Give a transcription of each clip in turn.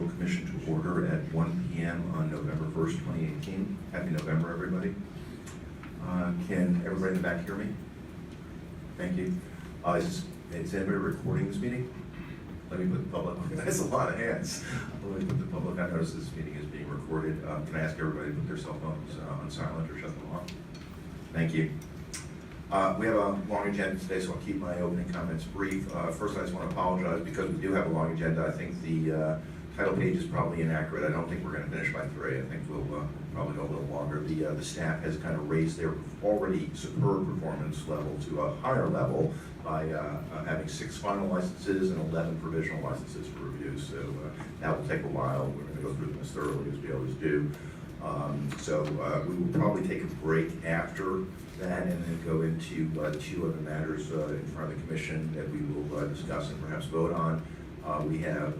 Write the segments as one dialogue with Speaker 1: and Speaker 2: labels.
Speaker 1: Control Commission to order at 1 p.m. on November 1st, 2018. Happy November, everybody. Can everybody in the back hear me? Thank you. Is anybody recording this meeting? Let me put the public, that's a lot of hands. Let me put the public on notice this meeting is being recorded. Can I ask everybody to put their cell phones on silent or shut them off? Thank you. We have a long agenda today, so I'll keep my opening comments brief. First, I just want to apologize because we do have a long agenda. I think the title page is probably inaccurate. I don't think we're going to finish by 3. I think we'll probably go a little longer. The staff has kind of raised their already superb performance level to a higher level by having 6 final licenses and 11 provisional licenses for review. So that will take a while. We're going to go through them as thoroughly as we always do. We will probably take a break after that and then go into 2 other matters in front of the commission that we will discuss and perhaps vote on. We have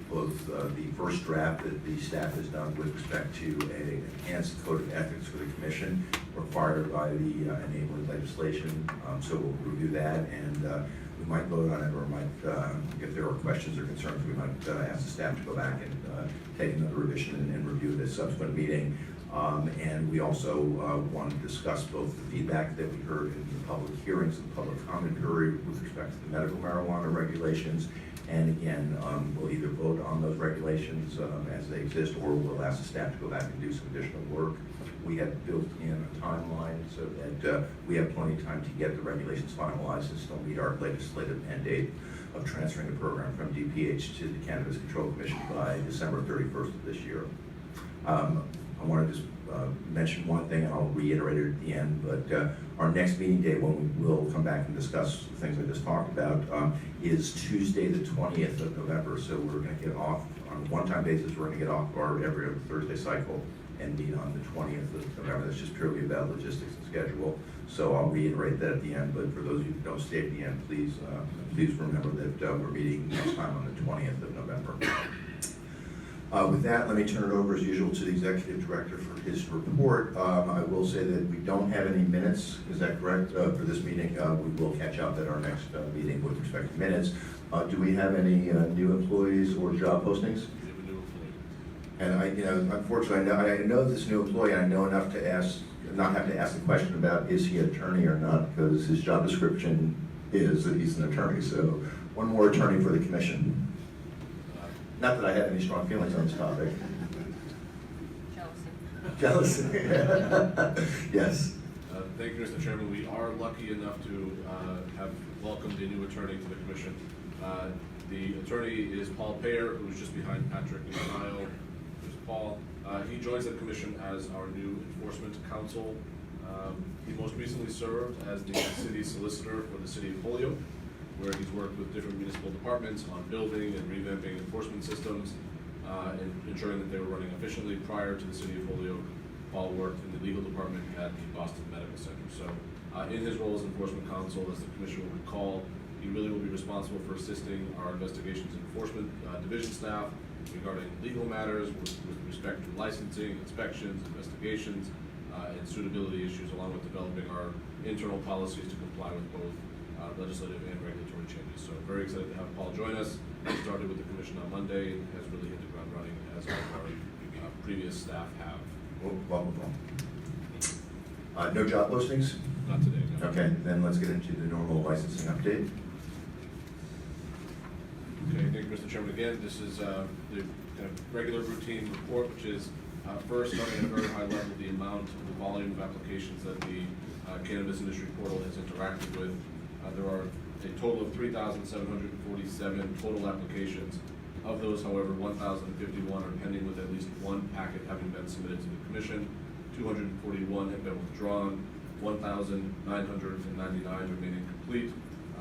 Speaker 1: both the first draft that the staff has done with respect to an enhanced code of ethics for the commission required by the enabling legislation. So we'll review that and we might vote on it, or might, if there are questions or concerns, we might ask the staff to go back and take another revision and review this subsequent meeting. And we also want to discuss both the feedback that we heard in the public hearings and public comment period with respect to the medical marijuana regulations. And again, we'll either vote on those regulations as they exist, or we'll ask the staff to go back and do some additional work. We have built in a timeline so that we have plenty of time to get the regulations finalized and still meet our legislative mandate of transferring the program from DPH to the Cannabis Control Commission by December 31st of this year. I want to just mention one thing, and I'll reiterate it at the end, but our next meeting day, when we will come back and discuss the things I just talked about, is Tuesday the 20th of November. So we're going to get off on a one-time basis. We're going to get off our every other Thursday cycle and meet on the 20th of November. That's just purely about logistics and schedule. So I'll reiterate that at the end, but for those of you who don't stay at the end, please remember that we're meeting next time on the 20th of November. With that, let me turn it over as usual to the Executive Director for his report. I will say that we don't have any minutes, is that correct, for this meeting? We will catch up at our next meeting with respect to minutes. Do we have any new employees or job postings?
Speaker 2: We have a new employee.
Speaker 1: And unfortunately, I know this new employee, I know enough to not have to ask the question about is he an attorney or not, because his job description is that he's an attorney. So one more attorney for the commission. Not that I have any strong feelings on this topic. Jealousy. Yes.
Speaker 2: Thank you, Mr. Chairman. We are lucky enough to have welcomed a new attorney to the commission. The attorney is Paul Payer, who's just behind Patrick in Ohio. There's Paul. He joins the commission as our new enforcement counsel. He most recently served as the city solicitor for the city of Holyoke, where he's worked with different municipal departments on building and revamping enforcement systems and ensuring that they were running efficiently. Prior to the city of Holyoke, Paul worked in the legal department at the Boston Medical Center. So in his role as enforcement counsel, as the commission will recall, he really will be responsible for assisting our investigations and enforcement division staff regarding legal matters with respect to licensing, inspections, investigations, and suitability issues, along with developing our internal policies to comply with both legislative and regulatory changes. So very excited to have Paul join us. He started with the commission on Monday and has really hit the ground running as our previous staff have.
Speaker 1: Welcome, Paul. No job postings?
Speaker 2: Not today, no.
Speaker 1: Okay, then let's get into the normal licensing update.
Speaker 2: Okay, thank you, Mr. Chairman. Again, this is the kind of regular routine report, which is first, starting at a very high level, the amount, the volume of applications that the Cannabis Industry Portal has interacted with. There are a total of 3,747 total applications. Of those, however, 1,051 are pending with at least one packet having been submitted to the commission. 241 have been withdrawn. 1,999 remaining complete.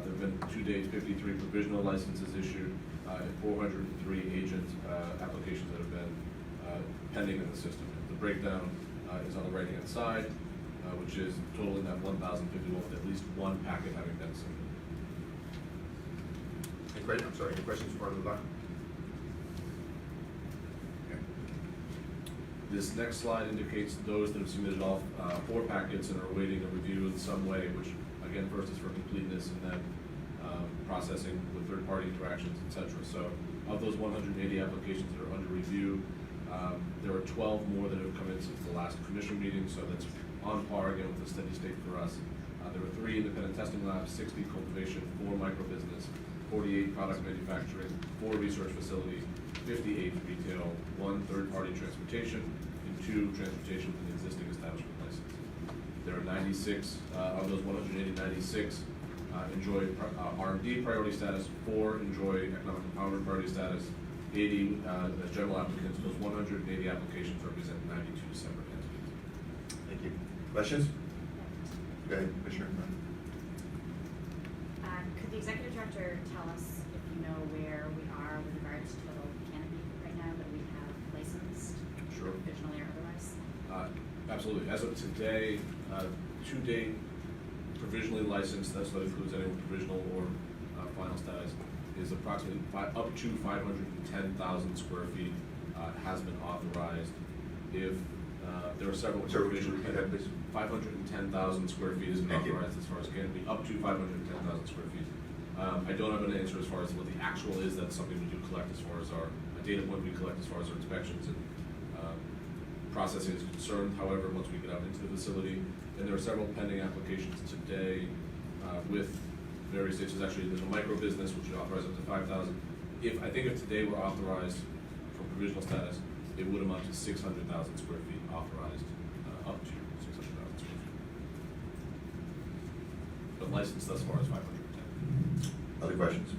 Speaker 2: There have been to date 53 provisional licenses issued and 403 agent applications that have been pending in the system. The breakdown is on the right-hand side, which is totaling that 1,051 with at least one packet having been submitted.
Speaker 1: Great. I'm sorry. Any questions for the doc? Okay.
Speaker 2: This next slide indicates those that have submitted all 4 packets and are awaiting a review in some way, which again, first is for completeness and then processing with third-party interactions, etc. So Of those 180 applications that are under review, there are 12 more that have come in since the last commission meeting, so that's on par again with the steady state for us. There were 3 independent testing labs, 60 cultivation, 4 microbusiness, 48 product manufacturing, 4 research facilities, 58 retail, 1 third-party transportation, and 2 transportation with an existing establishment license. There are 96, of those 180, 96 enjoy R&D priority status, 4 enjoy economic empowerment priority status, 80 as general applicants. Those 180 applications represent 92 separate entities.
Speaker 1: Thank you. Questions? Go ahead, Commissioner.
Speaker 3: Could the executive director tell us if you know where we are with regards to total canopy right now that we have licensed?
Speaker 2: Sure.
Speaker 3: Provisionally or otherwise?
Speaker 2: Absolutely. As of today, to date, provisionally licensed, that's what includes anyone provisional or final status, is approximately up to 510,000 square feet has been authorized. If there are several provisions, 510,000 square feet has been authorized as far as canopy, up to 510,000 square feet. I don't have an answer as far as what the actual is. That's something we do collect as far as our data point we collect as far as our inspections and processing is concerned. However, once we get out into the facility, and there are several pending applications today with various states. There's a micro business which would authorize up to 5,000. If today we're authorized for provisional status, it would amount to 600,000 square feet authorized, up to 600,000 square feet. But licensed thus far is 510.
Speaker 1: Other questions?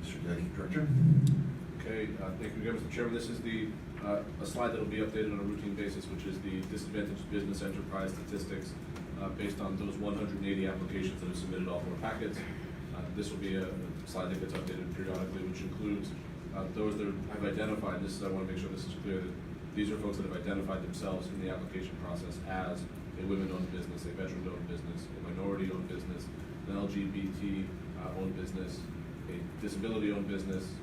Speaker 1: Mr. Executive Director.
Speaker 2: Okay, thank you again, Mr. Chairman. This is a slide that will be updated on a routine basis, which is the disadvantaged business enterprise statistics based on those 180 applications that have submitted all 4 packets. This will be a slide that gets updated periodically, which includes those that have identified, I want to make sure this is clear, that these are folks that have identified themselves in the application process as a women-owned business, a veteran-owned business, a minority-owned business, an LGBT-owned business, a disability-owned business,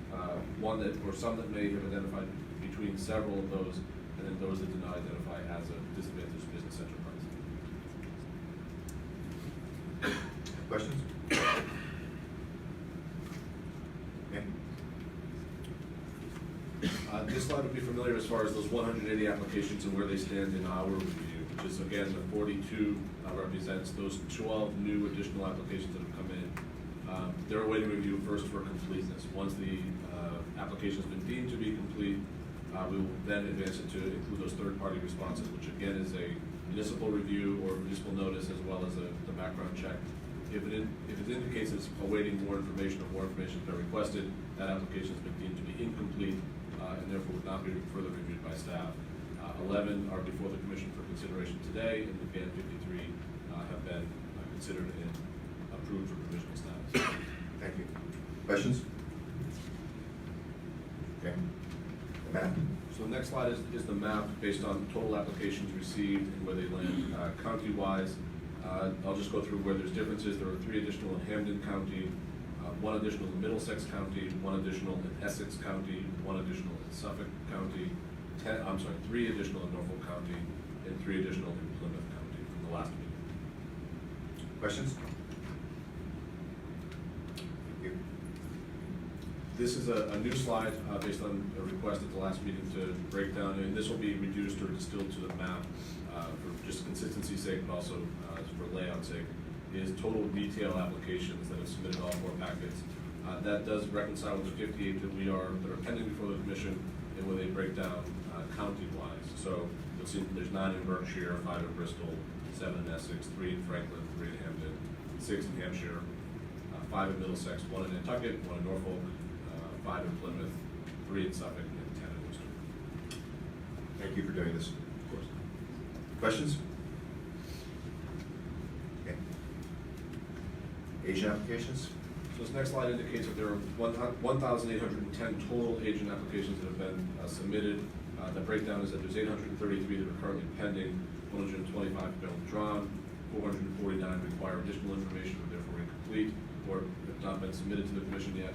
Speaker 2: one that, or some that may have identified between several of those, and then those that do not identify as a disadvantaged business enterprise.
Speaker 1: Questions? Okay.
Speaker 2: This slide would be familiar as far as those 180 applications and where they stand in our review, which is again the 42 represents those 12 new additional applications that have come in. They're awaiting review first for completeness. Once the application has been deemed to be complete, we will then advance it to include those third-party responses, which again is a municipal review or municipal notice as well as the background check. If it indicates it's awaiting more information or more information has been requested, that application has been deemed to be incomplete and therefore would not be further reviewed by staff. 11 are before the Commission for consideration today, and again 53 have been considered and approved for provisional status.
Speaker 1: Thank you. Questions? Okay. The map.
Speaker 2: So the next slide is the map based on total applications received and where they land county-wise. I'll just go through where there's differences. There are 3 additional in Hampden County, 1 additional in Middlesex County, 1 additional in Essex County, 1 additional in Suffolk County, 3 additional in Norfolk County, and 3 additional in Plymouth County from the last meeting.
Speaker 1: Questions? Thank you.
Speaker 2: This is a new slide based on a request at the last meeting to break down, and this will be reduced or distilled to the map for just consistency's sake, but also for layout's sake, is total retail applications that have submitted all 4 packets. That does reconcile with the 58 that are pending before the Commission, and where they break down county-wise. So you'll see there's 9 in Berkshire, 5 in Bristol, 7 in Essex, 3 in Franklin, 3 in Hampden, 6 in Hampshire, 5 in Middlesex, 1 in Nantucket, 1 in Norfolk, 5 in Plymouth, 3 in Suffolk, and 10 in Worcester.
Speaker 1: Thank you for doing this.
Speaker 2: Of course.
Speaker 1: Questions? Okay. Asian applications?
Speaker 2: So this next slide indicates that there are 1,810 total agent applications that have been submitted. The breakdown is that there's 833 that are currently pending, 125 have been withdrawn, 449 require additional information or therefore incomplete, or have not been submitted to the Commission yet.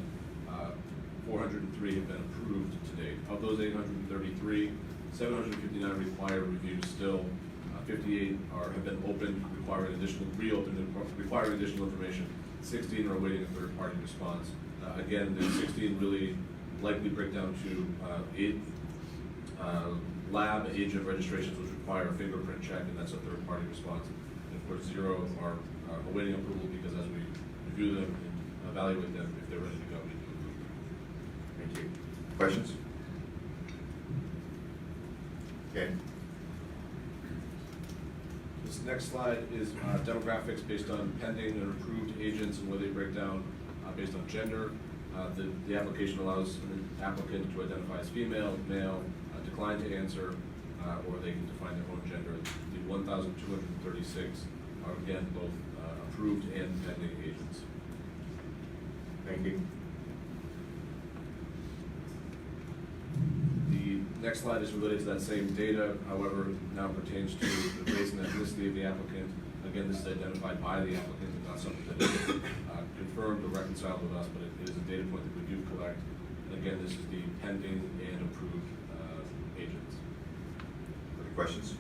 Speaker 2: 403 have been approved to date. Of those 833, 759 require review still. 58 have been opened, requiring additional information, 16 are awaiting a third-party response. Again, the 16 really likely break down to 8 lab agent registrations which require a fingerprint check, and that's a third-party response. And of course, 0 are awaiting approval because as we review them and evaluate them, if they're ready to go, we can approve them.
Speaker 1: Thank you. Questions? Okay.
Speaker 2: This next slide is demographics based on pending and approved agents and where they break down based on gender. The application allows an applicant to identify as female, male, decline to answer, or they can define their own gender. The 1,236 are again both approved and pending agents.
Speaker 1: Thank you.
Speaker 2: The next slide is related to that same data, however, now pertains to the race and ethnicity of the applicant. Again, this is identified by the applicant and not something that is confirmed or reconciled with us, but it is a data point that we do collect. And again, this is the pending and approved agents.
Speaker 1: Other questions?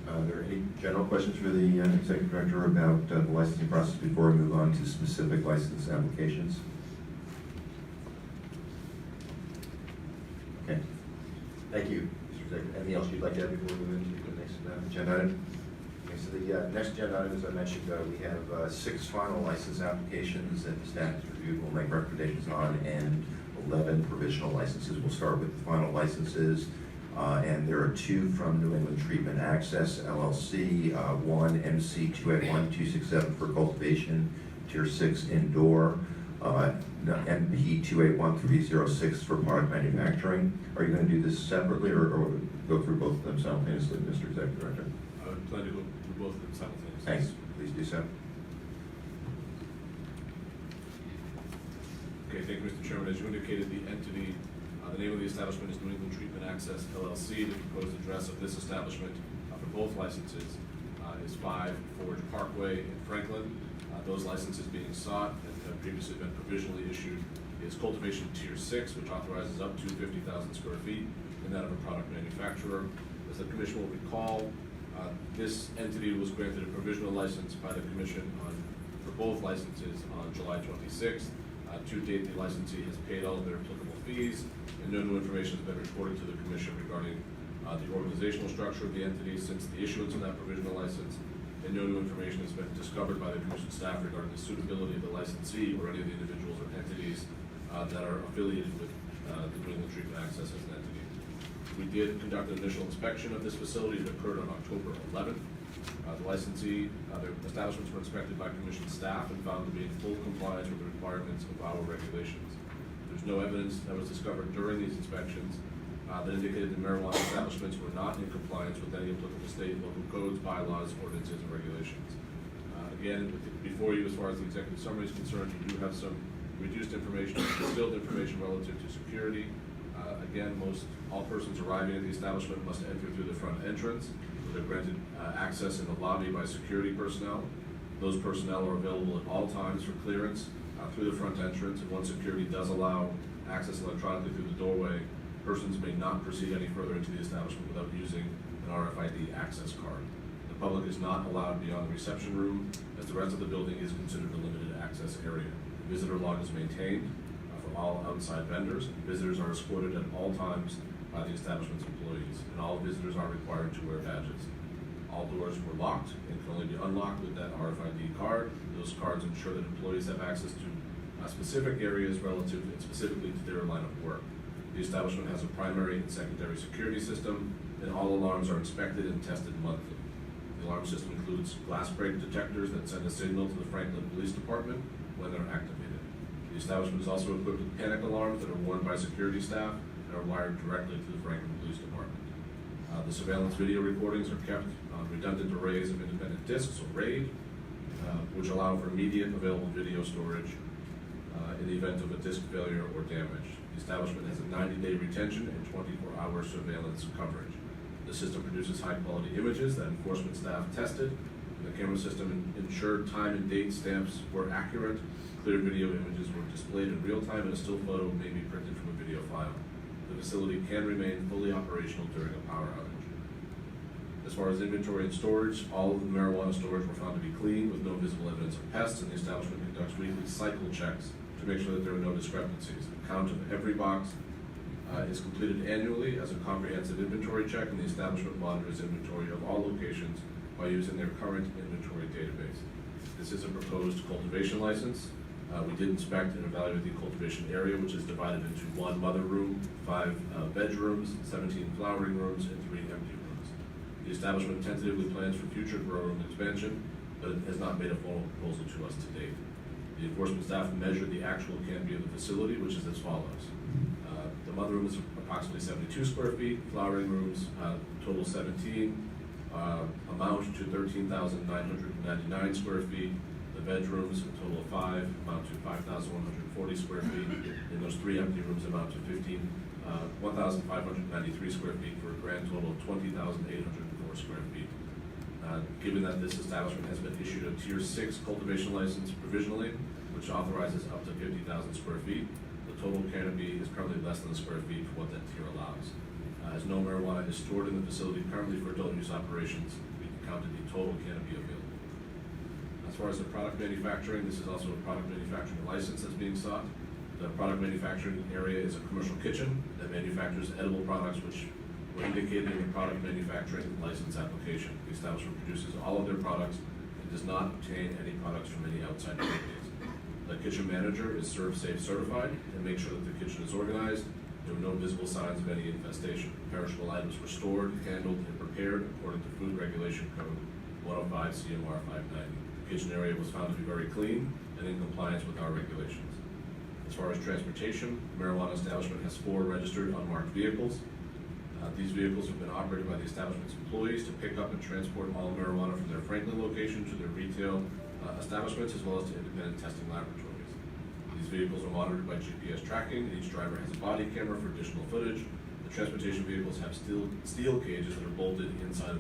Speaker 1: Are there any general questions for the Executive Director about the licensing process before we move on to specific license applications? Okay. Thank you, Mr. Executive. Anything else you'd like to add before we move into the next agenda item? Okay, so the next agenda item, as I mentioned, we have 6 final license applications that the staff has reviewed. We'll make recommendations on, and 11 provisional licenses. We'll start with the final licenses. And there are 2 from New England Treatment Access, LLC, 1 MC 281267 for cultivation, Tier 6 indoor, MP 281306 for product manufacturing. Are you going to do this separately or go through both of them simultaneously, Mr. Executive Director?
Speaker 2: I would plan to go through both of them simultaneously.
Speaker 1: Thanks. Please do so.
Speaker 2: Okay, thank you, Mr. Chairman. As you indicated, the entity, the name of the establishment is New England Treatment Access, LLC. The proposed address of this establishment for both licenses is 5 Forge Parkway in Franklin. Those licenses being sought and have previously been provisionally issued is cultivation Tier 6, which authorizes up to 50,000 square feet, and that of a product manufacturer. As the Commission will recall, this entity was granted a provisional license by the Commission for both licenses on July 26th. To date, the licensee has paid all of their applicable fees, and no new information has been reported to the Commission regarding the organizational structure of the entity since the issuance of that provisional license, and no new information has been discovered by the Commission staff regarding the suitability of the licensee or any of the individuals or entities that are affiliated with the New England Treatment Access as an entity. We did conduct an initial inspection of this facility that occurred on October 11th. The licensee, their establishments were inspected by Commission staff and found to be in full compliance with the requirements of our regulations. There's no evidence that was discovered during these inspections that indicated that marijuana establishments were not in compliance with any applicable state and local codes, bylaws, ordinances, and regulations. Again, before you, as far as the executive summary is concerned, you do have some reduced information, distilled information relative to security. Again, all persons arriving at the establishment must enter through the front entrance. They're granted access in the lobby by security personnel. Those personnel are available at all times for clearance through the front entrance, and once security does allow access electronically through the doorway, persons may not proceed any further into the establishment without using an RFID access card. The public is not allowed beyond the reception room, as the rest of the building is considered a limited access area. The visitor log is maintained for all outside vendors. Visitors are escorted at all times by the establishment's employees, and all visitors are required to wear badges. All doors were locked and can only be unlocked with that RFID card. Those cards ensure that employees have access to specific areas relative and specifically to their line of work. The establishment has a primary and secondary security system, and all alarms are inspected and tested monthly. The alarm system includes glass break detectors that send a signal to the Franklin Police Department when they're activated. The establishment is also equipped with panic alarms that are worn by security staff and are wired directly to the Franklin Police Department. The surveillance video recordings are kept on redundant arrays of independent discs, or RAID, which allow for immediate available video storage in the event of a disc failure or damage. The establishment has a 90-day retention and 24-hour surveillance coverage. The system produces high-quality images that enforcement staff tested. The camera system ensured time and date stamps were accurate. Clear video images were displayed in real time, and a still photo may be printed from a video file. The facility can remain fully operational during a power outage. As far as inventory and storage, all of the marijuana storage were found to be clean with no visible evidence of pests, and the establishment conducts weekly cycle checks to make sure that there are no discrepancies. A count of every box is completed annually as a comprehensive inventory check, and the establishment monitors inventory of all locations by using their current inventory database. This is a proposed cultivation license. We did inspect and evaluate the cultivation area, which is divided into 1 mother room, 5 bedrooms, 17 flowering rooms, and 3 empty rooms. The establishment tentatively plans for future grow room expansion, but it has not made a formal proposal to us to date. The enforcement staff measured the actual canopy of the facility, which is as follows. The mother room is approximately 72 square feet, flowering rooms total 17, amount to 13,999 square feet. The bedrooms, a total of 5, amount to 5,140 square feet, and those 3 empty rooms amount to 1,593 square feet for a grand total of 20,804 square feet. Given that this establishment has been issued a Tier 6 cultivation license provisionally, which authorizes up to 50,000 square feet, the total canopy is currently less than the square feet for what that tier allows. As no marijuana is stored in the facility currently for adult use operations, we counted the total canopy available. As far as the product manufacturing, this is also a product manufacturing license that's being sought. The product manufacturing area is a commercial kitchen that manufactures edible products which were indicated in the product manufacturing license application. The establishment produces all of their products and does not obtain any products from any outside companies. The kitchen manager is ServSafe certified and makes sure that the kitchen is organized. There were no visible signs of any infestation. Perishable items were stored, handled, and prepared according to Food Regulation Code 105 CMR 590. The kitchen area was found to be very clean and in compliance with our regulations. As far as transportation, the marijuana establishment has 4 registered unmarked vehicles. These vehicles have been operated by the establishment's employees to pick up and transport all marijuana from their Franklin location to their retail establishments, as well as to independent testing laboratories. These vehicles are monitored by GPS tracking, and each driver has a body camera for additional footage. The transportation vehicles have steel cages that are bolted inside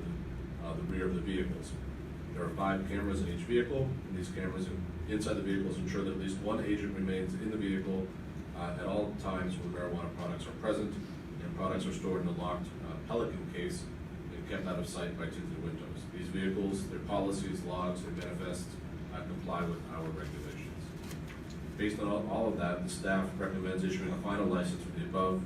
Speaker 2: of the rear of the vehicles. There are 5 cameras in each vehicle, and these cameras inside the vehicles ensure that at least 1 agent remains in the vehicle at all times when marijuana products are present, and products are stored in a locked Pelican case and kept out of sight by tinted windows. These vehicles, their policies, logs, and manifests comply with our regulations. Based on all of that, the staff recommends issuing a final license for the above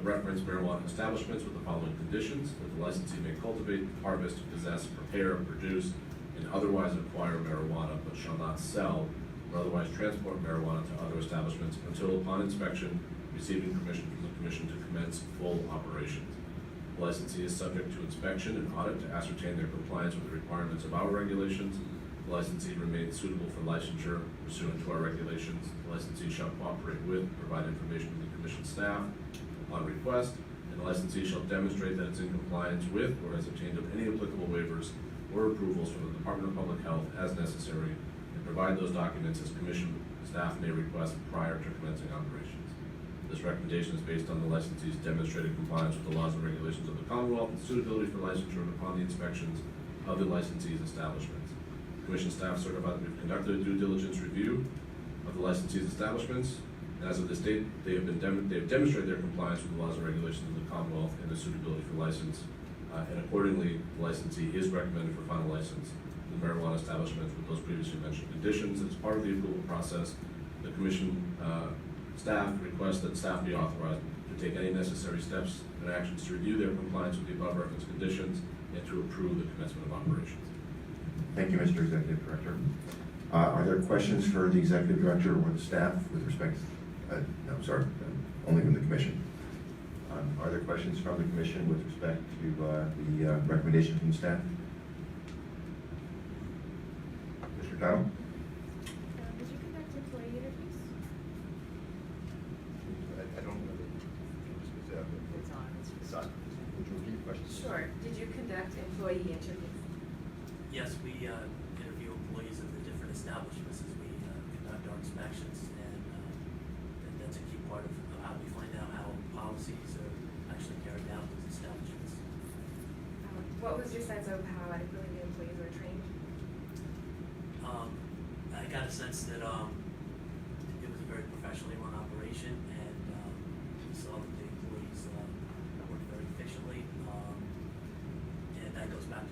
Speaker 2: referenced marijuana establishments with the following conditions: that the licensee may cultivate, harvest, possess, prepare, produce, and otherwise acquire marijuana, but shall not sell or otherwise transport marijuana to other establishments until, upon inspection, receiving permission from the Commission to commence full operations. The licensee is subject to inspection and audit to ascertain their compliance with the requirements of our regulations. The licensee remains suitable for licensure pursuant to our regulations. The licensee shall cooperate with, provide information to the Commission staff upon request, and the licensee shall demonstrate that it's in compliance with or has obtained of any applicable waivers or approvals from the Department of Public Health as necessary, and provide those documents as Commission staff may request prior to commencing operations. This recommendation is based on the licensee's demonstrated compliance with the laws and regulations of the Commonwealth and suitability for licensure and upon the inspections of the licensee's establishments. Commission staff certify that we've conducted a due diligence review of the licensee's establishments, and as of this date, they have demonstrated their compliance with the laws and regulations of the Commonwealth and the suitability for license, and accordingly, the licensee is recommended for final license to the marijuana establishments with those previously mentioned conditions. As part of the approval process, the Commission staff requests that staff be authorized to take any necessary steps and actions to review their compliance with the above referenced conditions and to approve the commencement of operations.
Speaker 1: Thank you, Mr. Executive Director. Are there questions for the Executive Director or the staff with respect, only from the Commission? Are there questions from the Commission with respect to the recommendation from the staff? Mr. Connell?
Speaker 4: Did you conduct employee interviews?
Speaker 1: I don't know.
Speaker 4: It's on.
Speaker 1: It's on. Would you repeat the question?
Speaker 4: Sure. Did you conduct employee interviews?
Speaker 5: Yes, we interview employees of the different establishments as we conduct our inspections, and that's a key part of how we find out how policies are actually carried out in these establishments.
Speaker 4: What was your sense of how adequately the employees were trained?
Speaker 5: I got a sense that it was a very professionally run operation, and we saw that the employees worked very efficiently, and that goes back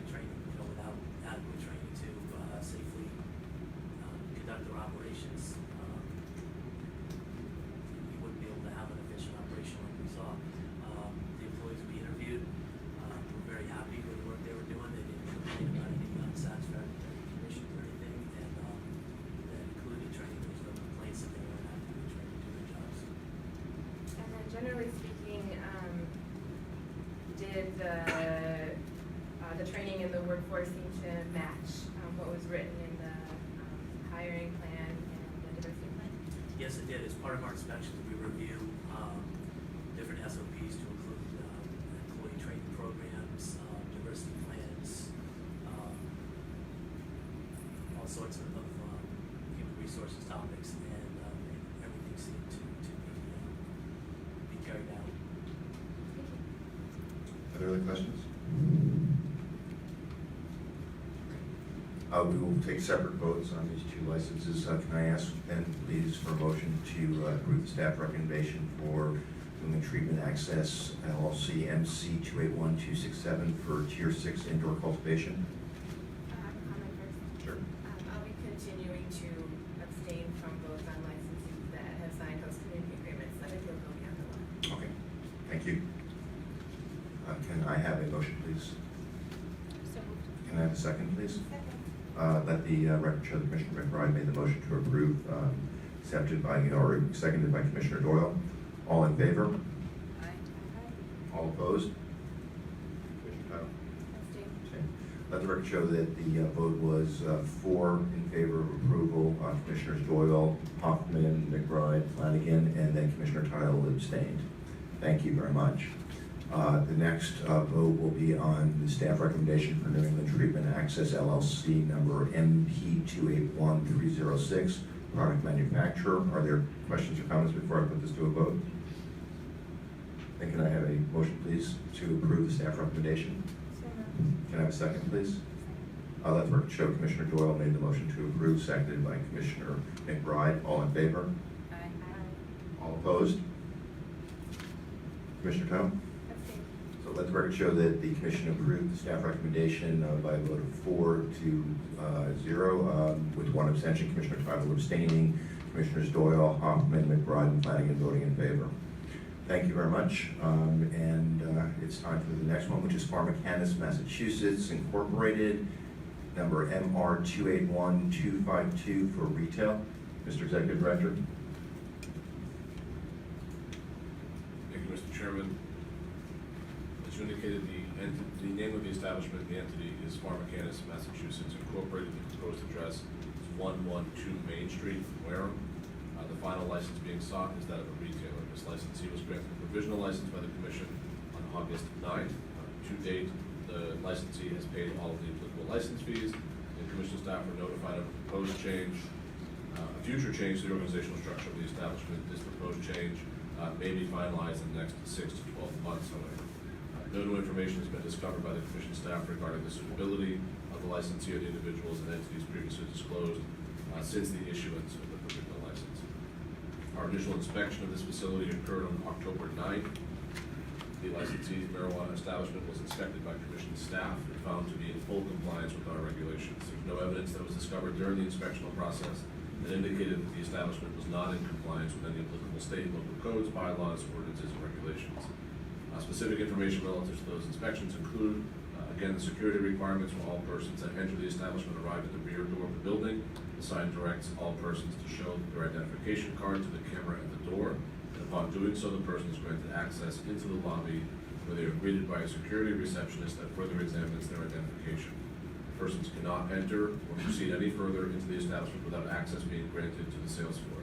Speaker 5: operations. You wouldn't be able to have an efficient operation like we saw. The employees we interviewed were very happy with the work they were doing. They didn't complain about any unsatisfactory conditions or anything, and that included training. There was no complaints that they weren't happy with training to do their jobs.
Speaker 4: And then generally speaking, did the training in the workforce seem to match what was written in the hiring plan and the diversity plan?
Speaker 5: Yes, it did. As part of our inspections, we review different SOPs to include employee training programs, diversity plans, all sorts of human resources topics, and everything seemed to be carried out.
Speaker 1: Are there other questions? We will take separate votes on these two licenses. Can I ask then, please, for a motion to approve the staff recommendation for Human Treatment Access LLC MC 281267 for Tier 6 indoor cultivation?
Speaker 4: I have a comment first.
Speaker 1: Sure.
Speaker 4: I'll be continuing to abstain from both on licensees that have signed host community agreements. I think they'll go beyond the law.
Speaker 1: Okay, thank you. Can I have a motion, please?
Speaker 3: So moved.
Speaker 1: Can I have a second, please? Let the record show that Commissioner McBride made the motion to approve, accepted by, or seconded by Commissioner Doyle. All in favor?
Speaker 3: Aye.
Speaker 1: All opposed? Commissioner Kyle?
Speaker 4: Abstain.
Speaker 1: Okay. Let the record show that the vote was 4 in favor of approval, Commissioners Doyle, Hoffman, McBride, Flanagan, and then Commissioner Tile abstained. Thank you very much. The next vote will be on the staff recommendation for New England Treatment Access LLC number MP 281306, product manufacturer. Are there questions or comments before I put this to a vote? Then can I have a motion, please, to approve the staff recommendation?
Speaker 4: So moved.
Speaker 1: Can I have a second, please? Let the record show Commissioner Doyle made the motion to approve, seconded by Commissioner McBride. All in favor?
Speaker 3: Aye.
Speaker 1: All opposed? Commissioner Tome?
Speaker 4: Abstain.
Speaker 1: So let the record show that the commission approved the staff recommendation by a vote of 4 to 0, with 1 abstention, Commissioner Tyler abstaining, Commissioners Doyle, Hoffman, McBride, and Flanagan voting in favor. Thank you very much. It's time for the next one, which is Cannabis, Massachusetts Incorporated, number MR 281252 for retail. Mr. Executive Director.
Speaker 2: Thank you, Mr. Chairman. As you indicated, the name of the establishment, the entity, is Cannabis, Massachusetts Incorporated. The proposed address is 112 Main Street, Wareham. The final license being sought is that of a retailer. This licensee was granted a provisional license by the Commission on August 9th. To date, the licensee has paid all of the applicable license fees. The Commission staff were notified of a proposed change, a future change to the organizational structure of the establishment. This proposed change may be finalized in the next 6 to 12 months, however. No new information has been discovered by the Commission staff regarding the suitability of the licensee or the individuals and entities previously disclosed since the issuance of the provisional license. Our initial inspection of this facility occurred on October 9th. The licensee's marijuana establishment was inspected by Commission staff and found to be in full compliance with our regulations. There's no evidence that was discovered during the inspectional process that indicated that the establishment was not in compliance with any applicable state and local codes, bylaws, ordinances, and regulations. Specific information relative to those inspections include, again, the security requirements for all persons that enter the establishment arrive at the rear door of the building. The sign directs all persons to show their identification card to the camera at the door, and upon doing so, the person is granted access into the lobby where they are greeted by a security receptionist that further examines their identification. Persons cannot enter or proceed any further into the establishment without access being granted to the sales floor.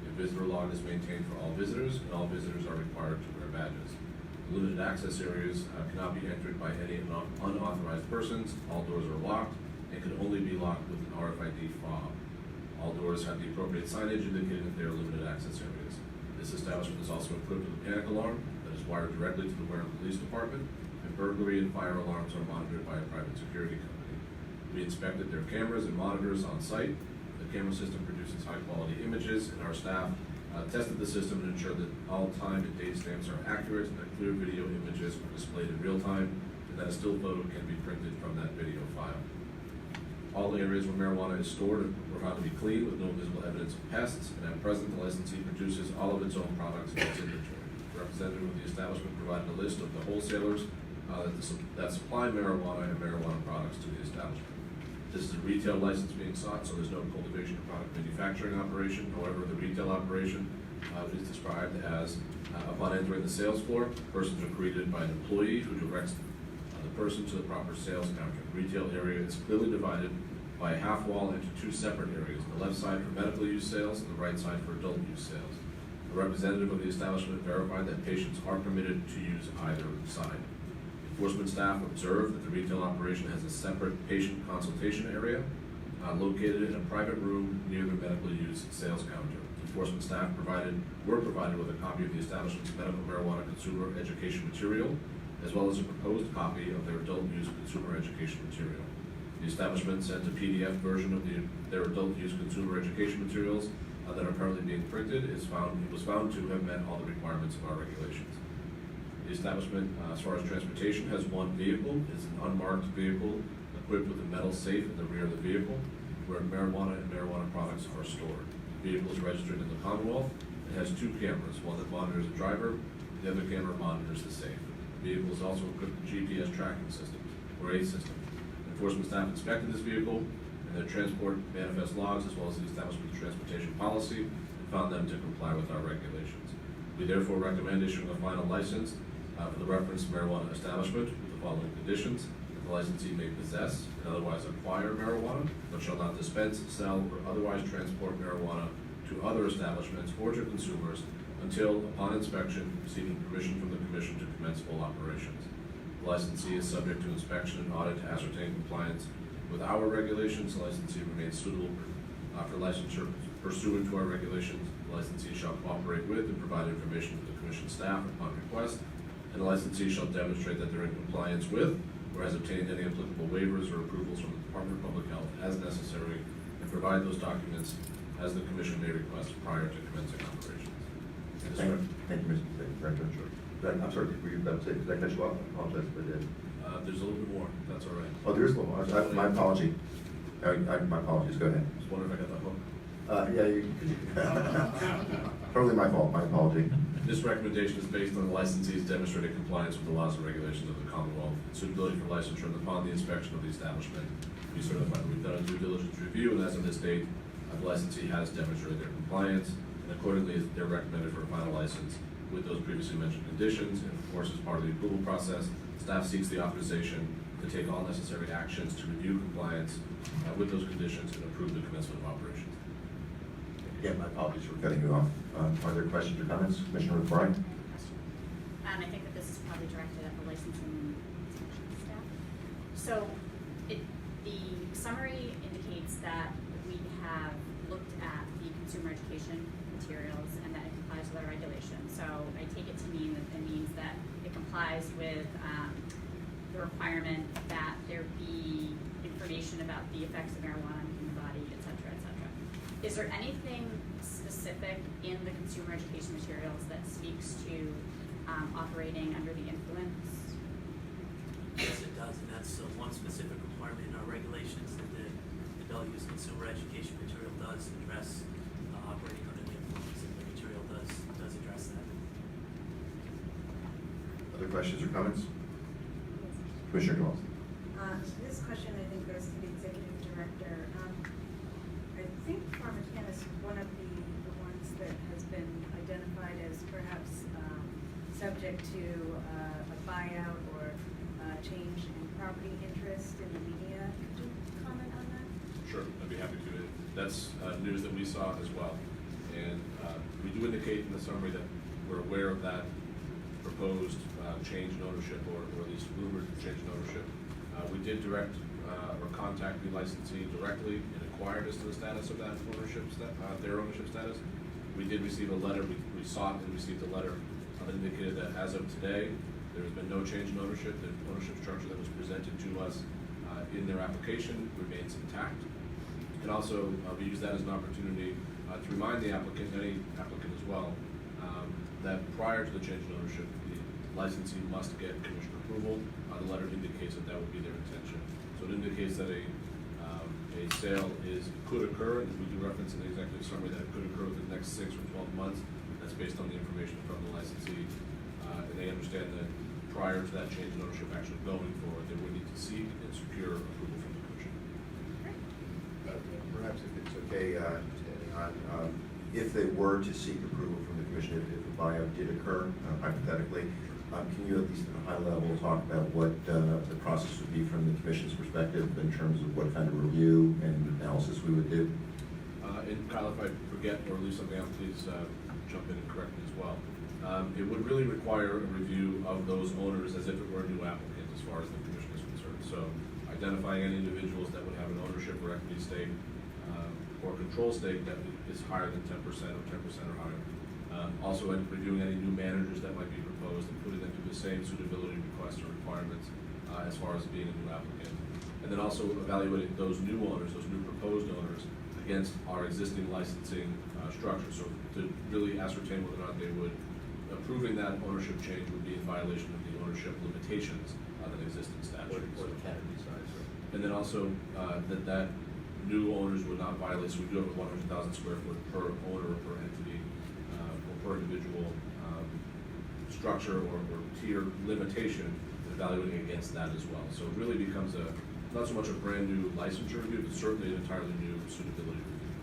Speaker 2: A visitor log is maintained for all visitors, and all visitors are required to wear badges. Limited access areas cannot be entered by any unauthorized persons. All doors are locked and can only be locked with an RFID fob. All doors have the appropriate signage indicating that they are limited access areas. This establishment is also equipped with a panic alarm that is wired directly to the Wareham Police Department, and burglary and fire alarms are monitored by a private security company. We inspected their cameras and monitors on site. The camera system produces high-quality images, and our staff tested the system and ensured that all time and date stamps are accurate, that clear video images are displayed in real time, and that a still photo can be printed from that video file. All areas where marijuana is stored are found to be clean with no visible evidence of pests, and at present, the licensee produces all of its own products in its inventory. The representative of the establishment provided a list of the wholesalers that supply marijuana and marijuana products to the establishment. This is a retail license being sought, so there's no cultivation or product manufacturing operation. However, the retail operation is described as, upon entering the sales floor, persons are greeted by an employee who directs the person to the proper sales counter. The retail area is clearly divided by a half wall into two separate areas, the left side for medical use sales and the right side for adult use sales. A representative of the establishment verified that patients are permitted to use either side. Enforcement staff observed that the retail operation has a separate patient consultation area located in a private room near the medical use sales counter. Enforcement staff were provided with a copy of the establishment's medical marijuana consumer education material, as well as a proposed copy of their adult use consumer education material. The establishment sent a PDF version of their adult use consumer education materials that are currently being printed. It was found to have met all the requirements of our regulations. The establishment, as far as transportation, has one vehicle. It's an unmarked vehicle equipped with a metal safe in the rear of the vehicle where marijuana and marijuana products are stored. The vehicle is registered in the Commonwealth. It has two cameras, one that monitors the driver, the other camera monitors the safe. The vehicle is also equipped with GPS tracking system, or a system. Enforcement staff inspected this vehicle and their transport manifest logs, as well as the establishment's transportation policy, and found them to comply with our regulations. We therefore recommend issuing a final license for the referenced marijuana establishment with the following conditions. The licensee may possess and otherwise acquire marijuana, but shall not dispense, sell, or otherwise transport marijuana to other establishments or to consumers until, upon inspection, receiving permission from the Commission to commence full operations. The licensee is subject to inspection and audit to ascertain compliance with our regulations. The licensee remains suitable for licensure pursuant to our regulations. The licensee shall cooperate with and provide information to the Commission staff upon request, and the licensee shall demonstrate that they're in compliance with or has obtained any applicable waivers or approvals from the Department of Public Health as necessary, and provide those documents as the Commission may request prior to commencing operations.
Speaker 1: Thank you, Mr. Director. I'm sorry, were you about to say, did I cut you off? I apologize if I did.
Speaker 2: There's a little bit more, if that's all right.
Speaker 1: Oh, there is a little more. My apology. My apologies, go ahead.
Speaker 2: Just wondering if I got that hook.
Speaker 1: Yeah, totally my fault, my apology.
Speaker 2: This recommendation is based on the licensee's demonstrated compliance with the laws and regulations of the Commonwealth, suitability for licensure, and upon the inspection of the establishment, we certify that we've done a due diligence review, and as of this date, the licensee has demonstrated their compliance, and accordingly, they're recommended for a final license with those previously mentioned conditions. And of course, as part of the approval process, staff seeks the authorization to take all necessary actions to review compliance with those conditions and approve the commencement of operations.
Speaker 1: Again, my apologies for cutting you off. Are there questions or comments? Commissioner McBride?
Speaker 3: Question. I think that this is probably directed at the licensing staff. So the summary indicates that we have looked at the consumer education materials and that it complies with our regulations. So I take it to mean that it means that it complies with the requirement that there be information about the effects of marijuana on the human body, et cetera, et cetera. Is there anything specific in the consumer education materials that speaks to operating under the influence?
Speaker 5: Yes, it does, and that's one specific requirement in our regulations that the adult use consumer education material does address operating under the influence, and the material does address that.
Speaker 1: Other questions or comments? Commissioner Dawes?
Speaker 6: This question, I think, goes to the executive director. I think Pharmacanis is one of the ones that has been identified as perhaps subject to a buyout or change in property interest in the media. Could you comment on that?
Speaker 2: Sure, I'd be happy to. That's news that we saw as well. And we do indicate in the summary that we're aware of that proposed change in ownership, or at least rumored change in ownership. We did direct or contact the licensee directly and inquired as to the status of that ownership, their ownership status. We did receive a letter, we sought and received a letter that indicated that as of today, there has been no change in ownership. The ownership structure that was presented to us in their application remains intact. And also, we use that as an opportunity to remind the applicant, any applicant as well, that prior to the change in ownership, the licensee must get commission approval. The letter indicates that that would be their intention. So it indicates that a a sale could occur, and we do reference in the executive summary that it could occur within the next 6 or 12 months. That's based on the information from the licensee. And they understand that prior to that change in ownership actually going forward, they would need to seek and secure approval from the commission.
Speaker 1: Perhaps if it's okay, just adding on, if they were to seek approval from the commission, if the buyout did occur, hypothetically, can you at least at a high level talk about what the process would be from the commission's perspective in terms of what kind of review and analysis we would do?
Speaker 2: And Kyle, if I forget or leave something out, please jump in and correct me as well. It would really require a review of those owners as if it were a new applicant as far as the commission is concerned. So identifying any individuals that would have an ownership or equity stake or control stake that is higher than 10% or 10% or higher. Also reviewing any new managers that might be proposed and putting them through the same suitability requests or requirements as far as being a new applicant. And then also evaluating those new owners, those new proposed owners, against our existing licensing structure. So to really ascertain whether or not they would, approving that ownership change would be in violation of the ownership limitations of an existing statute.
Speaker 1: Or the cannabis side, so.
Speaker 2: And then also that new owners would not violate, so we do have a 100,000 square foot per owner or per entity or per individual structure or tier limitation, evaluating against that as well. So it really becomes not so much a brand new licensure review, but certainly an entirely new suitability review.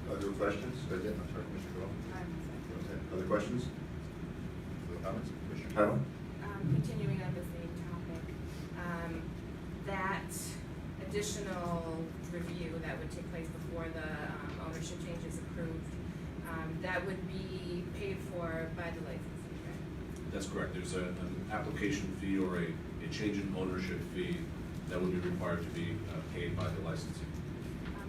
Speaker 1: Other questions? I'm sorry, Commissioner Doyle. Other questions? Other comments? Commissioner Tyrell?
Speaker 4: Continuing on the same topic, that additional review that would take place before the ownership change is approved, that would be paid for by the licensee, right?
Speaker 2: That's correct. There's an application fee or a change in ownership fee that would be required to be paid by the licensee.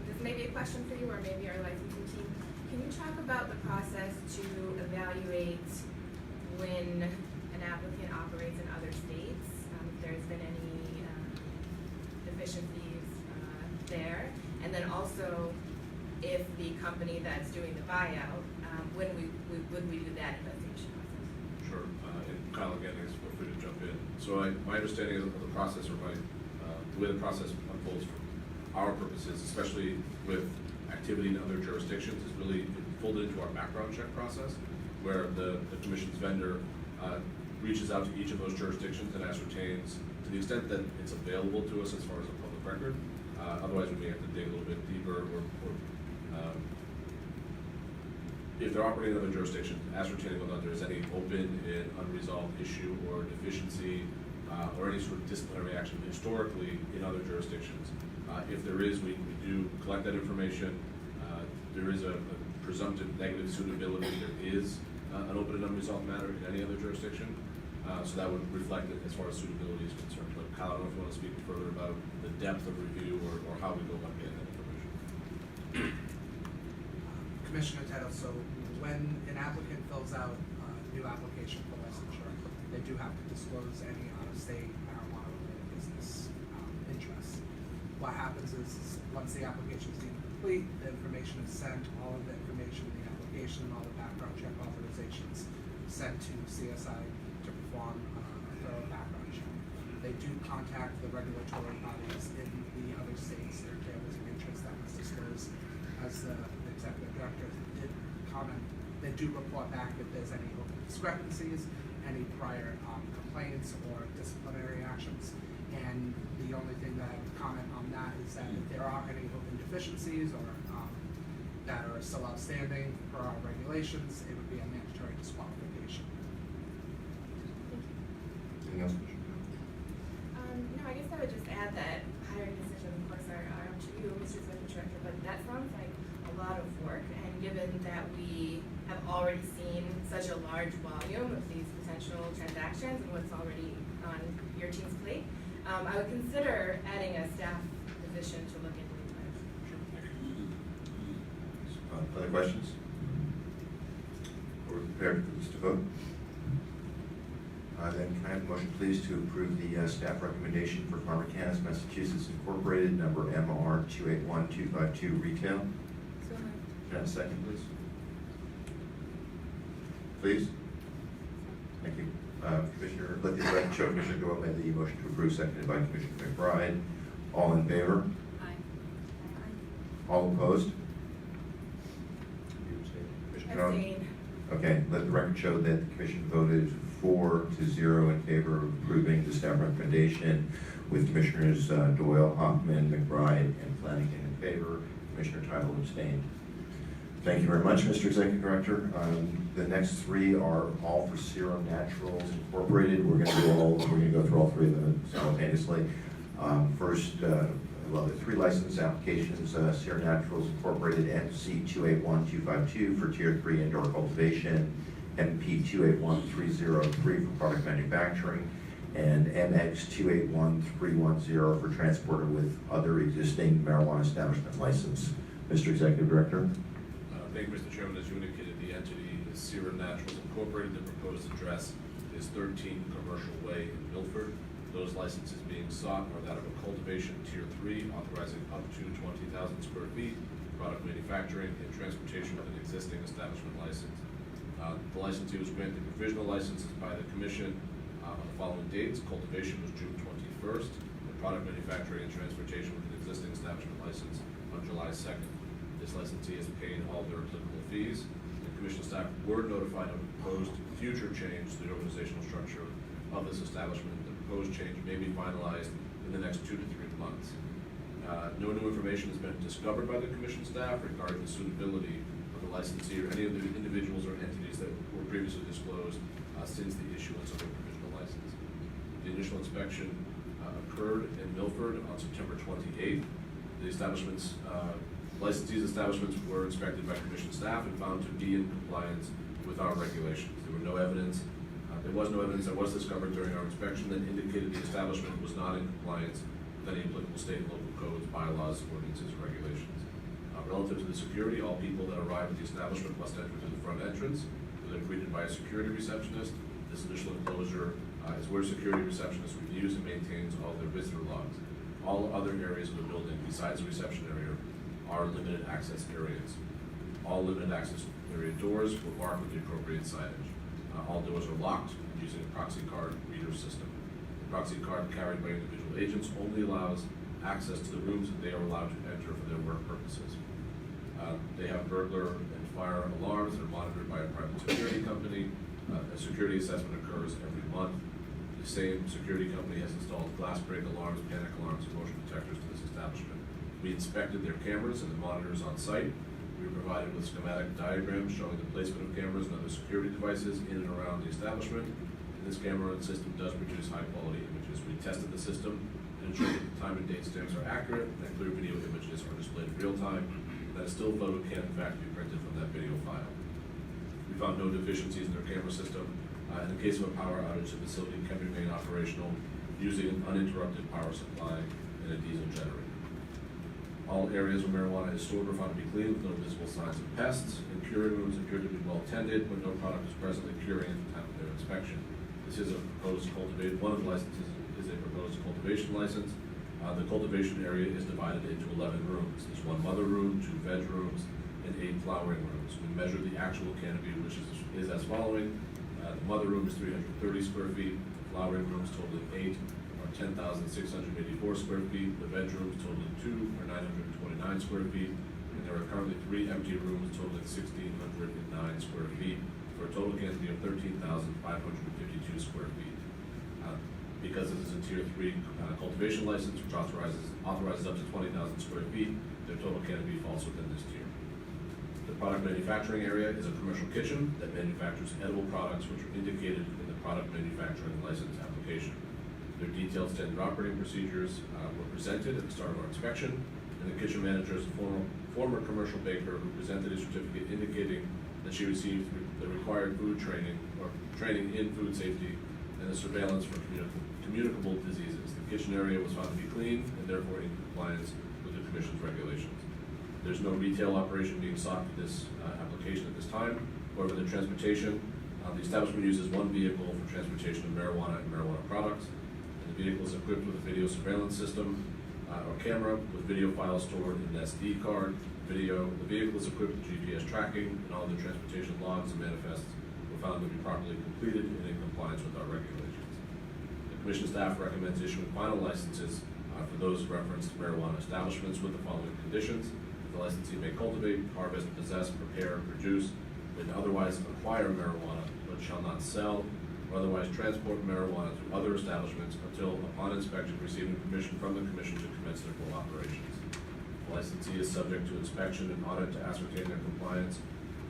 Speaker 4: This may be a question for you or maybe our licensing team. Can you talk about the process to evaluate when an applicant operates in other states? If there's been any deficiencies there? And then also, if the company that's doing the buyout, when would we do that investigation process?
Speaker 2: Sure. And Kyle, again, feel free to jump in. So my understanding of the process, or the way the process unfolds for our purposes, especially with activity in other jurisdictions, is really folded into our background check process, where the commission's vendor reaches out to each of those jurisdictions and ascertains, to the extent that it's available to us as far as a public record. Otherwise, we may have to dig a little bit deeper, or if they're operating in other jurisdictions, ascertaining whether there's any open and unresolved issue or deficiency or any sort of disciplinary action historically in other jurisdictions. If there is, we do collect that information. There is a presumptive negative suitability. There is an open and unresolved matter in any other jurisdiction. So that would reflect it as far as suitability is concerned. But Kyle, I don't know if you want to speak further about the depth of review or how we go about getting that information.
Speaker 7: Commissioner Tedder, so when an applicant fills out a new application for licensure, they do have to disclose any out-of-state marijuana-related business interests. What happens is once the application is deemed complete, the information is sent, all of the information in the application, all the background check authorizations sent to CSI to perform a thorough background check. They do contact the regulatory bodies in the other states if there is an interest that was disclosed. As the executive director did comment, they do report back if there's any open discrepancies, any prior complaints or disciplinary actions. And the only thing that I would comment on that is that if there are any open deficiencies or that are still outstanding per our regulations, it would be a mandatory disqualification.
Speaker 1: Anything else, Commissioner?
Speaker 4: No, I guess I would just add that hiring decisions, of course, are up to you, Mr. Executive Director, but that sounds like a lot of work, and given that we have already seen such a large volume of these potential transactions and what's already on your team's plate, I would consider adding a staff position to look into these matters.
Speaker 1: Other questions? We're prepared for this to vote. Then can I have a motion, please, to approve the staff recommendation for Farmer Cannabis, Massachusetts Incorporated, number MR 281252 retail?
Speaker 4: So
Speaker 1: Can I have a second, please? Please. Thank you. Commissioner, let the record show Commissioner Doyle made the motion to approve, seconded by Commissioner McBride. All in favor? All opposed? Commissioner Jones?
Speaker 4: Abstain.
Speaker 1: Okay, let the record show that the commission voted 4-0 in favor of approving the staff recommendation, with Commissioners Doyle, Hoffman, McBride, and Flanagan in favor. Commissioner Tittle abstained. Thank you very much, Mr. Executive Director. The next three are all for Serum Naturals Incorporated. We're going to go through all three of them simultaneously. First, the three license applications, Serum Naturals Incorporated MC 281252 for Tier 3 indoor cultivation, MP 281303 for product manufacturing, and MX 281310 for transporter with other existing marijuana establishment license. Mr. Executive Director.
Speaker 2: Thank you, Mr. Chairman. As you indicated, the entity is Serum Naturals Incorporated. The proposed address is 13 Commercial Way in Milford. Those licenses being sought are that of a cultivation Tier 3, authorizing up to 20,000 square feet, product manufacturing, and transportation with an existing establishment license. The licensee was granted provisional licenses by the Commission on the following dates. Cultivation was June 21st, and product manufacturing and transportation with an existing establishment license on July 2nd. This licensee has paid all their applicable fees. The Commission staff were notified of a proposed future change to the organizational structure of this establishment. The proposed change may be finalized in the next 2 to 3 months. No new information has been discovered by the Commission staff regarding the suitability of the licensee or any of the individuals or entities that were previously disclosed since the issuance of the provisional license. The initial inspection occurred in Milford on September 28th. The licensee's establishments were inspected by Commission staff and found to be in compliance with our regulations. There was no evidence that was discovered during our inspection that indicated the establishment was not in compliance with any applicable state and local codes, bylaws, ordinances, or regulations. Relative to the security, all people that arrive at the establishment must enter through the front entrance, where they're greeted by a security receptionist. This initial enclosure is where security receptionist reviews and maintains all their visitor logs. All other areas of the building besides the reception area are limited access areas. All limited access area doors were marked with the appropriate signage. All doors are locked using a proxy card reader system. The proxy card carried by individual agents only allows access to the rooms that they are allowed to enter for their work purposes. They have burglar and fire alarms that are monitored by a private security company. A security assessment occurs every month. The same security company has installed glass break alarms, panic alarms, and motion detectors to this establishment. We inspected their cameras and the monitors on site. We were provided with schematic diagrams showing the placement of cameras and other security devices in and around the establishment. And this camera system does produce high quality images. We tested the system and ensured that the time and date stamps are accurate, and that clear video images are displayed in real time, and that a still photo can in fact be printed from that video file. We found no deficiencies in their camera system. In the case of a power outage, the facility can remain operational using an uninterrupted power supply and a diesel generator. All areas where marijuana is stored were found to be clean with no visible signs of pests, and curing rooms appeared to be well tended when no product was presently curing at the time of their inspection. This is a proposed cultivation. One of the licenses is a proposed cultivation license. The cultivation area is divided into 11 rooms. There's 1 mother room, 2 veg rooms, and 8 flowering rooms. We measured the actual canopy, which is as following. The mother room is 330 square feet. The flowering rooms totaling 8 are 10,684 square feet. The bedrooms totaling 2 are 929 square feet. And there are currently 3 empty rooms totaling 1,609 square feet for a total canopy of 13,552 square feet. Because this is a Tier 3 cultivation license, which authorizes up to 20,000 square feet, their total canopy falls within this tier. The product manufacturing area is a commercial kitchen that manufactures edible products which are indicated in the product manufacturing license application. Their detailed standard operating procedures were presented at the start of our inspection, and the kitchen manager is a former commercial baker who presented a certificate indicating that she received the required food training or training in food safety and the surveillance for communicable diseases. The kitchen area was found to be clean and therefore in compliance with the Commission's regulations. There's no retail operation being sought for this application at this time. However, the transportation, the establishment uses 1 vehicle for transportation of marijuana and marijuana products. And the vehicle is equipped with a video surveillance system or camera with video files stored in an SD card. The vehicle is equipped with GPS tracking, and all the transportation logs and manifests were found to be properly completed and in compliance with our regulations. The Commission staff recommends issuing final licenses for those referenced marijuana establishments with the following conditions. The the licensee may cultivate, harvest, possess, prepare, produce, and otherwise acquire marijuana, but shall not sell or otherwise transport marijuana to other establishments until, upon inspection, receiving permission from the commission to commence their full operations. The licensee is subject to inspection and audit to ascertain their compliance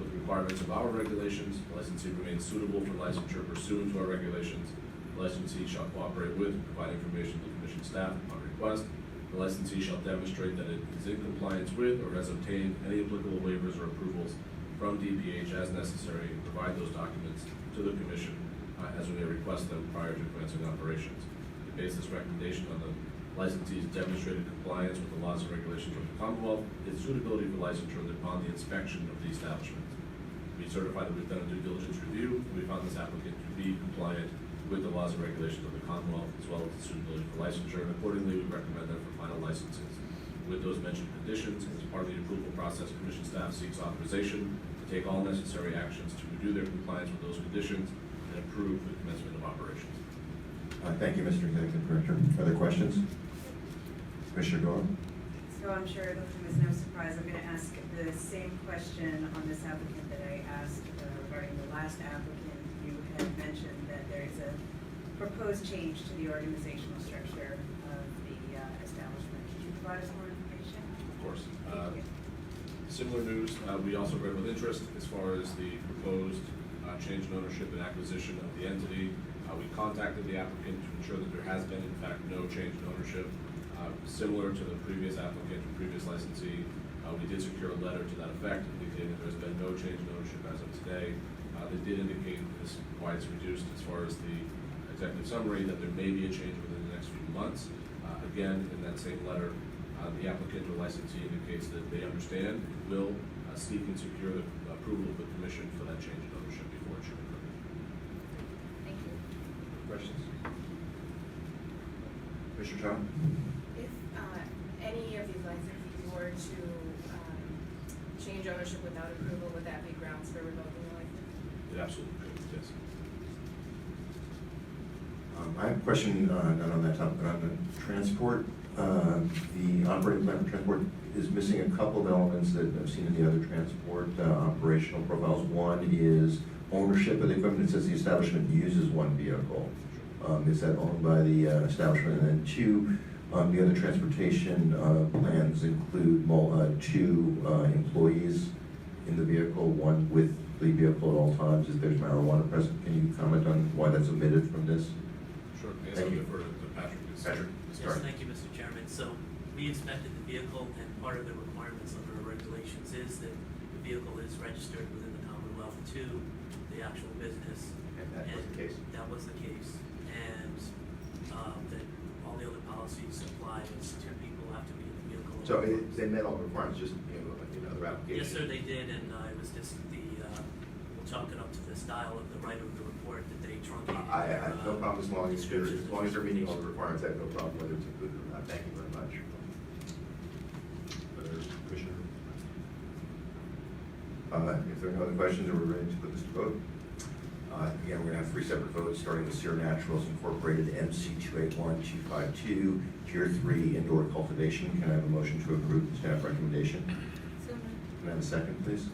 Speaker 2: with the requirements of our regulations. The licensee remains suitable for licensure pursuant to our regulations. The licensee shall cooperate with, provide information to the commission staff upon request. The licensee shall demonstrate that it is in compliance with or has obtained any applicable waivers or approvals from DPH as necessary, and provide those documents to the commission as we may request them prior to commencing operations. We base this recommendation on the licensee's demonstrated compliance with the laws and regulations of the Commonwealth, its suitability for licensure, and upon the inspection of the establishment. We certify that we've done a due diligence review, and we found this applicant to be compliant with the laws and regulations of the Commonwealth, as well as the suitability for licensure, and accordingly, we recommend them for final licenses. With those mentioned conditions, as part of the approval process, commission staff seeks authorization to take all necessary actions to review their compliance with those conditions and approve the commencement of operations.
Speaker 1: Thank you, Mr. Executive Director. Other questions? Commissioner Doyle?
Speaker 6: So I'm sure it'll come as no surprise, I'm gonna ask the same question on this applicant that I asked regarding the last applicant. You had mentioned that there is a proposed change to the organizational structure of the establishment. Could you provide us more information?
Speaker 2: Of course.
Speaker 6: Thank you.
Speaker 2: Similar news, we also read with interest as far as the proposed change in ownership and acquisition of the entity. We contacted the applicant to ensure that there has been in fact no change in ownership. Similar to the previous applicant or previous licensee, we did secure a letter to that effect indicating that there's been no change in ownership as of today. They did indicate this, why it's reduced as far as the executive summary, that there may be a change within the next few months. Again, in that same letter, the applicant or licensee indicates that they understand and will seek and secure the approval of the commission for that change in ownership before it should occur.
Speaker 3: Thank you.
Speaker 1: Questions? Commissioner Tom?
Speaker 4: If any of these licensees were to change ownership without approval, would that be grounds for revoking the license?
Speaker 2: It absolutely could, yes.
Speaker 1: I have a question, not on that topic, but on the transport. The operating plan for transport is missing a couple of elements that I've seen in the other transport operational profiles. One is ownership of the equipment. It says the establishment uses one vehicle. Is that owned by the establishment? And then two, the other transportation plans include two employees in the vehicle, one with the vehicle at all times if there's marijuana present. Can you comment on why that's omitted from this?
Speaker 2: Sure. I guess
Speaker 1: Thank
Speaker 2: I'll
Speaker 1: you.
Speaker 2: defer to Patrick.
Speaker 1: Patrick,
Speaker 5: Yes,
Speaker 1: start.
Speaker 5: thank you, Mr. Chairman. So we inspected the vehicle, and part of the requirements under our regulations is that the vehicle is registered within the Commonwealth to the actual business.
Speaker 1: And that was the case?
Speaker 5: That was the case. And that all the other policies apply as two people have to be in the vehicle.
Speaker 1: So they met all the requirements, just, like in other applications?
Speaker 5: Yes, sir, they did, and it was just we'll chalk it up to the style of the writer of the report that they truncated.
Speaker 1: I have no problem as long as they're meeting all the
Speaker 5: descriptions.
Speaker 1: requirements. I have no problem whether it's included or not. Thank you very much. Other Commissioner? If there are no other questions, are we ready to put this to vote? Again, we're gonna have three separate votes, starting with Sierra Naturals Incorporated, MC 281252, Tier 3 Indoor Cultivation. Can I have a motion to approve the staff recommendation?
Speaker 6: So moved.
Speaker 1: Can I have a second, please?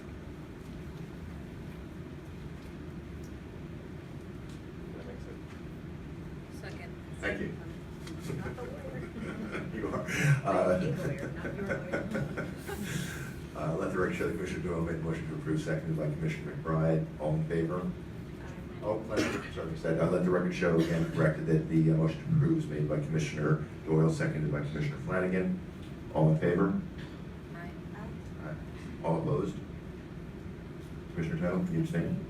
Speaker 6: Second.
Speaker 1: Thank you.
Speaker 6: Not the lawyer.
Speaker 1: You are.
Speaker 6: I'm the lawyer, not your lawyer.
Speaker 1: Let the record show that Commissioner Doyle made the motion to approve, seconded by Commissioner McBride. All in favor? Oh, sorry, let the record show again corrected that the motion to approve is made by Commissioner Doyle, seconded by Commissioner Flanagan. All in favor?
Speaker 6: Aye.
Speaker 1: Aye. All opposed? Commissioner Tuttle, can you abstain?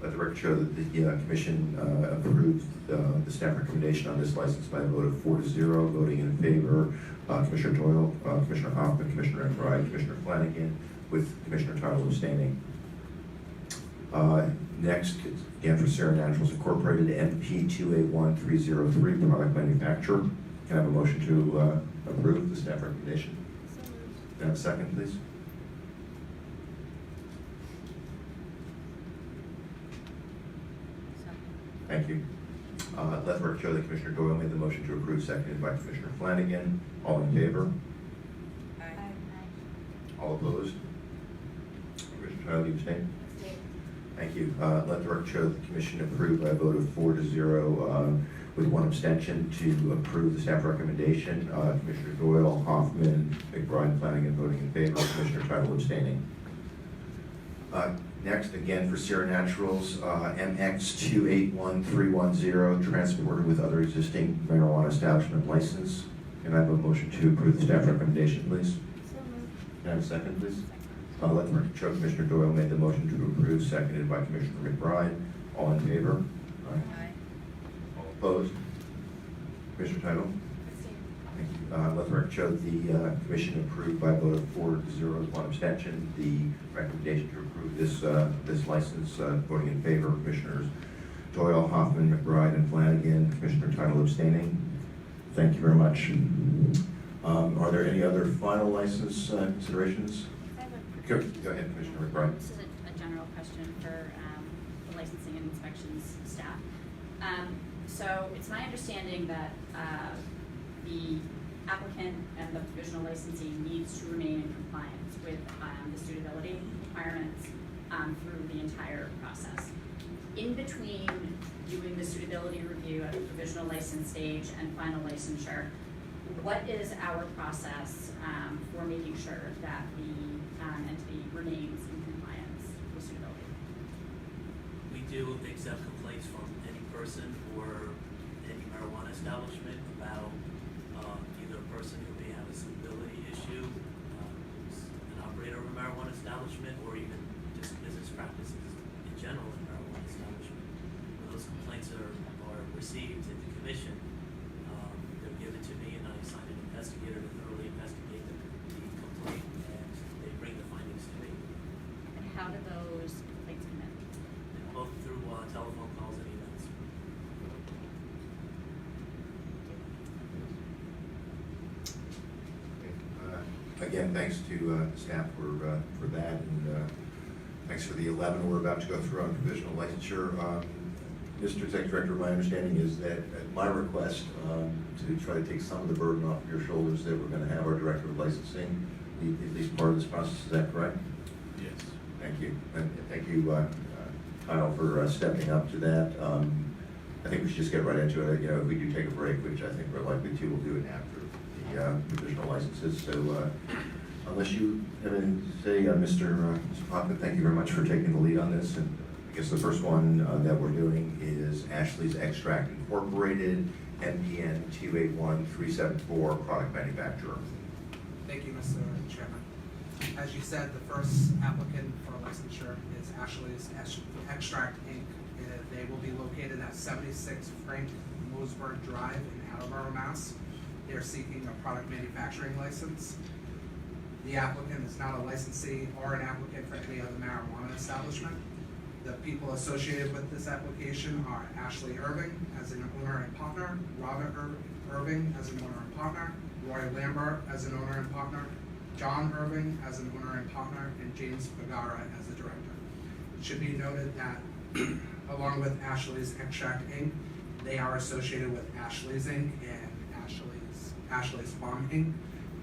Speaker 1: Let the record show that the commission approved the staff recommendation on this license by a vote of 4-0, voting in favor, Commissioner Doyle, Commissioner Hoffman, Commissioner McBride, Commissioner Flanagan, with Commissioner Tuttle abstaining. Next, again for Sierra Naturals Incorporated, MP 281303, product manufacturer. Can I have a motion to approve the staff recommendation?
Speaker 6: So moved.
Speaker 1: Can I have a second, please?
Speaker 6: Second.
Speaker 1: Thank you. Let the record show that Commissioner Doyle made the motion to approve, seconded by Commissioner Flanagan. All in favor?
Speaker 6: Aye.
Speaker 1: All All opposed? Commissioner Tyler, you abstain? Thank you. Let the record show that the commission approved by a vote of 4-0 with one abstention to approve the staff recommendation. Commissioner Doyle, Hoffman, McBride, Flanagan voting in favor, Commissioner Tyler abstaining. Next, again for Sierra Naturals, MX281310, transported with other existing marijuana establishment license. Can I have a motion to approve the staff recommendation, please? Can I have a second, please? Let the record show Commissioner Doyle made the motion to approve, seconded by Commissioner McBride. All in favor?
Speaker 6: Aye.
Speaker 1: All opposed? Commissioner Title? Thank you. Let the record show the commission approved by a vote of 4-0 with one abstention the recommendation to approve this license. Voting in favor, Commissioners Doyle, Hoffman, McBride, and Flanagan. Commissioner Title abstaining. Thank you very much. Are there any other final license considerations? Go ahead, Commissioner McBride.
Speaker 3: This is a general question for the licensing and inspections staff. So it's my understanding that the applicant and the provisional licensee needs to remain in compliance with the suitability requirements through the entire process. In between doing the suitability review at the provisional license stage and final licensure, what is our process for making sure that the entity remains in compliance with suitability?
Speaker 5: We do accept complaints from any person or any marijuana establishment about either a person who may have a suitability issue, who's an operator of a marijuana establishment, or even just business practices in general in a marijuana establishment. When those complaints are received at the commission, they're given to me and I assign an investigator to thoroughly investigate the complaint, and they bring the findings to me.
Speaker 3: And how do those complaints come in?
Speaker 5: Both through telephone calls and emails.
Speaker 1: Again, thanks to staff for that, and thanks for the 11 we're about to go through on provisional licensure. Mr. Executive Director, my understanding is that at my request to try to take some of the burden off your shoulders, that we're going to have our Director of Licensing lead at least part of this process. Is that correct?
Speaker 2: Yes.
Speaker 1: Thank you. And thank you, Kyle, for stepping up to that. I think we should just get right into it. You know, if we do take a break, which I think we're likely to, we'll do it after the provisional licenses. So unless you have anything to say, Mr. Hoffman, thank you very much for taking the lead on this. And I guess the first one that we're doing is Ashley's Extract Incorporated, MPN 281374, product manufacturer.
Speaker 7: Thank you, Mr. Chairman. As you said, the first applicant for licensure is Ashley's Extract Inc. They will be located at 76 Frank Mosberg Drive in Attleboro, Mass. They are seeking a product manufacturing license. The applicant is not a licensee or an applicant for any other marijuana establishment. The people associated with this application are Ashley Irving as an owner and partner, Robert Irving as an owner and partner, Roy Lambert as an owner and partner, John Irving as an owner and partner, and James Bagara as the director. It should be noted that along with Ashley's Extract Inc., they are associated with Ashley's Inc. and Ashley's Farm Inc.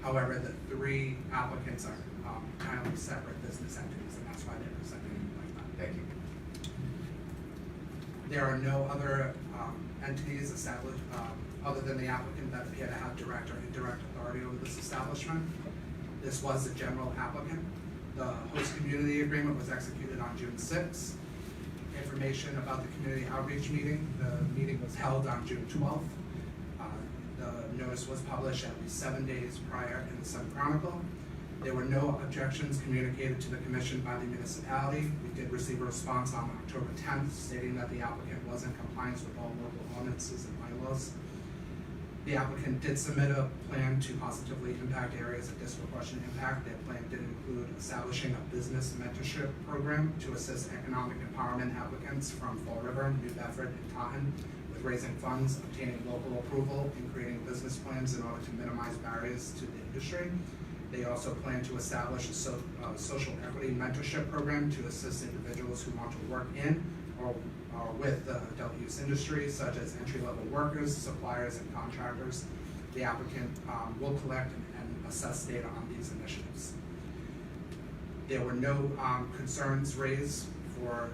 Speaker 7: However, the three applicants are kind of separate business entities, and that's why they're presenting like that.
Speaker 1: Thank you.
Speaker 7: There are no other entities established other than the applicant that appear to have direct or indirect authority over this establishment. This was a general applicant. The host community agreement was executed on June 6th. Information about the community outreach meeting, the meeting was held on June 12th. The notice was published at least 7 days prior in the Sun Chronicle. There were no objections communicated to the commission by the municipality. We did receive a response on October 10th stating that the applicant was in compliance with all local ordinances and bylaws. The applicant did submit a plan to positively impact areas of disproportionate impact. Their plan did include establishing a business mentorship program to assist economic empowerment applicants from Fall River, New Bedford, and Taunton with raising funds, obtaining local approval, and creating business plans in order to minimize barriers to the industry. They also plan to establish a social equity mentorship program to assist individuals who want to work in or with the adult use industry, such as entry-level workers, suppliers, and contractors. The applicant will collect and assess data on these initiatives. There were no concerns raised for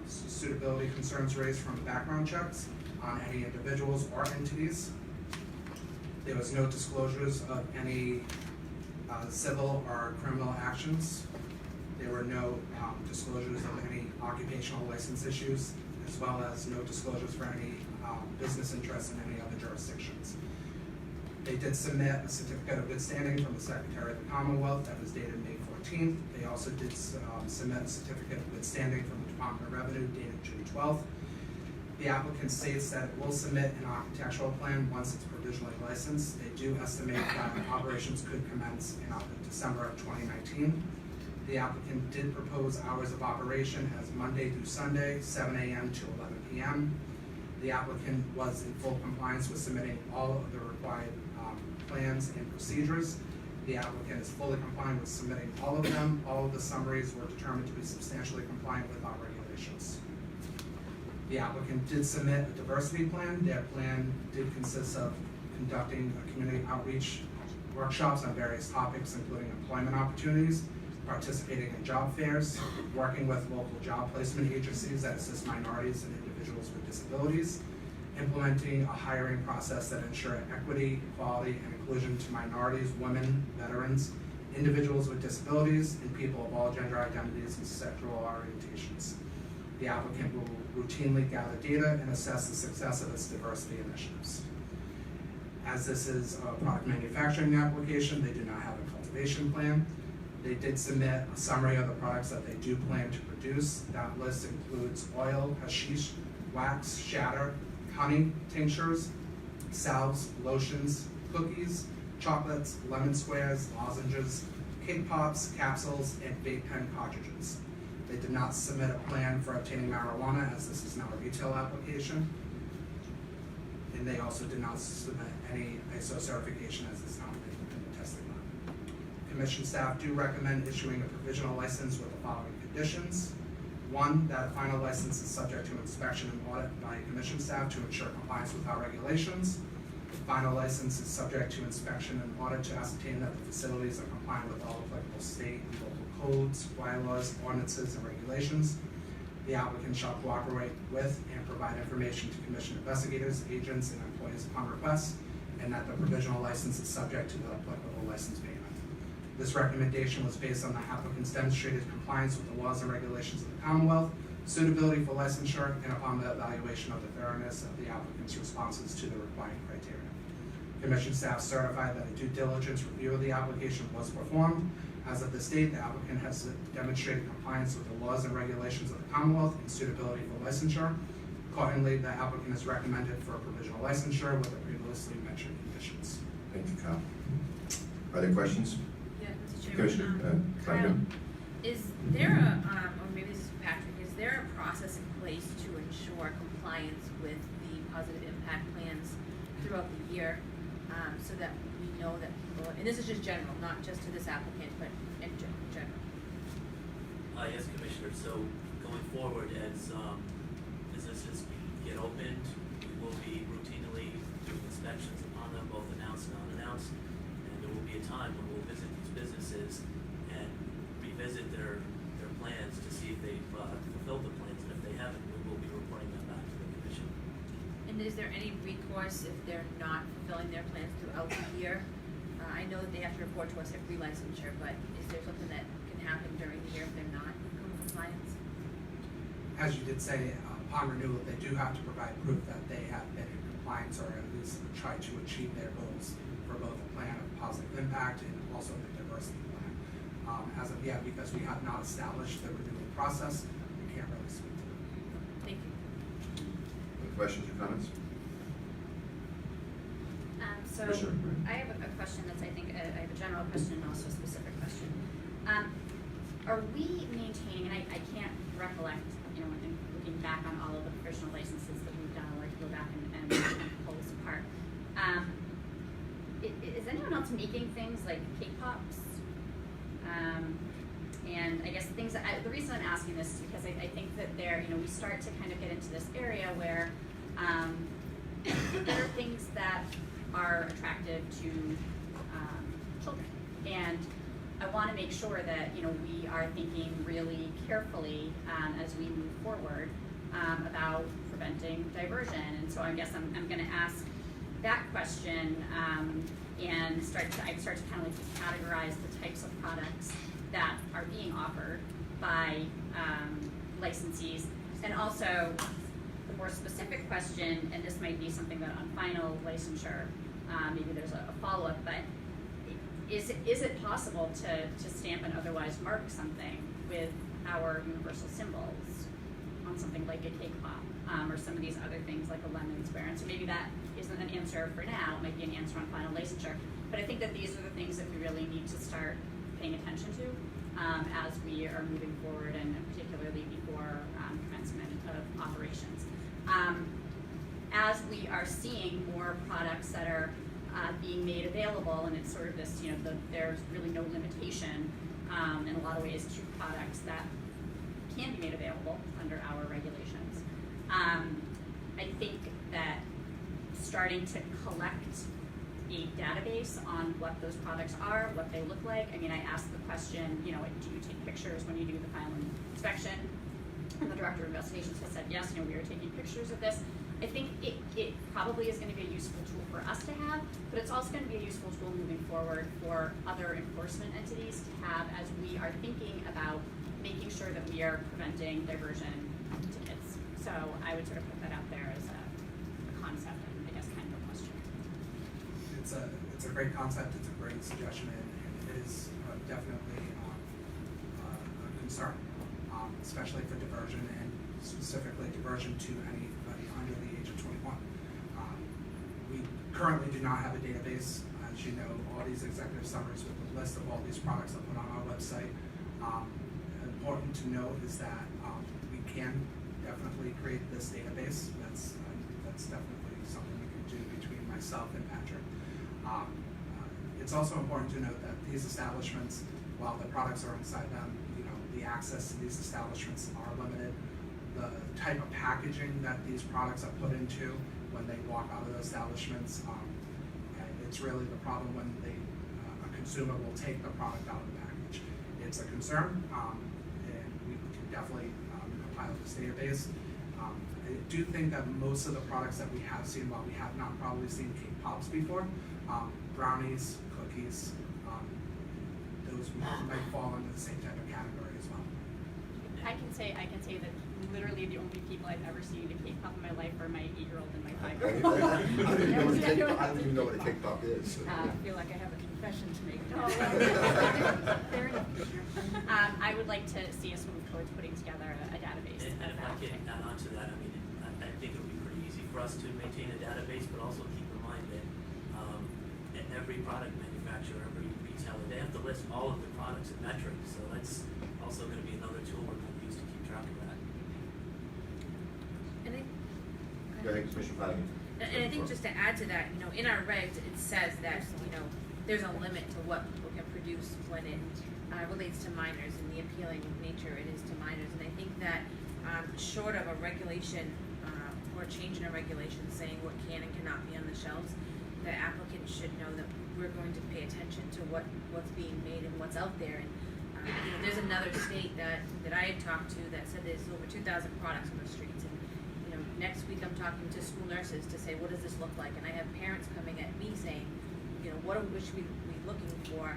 Speaker 7: suitability concerns raised from background checks on any individuals or entities. There was no disclosures of any civil or criminal actions. There were no disclosures of any occupational license issues, as well as no disclosures for any business interests in any other jurisdictions. They did submit a certificate of good standing from the Secretary of the Commonwealth that was dated May 14th. They also did submit a certificate of good standing from the Department of Revenue dated June 12th. The applicant states that it will submit an architectural plan once it's provisionally licensed. They do estimate that operations could commence in December of 2019. The applicant did propose hours of operation as Monday through Sunday, 7 a.m. to 11 p.m. The applicant was in full compliance with submitting all of the required plans and procedures. The applicant is fully compliant with submitting all of them. All of the summaries were determined to be substantially compliant with our regulations. The applicant did submit a diversity plan. Their plan did consist of conducting community outreach workshops on various topics, including employment opportunities, participating in job fairs, working with local job placement agencies that assist minorities and individuals with disabilities, implementing a hiring process that ensure equity, equality, and inclusion to minorities, women, veterans, individuals with disabilities, and people of all gender identities and sexual orientations. The applicant will routinely gather data and assess the success of its diversity initiatives. As this is a product manufacturing application, they do not have a cultivation plan. They did submit a summary of the products that they do plan to produce. That list includes oil, hashish, wax, shatter, honey, tinctures, salves, lotions, cookies, chocolates, lemon squares, lozenges, cake pops, capsules, and vape pen cartridges. They did not submit a plan for obtaining marijuana, as this is not a retail application. And they also did not submit any ISO certification, as it's not in the testing lab. Commission staff do recommend issuing a provisional license with the following conditions. One, that a final license is subject to inspection and audit by commission staff to ensure compliance with our regulations. The final license is subject to inspection and audit to ascertain that the facilities are compliant with all applicable state and local codes, bylaws, ordinances, and regulations. The applicant shall cooperate with and provide information to commission investigators, agents, and employees upon request, and that the provisional license is subject to the applicable license payment. This recommendation was based on the applicant's demonstrated compliance with the laws and regulations of the Commonwealth, suitability for licensure, and upon the evaluation of the thoroughness of the applicant's responses to the required criteria. Commission staff certified that a due diligence review of the application was performed. As of this date, the applicant has demonstrated compliance with the laws and regulations of the Commonwealth and suitability for licensure. Accordingly, the applicant is recommended for a provisional licensure with the previously mentioned conditions.
Speaker 1: Thank you, Kyle. Are there questions?
Speaker 8: Yeah, Mr. Chairman.
Speaker 1: Commissioner,
Speaker 8: Kyle,
Speaker 1: Bynum?
Speaker 8: is there a, or maybe this is Patrick, is there a process in place to ensure compliance with the positive impact plans throughout the year, so that we know that people, and this is just general, not just to this applicant, but in general?
Speaker 5: Yes, Commissioner, so going forward, as businesses get opened, we will be routinely doing inspections upon them, both announced and unannounced, and there will be a time when we'll visit these businesses and revisit their plans to see if they've fulfilled the plans, and if they haven't, we will be reporting them back to the Commission.
Speaker 8: And is there any recourse if they're not fulfilling their plans throughout the year? I know that they have to report to us at pre-licensure, but is there something that can happen during the year if they're not in compliance?
Speaker 7: As you did say, upon renewal, they do have to provide proof that they have been in compliance or at least try to achieve their goals for both the plan of positive impact and also the diversity plan. As of yet, because we have not established the renewal process, we can't really speak to it.
Speaker 8: Thank you.
Speaker 1: Any questions or comments?
Speaker 3: So
Speaker 1: Commissioner, go ahead.
Speaker 3: I have a question that's, I think, I have a general question and also a specific question. Are we maintaining, and I can't recollect, in looking back on all of the professional licenses that we've done, I'd like to go back and pull this apart. Is anyone else making things like cake pops? And I guess things that, the reason I'm asking this is because I think that we start to kind of get into this area where there are things that are attractive to children. And I want to make sure that, you know, we are thinking really carefully as we move forward about preventing diversion. And so I guess I'm going to ask that question and start to kind of like categorize the types of products that are being offered by licensees. And also the more specific question, and this might be something that on final licensure, maybe there's a follow-up, but is it possible to stamp and otherwise mark something with our universal symbols on something like a cake pop or some of these other things like a lemon square? And so maybe that isn't an answer for now, it might be an answer on final licensure, but I think that these are the things that we really need to start paying attention to as we are moving forward, and particularly before commencement of operations. As we are seeing more products that are being made available, and it's sort of this, you know, there's really no limitation in a lot of ways to products that can be made available under our regulations. I think that starting to collect a database on what those products are, what they look like. I mean, I asked the question, you know, do you take pictures when you do the final inspection? And the director of investigations has said, yes, you know, we are taking pictures of this. I think it probably is going to be a useful tool for us to have, but it's also going to be a useful tool moving forward for other enforcement entities to have as we are thinking about making sure that we are preventing diversion to kids. So I would sort of put that out there as a concept and I guess kind of a question.
Speaker 7: It's a great concept, it's a great suggestion, and it is definitely a concern, especially for diversion, and specifically diversion to anybody under the age of 21. We currently do not have a database. As you know, all these executive summaries with a list of all these products are put on our website. Important to note is that we can definitely create this database. That's definitely something we can do between myself and Patrick. It's also important to note that these establishments, while the products are inside them, you know, the access to these establishments are limited. The type of packaging that these products are put into when they walk out of the establishments, it's really the problem when a consumer will take the product out of the package. It's a concern, and we can definitely compile this database. I do think that most of the products that we have seen, while we have not probably seen cake pops before, brownies, cookies, those might fall into the same type of category as well.
Speaker 3: I can say that literally the only people I've ever seen eat a cake pop in my life are my 8-year-old and my 5-year-old.
Speaker 9: I don't even know what a cake pop is.
Speaker 3: I feel like I have a confession to make. Fair enough. I would like to see us move towards putting together a database.
Speaker 5: And if I can add on to that, I mean, I think it would be pretty easy for us to maintain a database, but also keep in mind that every product manufacturer, every retailer, they have to list all of the products in metrics. So that's also going to be another tool we're going to use to keep track of that.
Speaker 8: And
Speaker 9: Go ahead, Commissioner Flanagan.
Speaker 8: And I think just to add to that, you know, in our regs, it says that, you know, there's a limit to what people can produce when it relates to minors, and the appealing nature it is to minors. And I think that short of a regulation or change in a regulation saying what can and cannot be on the shelves, the applicant should know that we're going to pay attention to what's being made and what's out there. And you know, there's another state that I had talked to that said there's over 2,000 products on the streets. And you know, next week I'm talking to school nurses to say, what does this look like? And I have parents coming at me saying, you know, what should we be looking for?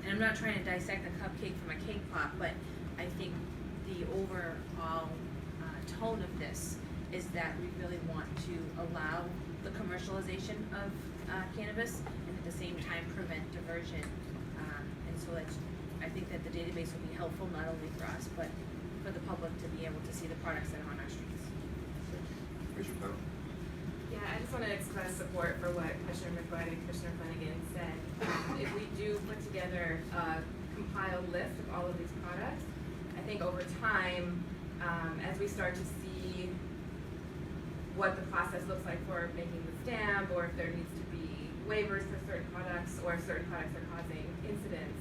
Speaker 8: And I'm not trying to dissect a cupcake from a cake pop, but I think the overall tone of this is that we really want to allow the commercialization of cannabis and at the same time prevent diversion. And so I think that the database will be helpful not only for us, but for the public to be able to see the products that are on our streets.
Speaker 9: Commissioner Flanagan.
Speaker 4: Yeah, I just want to express support for what Commissioner McBride and Commissioner Flanagan said. If we do put together a compiled list of all of these products, I think over time, as we start to see what the process looks like for making the stamp, or if there needs to be waivers for certain products, or if certain products are causing incidents,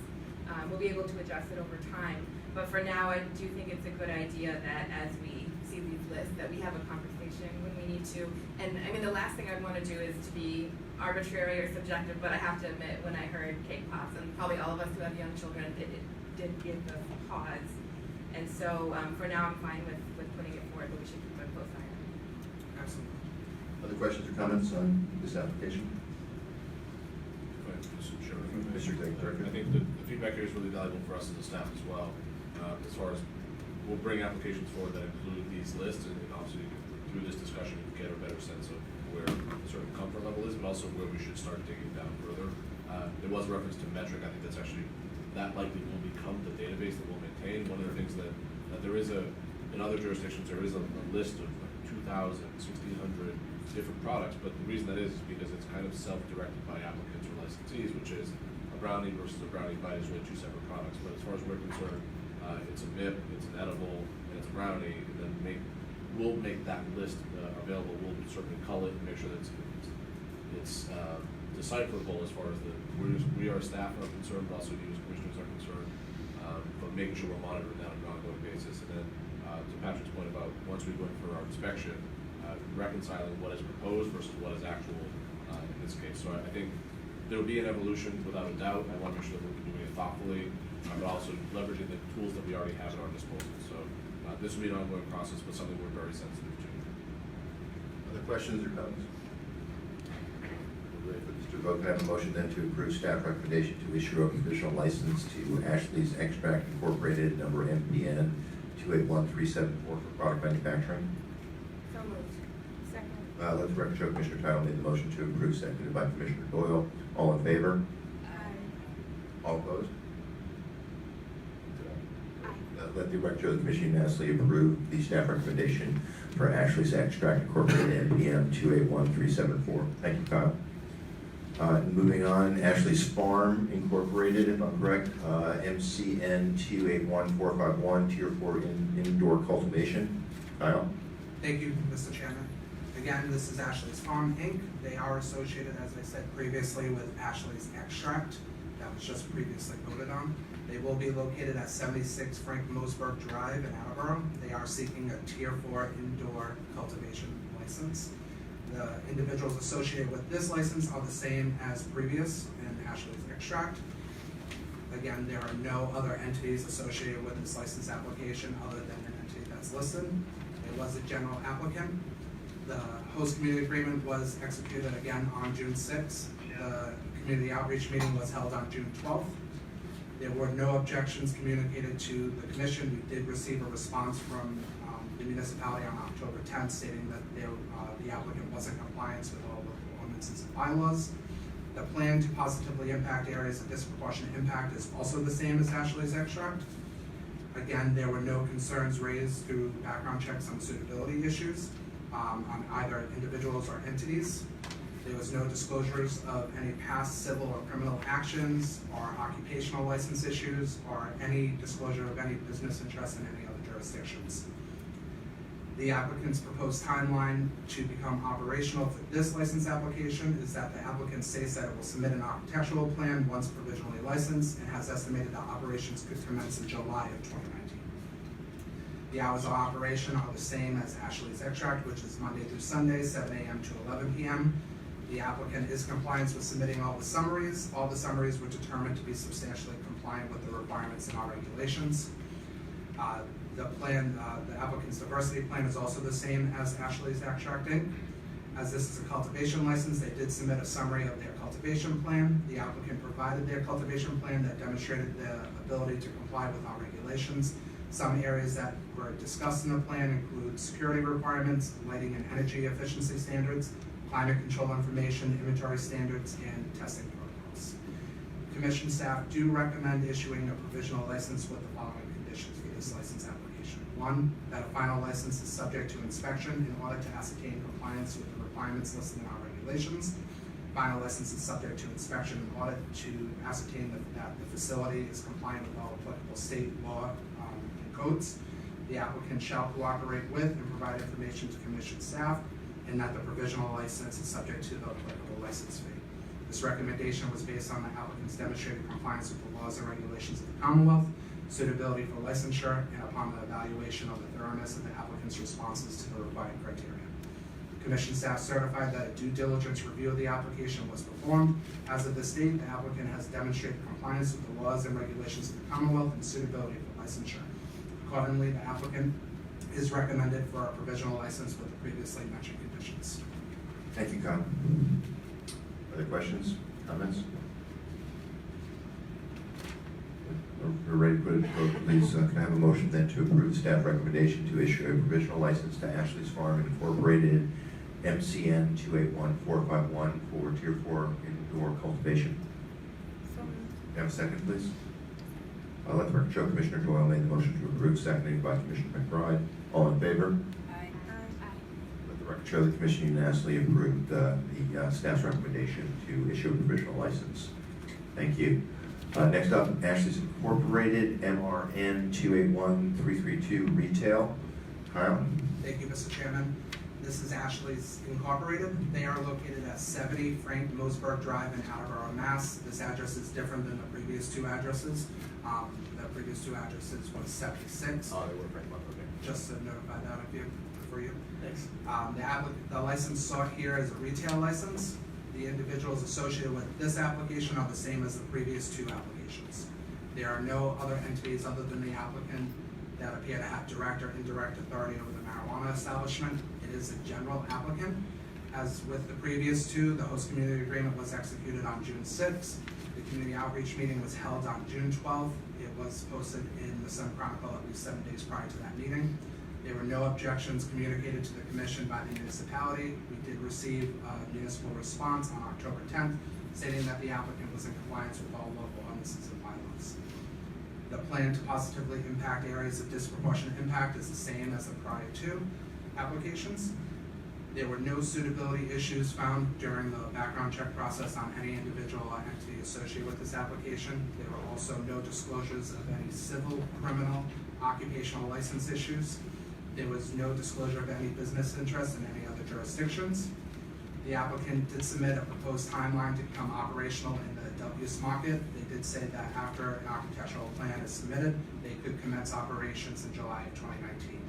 Speaker 4: we'll be able to adjust it over time. But for now, I do think it's a good idea that as we see these lists, that we have a conversation when we need to. And I mean, the last thing I want to do is to be arbitrary or subjective, but I have to admit, when I heard cake pops, and probably all of us who have young children, it did give us pause. And so, for now, I'm fine with putting it forward, but we should keep a close eye on it.
Speaker 7: Absolutely.
Speaker 9: Other questions or comments on this application?
Speaker 2: Go ahead, Mr. Chairman.
Speaker 9: Mr. Director.
Speaker 2: I think the feedback here is really valuable for us as a staff as well, as far as, we'll bring applications forward that include these lists, and obviously, through this discussion, we can get a better sense of where a certain comfort level is, but also where we should start digging down further. There was a reference to metric. I think that's actually, that likely will become the database that we'll maintain. One of the things that there is in other jurisdictions, there is a list of like 2,000, 1,600 different products, but the reason that is because it's kind of self-directed by applicants or licensees, which is a brownie versus a brownie bite is really two separate products. But as far as we're concerned, it's a MIP, it's an edible, and it's a brownie, and then we'll make that list available. We'll certainly cull it and make sure that it's decipherable as far as we are staff are concerned, but also you as commissioners are concerned, but making sure we're monitoring that on an ongoing basis. And then to Patrick's point about once we go in for our inspection, reconciling what is proposed versus what is actual in this case. So I think there will be an evolution without a doubt. I want to make sure that we're doing it thoughtfully, but also leveraging the tools that we already have at our disposal. So this will be an ongoing process, but something we're very sensitive to.
Speaker 9: Other questions or comments? We're ready for this to vote. Can I have a motion then to approve staff recommendation to issue a conditional license to Ashley's Extract Incorporated, number MPN 281374 for product manufacturing?
Speaker 6: So moved. Second.
Speaker 9: Let the record show Commissioner Title made the motion to approve, seconded by Commissioner Doyle. All in favor?
Speaker 6: Aye.
Speaker 9: All opposed?
Speaker 6: Aye.
Speaker 9: Let the record show the Commission unanimously approved the staff recommendation for Ashley's Extract Incorporated, NPM 281374. Thank you, Kyle. Moving on, Ashley's Farm Incorporated, if I'm correct, MCN 281451, Tier 4 indoor cultivation. Kyle?
Speaker 7: Thank you, Mr. Chairman. Again, this is Ashley's Farm, Inc. They are associated, as I said previously, with Ashley's Extract that was just previously voted on. They will be located at 76 Frank Mosberg Drive in Attleboro. They are seeking a Tier 4 indoor cultivation license. The individuals associated with this license are the same as previous in Ashley's Extract. Again, there are no other entities associated with this license application other than an entity that's listed. It was a general applicant. The host community agreement was executed again on June 6th. The community outreach meeting was held on June 12th. There were no objections communicated to the commission. We did receive a response from the municipality on October 10th stating that the applicant was in compliance with all local ordinances and bylaws. The plan to positively impact areas of disproportionate impact is also the same as Ashley's Extract. Again, there were no concerns raised through background checks on suitability issues on either individuals or entities. There was no disclosures of any past civil or criminal actions or occupational license issues or any disclosure of any business interests in any other jurisdictions. The applicant's proposed timeline to become operational for this license application is that the applicant states that it will submit an architectural plan once provisionally licensed and has estimated that operations could commence in July of 2019. The hours of operation are the same as Ashley's Extract, which is Monday through Sunday, 7 a.m. to 11 p.m. The applicant is compliant with submitting all the summaries. All the summaries were determined to be substantially compliant with the requirements in our regulations. The plan, the applicant's diversity plan is also the same as Ashley's Extract Inc. As this is a cultivation license, they did submit a summary of their cultivation plan. The applicant provided their cultivation plan that demonstrated their ability to comply with our regulations. Some areas that were discussed in the plan include security requirements, lighting and energy efficiency standards, climate control information, inventory standards, and testing protocols. Commission staff do recommend issuing a provisional license with the following conditions for this license application. One, that a final license is subject to inspection in order to ascertain compliance with the requirements listed in our regulations. Final license is subject to inspection in order to ascertain that the facility is compliant with all applicable state law and codes. The applicant shall cooperate with and provide information to commission staff, and that the provisional license is subject to the applicable license fee. This recommendation was based on the applicant's demonstrated compliance with the laws and regulations of the Commonwealth, suitability for licensure, and upon the evaluation of the thoroughness of the applicant's responses to the required criteria. Commission staff certified that a due diligence review of the application was performed. As of this date, the applicant has demonstrated compliance with the laws and regulations of the Commonwealth and suitability for licensure. Accordingly, the applicant is recommended for a provisional license with the previously mentioned conditions.
Speaker 1: Thank you, Kyle. Other questions, comments? We're ready to put it to vote. Please, can I have a motion then to approve the staff recommendation to issue a provisional license to Ashley's Farm Incorporated, MCN 281451 for Tier 4 indoor cultivation?
Speaker 6: So moved.
Speaker 1: Can I have a second, please? Let the record show Commissioner Doyle made the motion to approve, seconded by Commissioner McBride. All in favor?
Speaker 6: Aye.
Speaker 1: Let the record show the Commission unanimously approved the staff's recommendation to issue a provisional license. Thank you. Next up, Ashley's Incorporated, MRN 281332 Retail. Kyle?
Speaker 7: Thank you, Mr. Chairman. This is Ashley's Incorporated. They are located at 70 Frank Mosberg Drive in Attleboro, Mass. This address is different than the previous two addresses. The previous two addresses was 76.
Speaker 2: Oh, they were Frank Month, okay.
Speaker 7: Just to notify that of you, for you.
Speaker 2: Thanks.
Speaker 7: The license sought here is a retail license. The individuals associated with this application are the same as the previous two applications. There are no other entities other than the applicant that appear to have direct or indirect authority over the marijuana establishment. It is a general applicant. As with the previous two, the host community agreement was executed on June 6th. The community outreach meeting was held on June 12th. It was posted in the Sun Chronicle at least 7 days prior to that meeting. There were no objections communicated to the commission by the municipality. We did receive a municipal response on October 10th stating that the applicant was in compliance with all local ordinances and bylaws. The plan to positively impact areas of disproportionate impact is the same as the prior two applications. There were no suitability issues found during the background check process on any individual or entity associated with this application. There were also no disclosures of any civil, criminal, occupational license issues. There was no disclosure of any business interest in any other jurisdictions. The applicant did submit a proposed timeline to become operational in the adult use market. They did say that after an architectural plan is submitted, they could commence operations in July of 2019.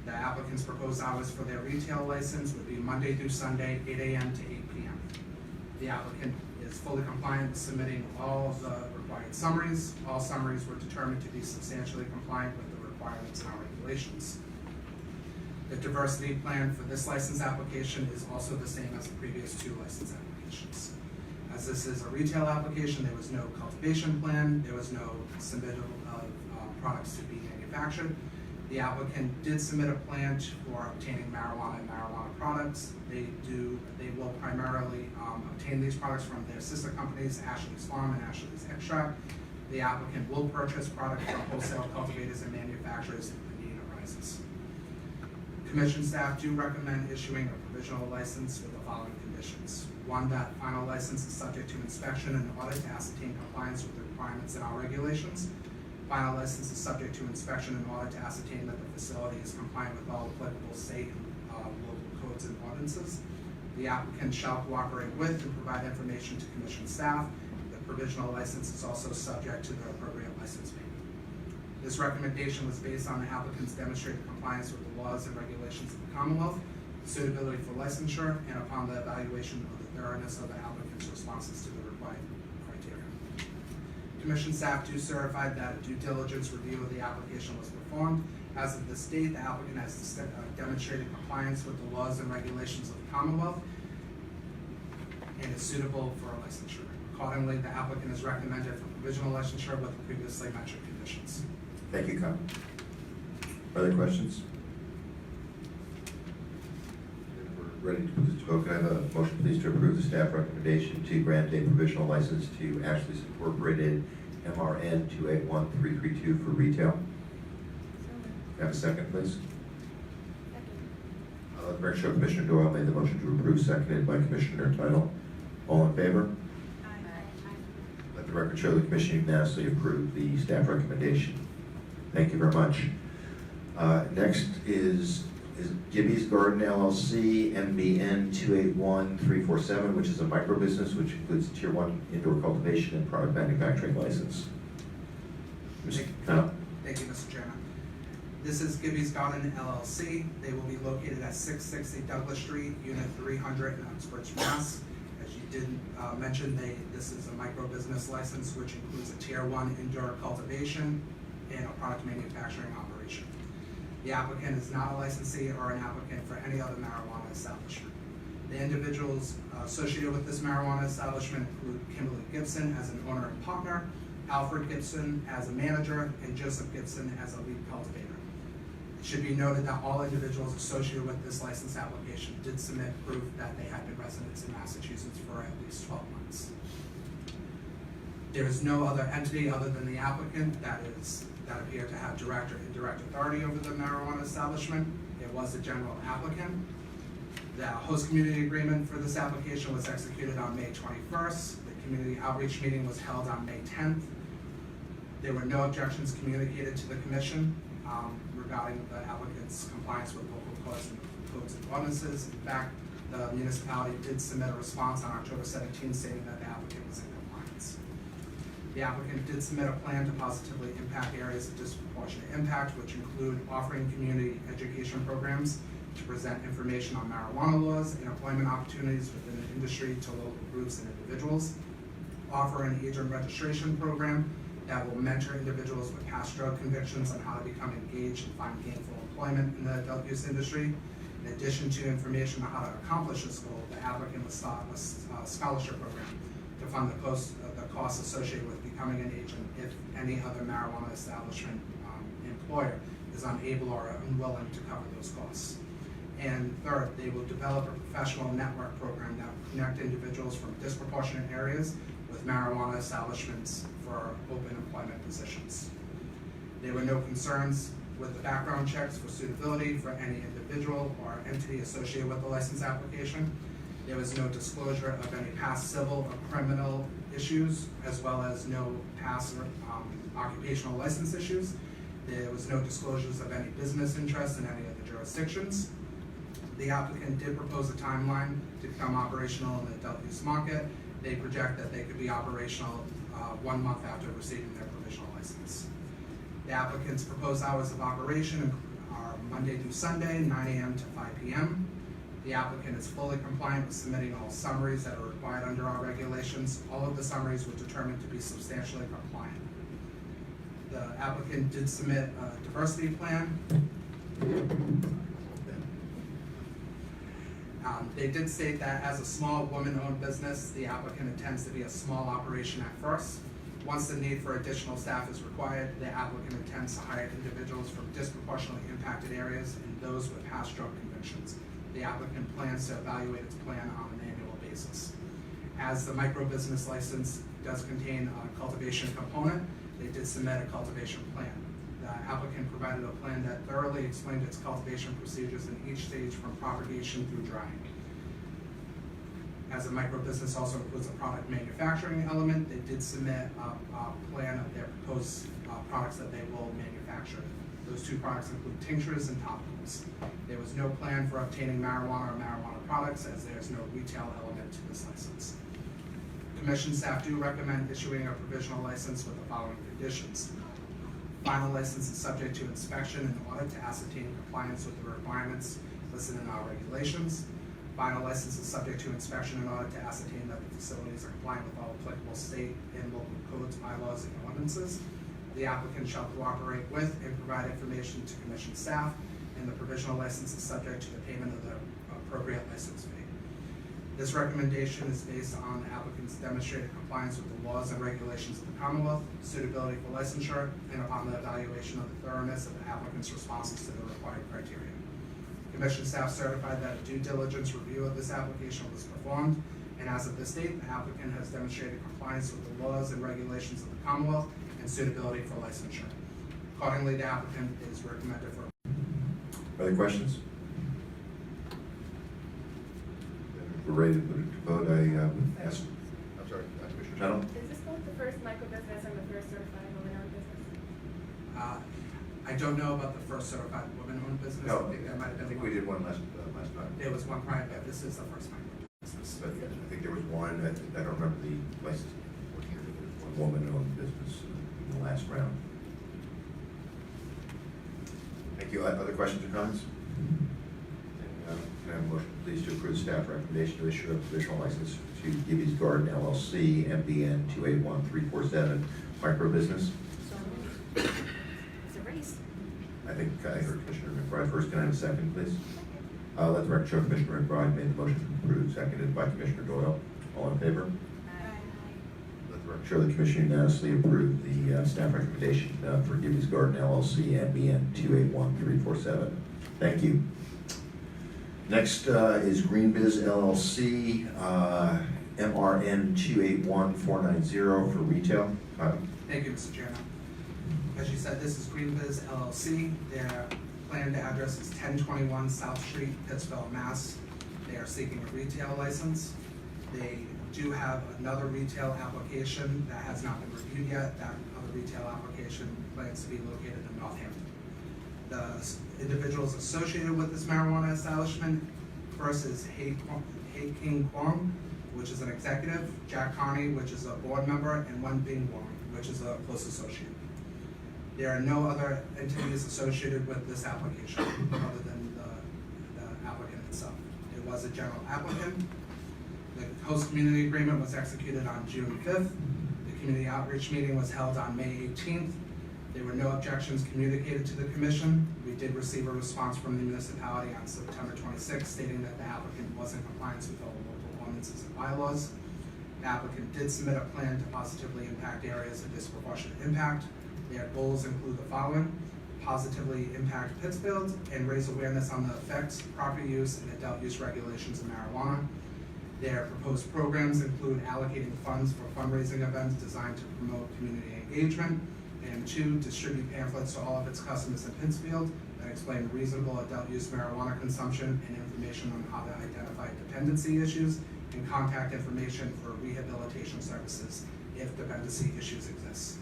Speaker 7: The applicant's proposed hours for their retail license would be Monday through Sunday, 8 a.m. to 8 p.m. The applicant is fully compliant with submitting all of the required summaries. All summaries were determined to be substantially compliant with the requirements in our regulations. The diversity plan for this license application is also the same as the previous two license applications. As this is a retail application, there was no cultivation plan, there was no submittal of products to be manufactured. The applicant did submit a plan for obtaining marijuana and marijuana products. They will primarily obtain these products from their sister companies, Ashley's Farm and Ashley's Extract. The applicant will purchase product from wholesale cultivators and manufacturers if the need arises. Commission staff do recommend issuing a provisional license with the following conditions. One, that final license is subject to inspection in order to ascertain compliance with the requirements in our regulations. Final license is subject to inspection in order to ascertain that the facility is compliant with all applicable state and local codes and ordinances. The applicant shall cooperate with and provide information to commission staff. The provisional license is also subject to the appropriate license fee. This recommendation was based on the applicant's demonstrated compliance with the laws and regulations of the Commonwealth, suitability for licensure, and upon the evaluation of the thoroughness of the applicant's responses to the required criteria. Commission staff do certify that a due diligence review of the application was performed. As of this date, the applicant has demonstrated compliance with the laws and regulations of the Commonwealth and is suitable for licensure. Accordingly, the applicant is recommended for provisional licensure with the previously mentioned conditions.
Speaker 1: Thank you, Kyle. Other questions? We're ready to put this to vote. Can I have a motion, please, to approve the staff recommendation to grant a provisional license to Ashley's Incorporated, MRN 281332 for retail? Can I have a second, please? Let the record show Commissioner Doyle made the motion to approve, seconded by Commissioner Title. All in favor? Let the record show the Commission unanimously approved the staff recommendation. Thank you very much. Next is Gibby's Garden LLC, MBN 281347, which is a micro business which includes Tier 1 indoor cultivation and product manufacturing license. Mr. Kyle?
Speaker 7: Thank you, Mr. Chairman. This is Gibby's Garden LLC. They will be located at 660 Douglas Street, Unit 300 in Uxbridge, Mass. As you did mention, this is a micro business license, which includes a Tier 1 indoor cultivation and a product manufacturing operation. The applicant is not a licensee or an applicant for any other marijuana establishment. The individuals associated with this marijuana establishment include Kimberly Gibson as an owner and partner, Alfred Gibson as a manager, and Joseph Gibson as a lead cultivator. It should be noted that all individuals associated with this license application did submit proof that they had been residents in Massachusetts for at least 12 months. There is no other entity other than the applicant that appeared to have direct or indirect authority over the marijuana establishment. It was the general applicant. The host community agreement for this application was executed on May 21st. The community outreach meeting was held on May 10th. There were no objections communicated to the commission regarding the applicant's compliance with local codes and ordinances. In fact, the municipality did submit a response on October 17 stating that the applicant was in compliance. The applicant did submit a plan to positively impact areas of disproportionate impact, which include offering community education programs to present information on marijuana laws and employment opportunities within the industry to local groups and individuals, offer an agent registration program that will mentor individuals with past drug convictions on how to become engaged and find gainful employment in the adult use industry. In addition to information on how to accomplish this goal, the applicant will start a scholarship program to fund the costs associated with becoming an agent if any other marijuana establishment employer is unable or unwilling to cover those costs. And third, they will develop a professional network program that will connect individuals from disproportionate areas with marijuana establishments for open employment positions. There were no concerns with the background checks for suitability for any individual or entity associated with the license application. There was no disclosure of any past civil or criminal issues, as well as no past occupational license issues. There was no disclosures of any business interests in any of the jurisdictions. The applicant did propose a timeline to become operational in the adult use market. They project that they could be operational 1 month after receiving their provisional license. The applicant's proposed hours of operation are Monday through Sunday, 9 a.m. to 5 p.m. The applicant is fully compliant with submitting all summaries that are required under our regulations. All of the summaries were determined to be substantially compliant. The applicant did submit a diversity plan. They did state that as a small woman-owned business, the applicant intends to be a small operation at first. Once the need for additional staff is required, the applicant intends to hire individuals from disproportionately impacted areas and those with past drug convictions. The applicant plans to evaluate its plan on an annual basis. As the micro business license does contain a cultivation component, they did submit a cultivation plan. The applicant provided a plan that thoroughly explained its cultivation procedures in each stage from propagation through drying. As a micro business also includes a product manufacturing element, they did submit a plan of their proposed products that they will manufacture. Those two products include tinctures and topicals. There was no plan for obtaining marijuana or marijuana products, as there is no retail element to this license. Commission staff do recommend issuing a provisional license with the following conditions. Final license is subject to inspection in order to ascertain compliance with the requirements listed in our regulations. Final license is subject to inspection in order to ascertain that the facilities are compliant with all applicable state and local codes, bylaws, and ordinances. The applicant shall cooperate with and provide information to commission staff, and the provisional license is subject to the payment of the appropriate license fee. This recommendation is based on the applicant's demonstrated compliance with the laws and regulations of the Commonwealth, suitability for licensure, and upon the evaluation of the thoroughness of the applicant's responses to the required criteria. Commission staff certified that a due diligence review of this application was performed, and as of this date, the applicant has demonstrated compliance with the laws and regulations of the Commonwealth and suitability for licensure. Accordingly, the applicant is recommended for.
Speaker 9: Other questions? We're ready to vote. I ask.
Speaker 1: I'm sorry, Commissioner
Speaker 9: Tuttle?
Speaker 4: Is this both the first micro business and the first certified woman-owned business?
Speaker 7: I don't know about the first certified woman-owned business.
Speaker 1: No,
Speaker 7: I think that might have been.
Speaker 1: I think we did one last time.
Speaker 7: There was one prior, but this is the first micro business.
Speaker 1: But yes, I think there was one, I don't remember the license. One woman-owned business in the last round. Thank you. Other questions or comments? Can I have a motion, please, to approve staff recommendation to issue a provisional license to Gibby's Garden LLC, MBN 281347, micro business?
Speaker 8: So moved. It's a race.
Speaker 1: I think I heard Commissioner McBride first. Can I have a second, please? Let the record show Commissioner McBride made the motion to approve, seconded by Commissioner Doyle. All in favor? Let the record show the Commission unanimously approved the staff recommendation for Gibby's Garden LLC, MBN 281347. Thank you. Next is GreenBiz LLC, MRN 281490 for retail.
Speaker 7: Thank you, Mr. Chairman. As you said, this is GreenBiz LLC. Their planned address is 1021 South Street, Pittsfield, Mass. They are seeking a retail license. They do have another retail application that has not been reviewed yet. That other retail application plans to be located in Northampton. The individuals associated with this marijuana establishment, first is Hey King Kwong, which is an executive, Jack Carney, which is a board member, and Wen Bing Wong, which is a close associate. There are no other entities associated with this application other than the applicant itself. It was a general applicant. The host community agreement was executed on June 5th. The community outreach meeting was held on May 18th. There were no objections communicated to the commission. We did receive a response from the municipality on September 26th stating that the applicant was in compliance with all local ordinances and bylaws. The applicant did submit a plan to positively impact areas of disproportionate impact. Their goals include the following: positively impact Pittsfield and raise awareness on the effects, proper use, and adult use regulations of marijuana. Their proposed programs include allocating funds for fundraising events designed to promote community engagement, and 2, distribute pamphlets to all of its customers in Pittsfield that explain reasonable adult use marijuana consumption and information on how to identify dependency issues and contact information for rehabilitation services if dependency issues exist.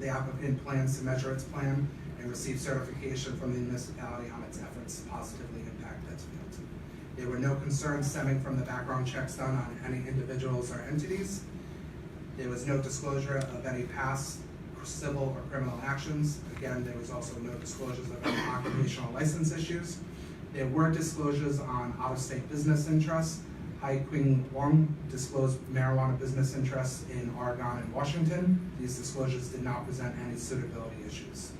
Speaker 7: The applicant plans to measure its plan and receive certification from the municipality on its efforts to positively impact Pittsfield. There were no concerns stemming from the background checks done on any individuals or entities. There was no disclosure of any past civil or criminal actions. Again, there was also no disclosures of any occupational license issues. There were disclosures on out-of-state business interests. Hai Quing Wong disclosed marijuana business interests in Oregon and Washington. These disclosures did not present any suitability issues.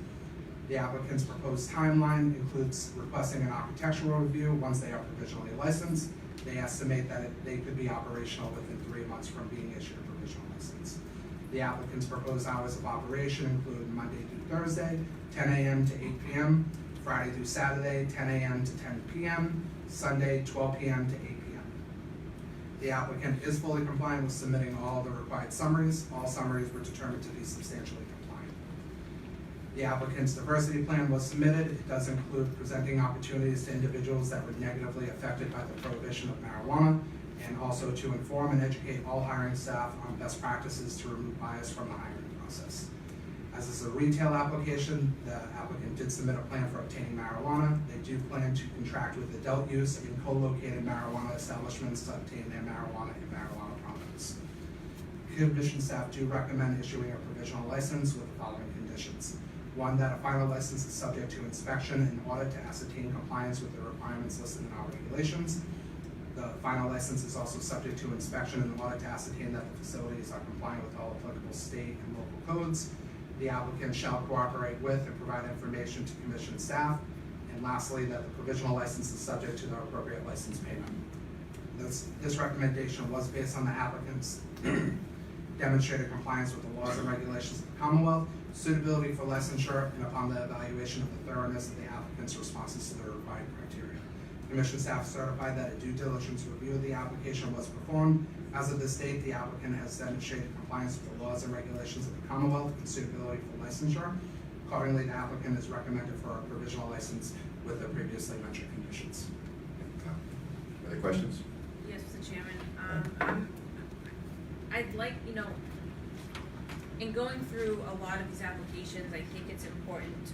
Speaker 7: The applicant's proposed timeline includes requesting an architectural review once they are provisionally licensed. They estimate that they could be operational within 3 months from being issued a provisional license. The applicant's proposed hours of operation include Monday through Thursday, 10 a.m. to 8 p.m., Friday through Saturday, 10 a.m. to 10 p.m., Sunday, 12 p.m. to 8 p.m. The applicant is fully compliant with submitting all the required summaries. All summaries were determined to be substantially compliant. The applicant's diversity plan was submitted. It does include presenting opportunities to individuals that were negatively affected by the prohibition of marijuana, and also to inform and educate all hiring staff on best practices to remove bias from the hiring process. As this is a retail application, the applicant did submit a plan for obtaining marijuana. They do plan to contract with adult use and co-located marijuana establishments to obtain their marijuana and marijuana products. Commission staff do recommend issuing a provisional license with the following conditions. 1, that a final license is subject to inspection in order to ascertain compliance with the requirements listed in our regulations. The final license is also subject to inspection in order to ascertain that the facilities are compliant with all applicable state and local codes. The applicant shall cooperate with and provide information to commission staff. And lastly, that the provisional license is subject to the appropriate license payment. This recommendation was based on the applicant's demonstrated compliance with the laws and regulations of the Commonwealth, suitability for licensure, and upon the evaluation of the thoroughness of the applicant's responses to the required criteria. Commission staff certified that a due diligence review of the application was performed. As of this date, the applicant has demonstrated compliance with the laws and regulations of the Commonwealth and suitability for licensure. Accordingly, the applicant is recommended for a provisional license with the previously mentioned conditions.
Speaker 1: Other questions?
Speaker 8: Yes, Mr. Chairman. I'd like, in going through a lot of these applications, I think it's important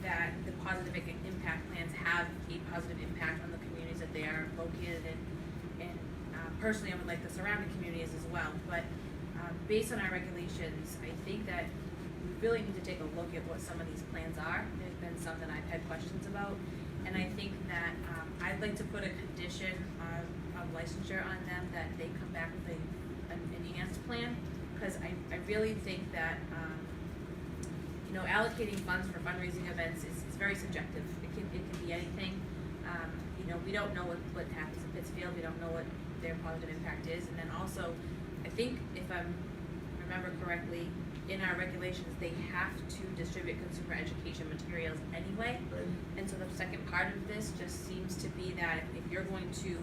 Speaker 8: that the positive impact plans have a positive impact on the communities that they are located in. And personally, I would like the surrounding communities as well. But based on our regulations, I think that we really need to take a look at what some of these plans are. There's been some that I've had questions about, and I think that, I'd like to put a condition of licensure on them, that they come back with an enhanced plan, because I really think that, you know, allocating funds for fundraising events is very subjective. It can be anything. You know, we don't know what happens in Pittsfield, we don't know what their positive impact is, and then also, I think if I remember correctly, in our regulations, they have to distribute consumer education materials anyway.
Speaker 9: Right.
Speaker 8: And so the second part of this just seems to be that if you're going to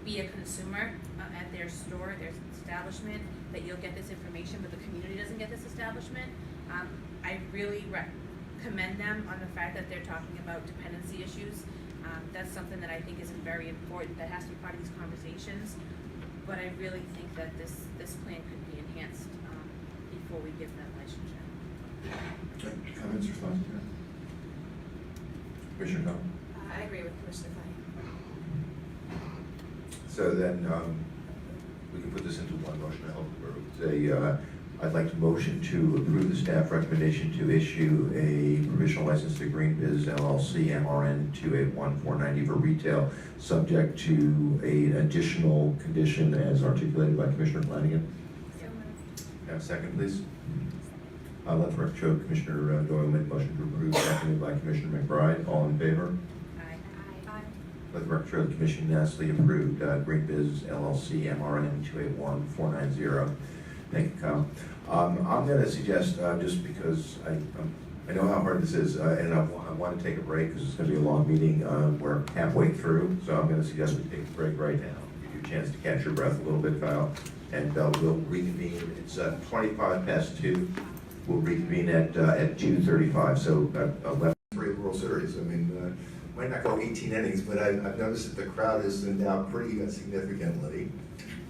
Speaker 8: be a consumer at their store, their establishment, that you'll get this information, but the community doesn't get this establishment. I really commend them on the fact that they're talking about dependency issues. That's something that I think is very important, that has to be part of these conversations. But I really think that this plan could be enhanced before we give them licensure.
Speaker 9: Comments, responses? Commissioner Cohen?
Speaker 4: I agree with Commissioner Fleming.
Speaker 9: So then, we can put this into one motion, I hope, where we say, I'd like to motion to approve the staff recommendation to issue a provisional license to Green Biz LLC MRN 281490 for retail, subject to an additional condition as articulated by Commissioner Flanagan.
Speaker 8: So moved.
Speaker 9: Have a second, please. Let the record show Commissioner Doyle made a motion to approve, seconded by Commissioner McBride. All in favor?
Speaker 8: Aye.
Speaker 9: Let the record show the commission unanimously approved Green Biz LLC MRN 281490. Thank you, Kyle. I'm going to suggest, just because I know how hard this is, and I want to take a break because it's going to be a long meeting. We're halfway through, so I'm going to suggest we take a break right now. Give you a chance to catch your breath a little bit, Kyle, and we'll reconvene. It's 2:25 We'll reconvene at 2:35. So 11-3 World Series. I mean, might not go 18 innings, but I've noticed that the crowd has thinned out pretty significantly.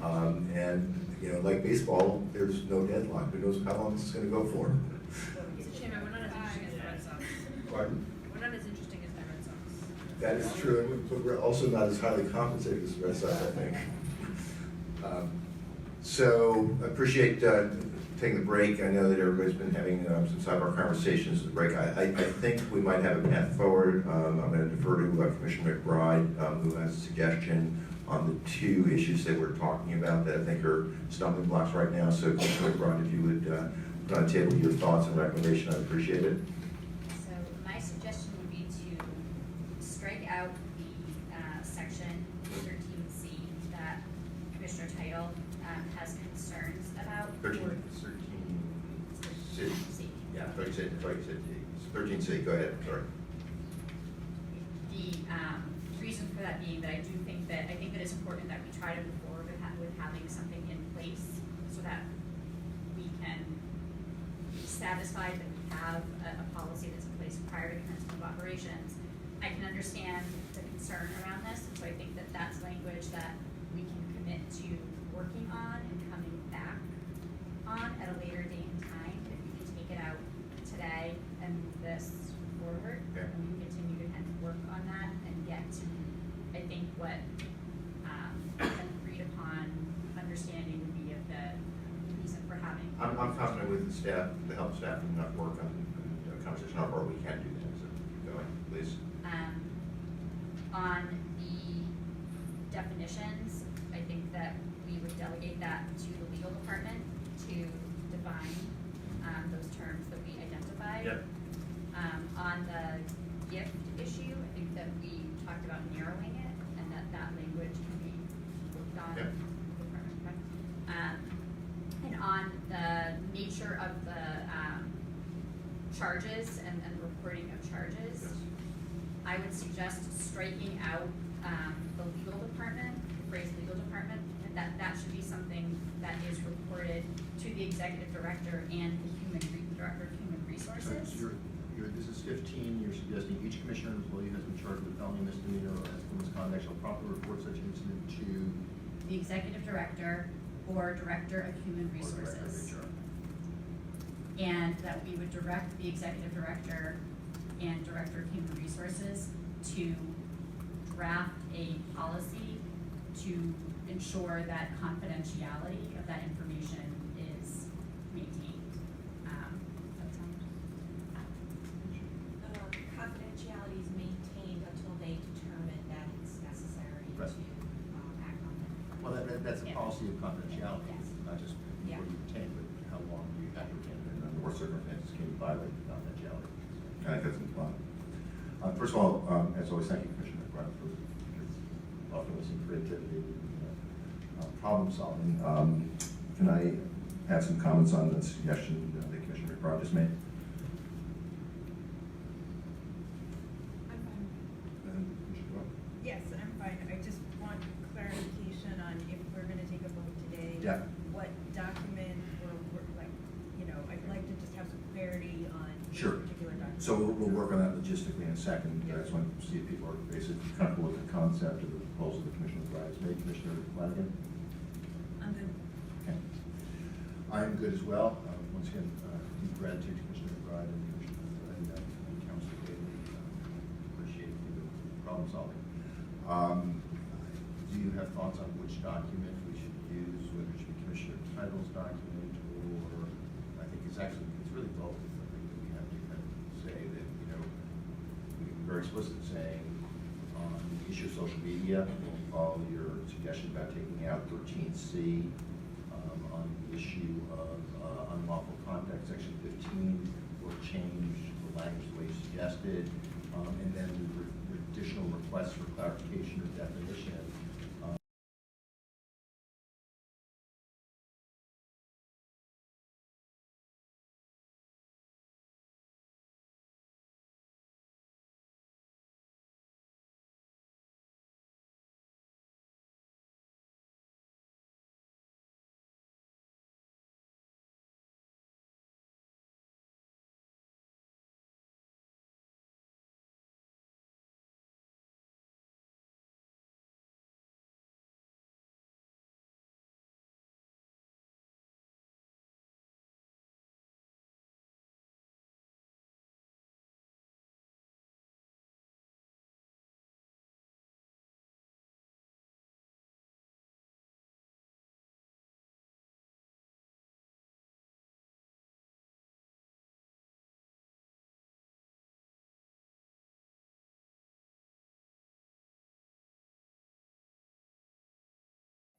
Speaker 9: And you know, like baseball, there's no deadline. Who knows how long this is going to go for?
Speaker 8: Mr. Chairman, we're not as interesting as the Red Sox.
Speaker 9: Pardon?
Speaker 8: We're not as interesting as the Red Sox.
Speaker 9: That is true, but we're also not as highly compensated as the Red Sox, I think. So I appreciate taking the break. I know that everybody's been having some sidebar conversations at the break. I think we might have a path forward. I'm going to defer to Commissioner McBride, who has a suggestion on the two issues that we're talking about that I think are stumbling blocks right now. So Commissioner McBride, if you would put on the table your thoughts and recommendation, I'd appreciate it.
Speaker 3: So my suggestion would be to strike out the section 13C that Commissioner Title has concerns about.
Speaker 9: 13C. Yeah, 13C, go ahead, sorry.
Speaker 3: The reason for that being that I think that it's important that we try to move forward with having something in place so that we can be satisfied that we have a policy that's in place prior to commencement of operations. I can understand the concern around this, and so I think that that's language that we can commit to working on and coming back on at a later date and time. If we can take it out today and move this forward,
Speaker 9: Okay.
Speaker 3: and we can continue to kind of work on that and get to, I think, what an agreed upon understanding would be of the reason for having.
Speaker 9: I'm confident with the staff, the help staff, and enough work on the conversation, or we can do that, so go ahead, please.
Speaker 3: On the definitions, I think that we would delegate that to the legal department to define those terms that we identified.
Speaker 9: Yep.
Speaker 3: On the gift issue, I think that we talked about narrowing it and that language can be worked on.
Speaker 9: Yep.
Speaker 3: And on the nature of the charges and reporting of charges,
Speaker 9: Yes.
Speaker 3: I would suggest striking out the legal department, the phrase legal department, and that should be something that is reported to the executive director and the director of human resources.
Speaker 10: So this is 15, you're suggesting each commissioner and employee has been charged with felony, misdemeanor, or ethical misconduct shall promptly report such incident to
Speaker 3: The executive director or director of human
Speaker 10: or director of
Speaker 3: resources.
Speaker 10: HR.
Speaker 3: And that we would direct the executive director and director of human resources to draft a policy to ensure that confidentiality of that information is maintained.
Speaker 10: policy of confidentiality.
Speaker 3: Yes.
Speaker 10: Not just
Speaker 3: Yeah.
Speaker 10: what you retain, but how long do you have to retain, and under what circumstances can you violate the confidentiality.
Speaker 1: I think that's important. First of all, as always, thank you, Commissioner McBride, for your thoughtfulness and creativity, problem solving. Can I have some comments on the suggestion that Commissioner McBride just made?
Speaker 6: I'm fine.
Speaker 1: Commissioner Doyle?
Speaker 6: Yes, I'm fine. I just want clarification on if we're gonna take a vote today.
Speaker 1: Yeah.
Speaker 6: What document we're like, I'd like to just have some clarity on this
Speaker 1: Sure.
Speaker 6: particular document.
Speaker 1: So we'll work on that logistically in a second. I just want to see if people are basically comfortable with the concept of the proposal that Commissioner McBride has made. Commissioner Flanagan?
Speaker 6: I'm good.
Speaker 1: Okay.
Speaker 10: I'm good as well. Once again, deep gratitude to Commissioner McBride and Commissioner and Councilor Bailey. Appreciate the problem solving. Do you have thoughts on which document we should use, whether it should be Commissioner Title's document, or I think it's really both. I think that we have to kind of say that, we can be very explicit saying on the issue of social media, we'll follow your suggestion about taking out 13C. On the issue of unlawful conduct, section 15, we'll change the language the way you suggested, and then the additional requests for clarification or definition.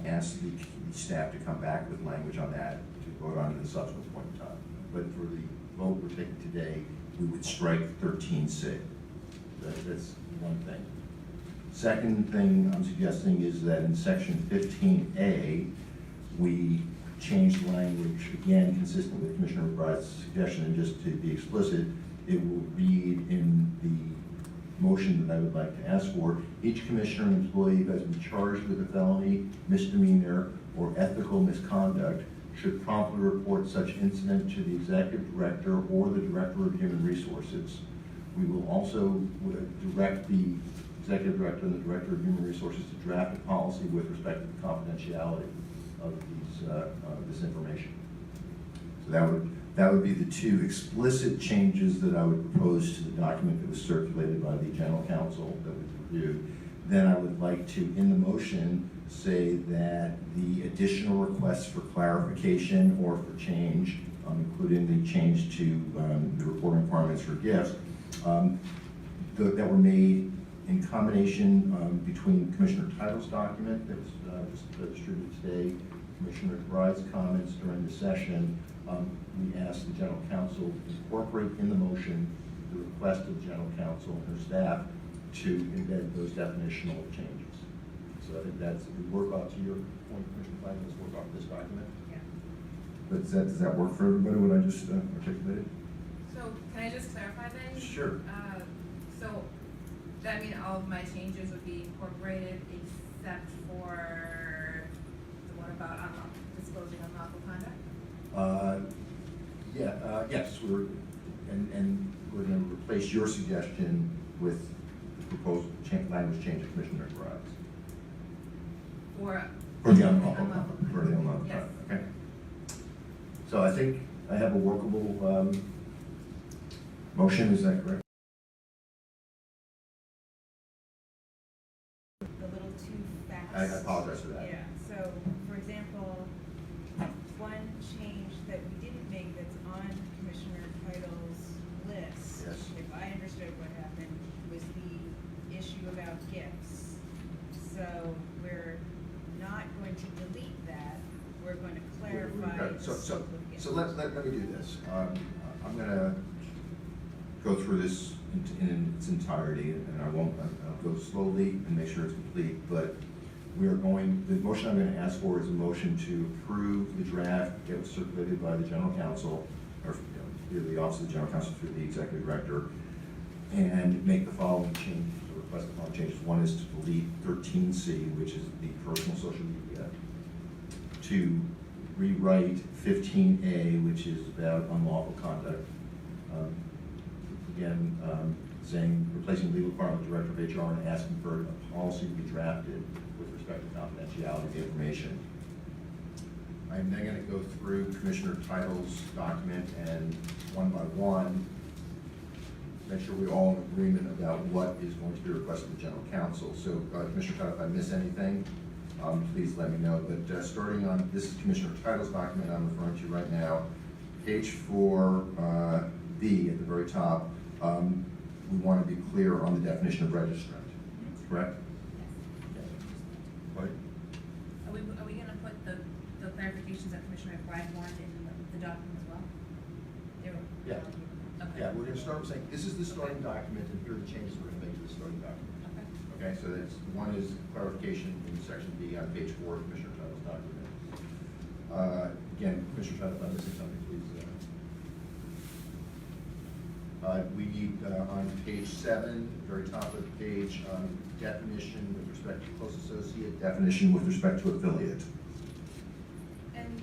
Speaker 1: Ask the staff to come back with language on that to vote on at a subsequent point in time. But for the vote we're taking today, we would strike 13C. That's one thing. Second thing I'm suggesting is that in section 15A, we change the language, again, consistent with Commissioner McBride's suggestion, and just to be explicit, it will read in the motion that I would like to ask for: each commissioner and employee who has been charged with a felony, misdemeanor, or ethical misconduct should promptly report such incident to the executive director or the director of human resources. We will also direct the executive director and the director of human resources to draft a policy with respect to the confidentiality of this information. So that would be the two explicit changes that I would propose to the document that was circulated by the general counsel that was reviewed. Then I would like to, in the motion, say that the additional requests for clarification or for change, including the change to the reporting requirements for gifts, that were made in combination between Commissioner Title's document that was just distributed today, Commissioner McBride's comments during the session. We asked the general counsel to incorporate in the motion the request of the general counsel and her staff to embed those definitional changes. So I think we work off to your point, Commissioner Flanagan, let's work off this document.
Speaker 6: Yeah.
Speaker 1: But does that work for everybody, what I just articulated?
Speaker 4: So can I just clarify then?
Speaker 1: Sure.
Speaker 4: So that mean all of my changes would be incorporated except for the one about disclosing unlawful conduct?
Speaker 1: Yes, and we're going to replace your suggestion with the proposed language change of Commissioner McBride's. For the unlawful conduct. For the unlawful
Speaker 4: Yes.
Speaker 1: conduct, okay. So I think I have a workable motion, is that correct?
Speaker 6: A little too fast.
Speaker 1: I apologize for that.
Speaker 6: Yeah, so, for example, one change that we didn't make that's on Commissioner Title's list,
Speaker 1: Yes.
Speaker 6: if I understood what happened, was the issue about gifts. So we're not going to delete that,
Speaker 1: let me do this. I'm gonna go through this in its entirety, and I'll go slowly and make sure it's complete, but the motion I'm gonna ask for is a motion to approve the draft, get it circulated by the general counsel, or, through the office of the general counsel through the executive director, and make the following changes, or request the following changes. One is to delete 13C, which is the personal social media, to rewrite 15A, which is about unlawful conduct. Again, saying, replacing legal department director of HR and asking for a policy to be drafted with respect to confidentiality of the information. I'm then gonna go through Commissioner Title's document and one by one, make sure we're all in agreement about what is going to be requested of the general counsel. So, Commissioner Title, if I miss anything, please let me know. But starting on, this is Commissioner Title's document I'm referring to right now, page 4B at the very top. We want to be clear on the definition of registrant, correct? What?
Speaker 8: Are we gonna put the clarifications that Commissioner McBride wanted in the document as well?
Speaker 10: Yeah.
Speaker 8: Okay.
Speaker 10: Yeah, we're gonna start with saying, this is the starting document, and here are the changes we're gonna make to the starting document.
Speaker 8: Okay.
Speaker 10: Okay, so that's, one is clarification in section B on page 4 of Commissioner Title's document. Again, Commissioner Title, if I'm missing something, please. We need, on page 7, very top of the page, definition with respect to close associate, definition with respect to affiliate.
Speaker 4: And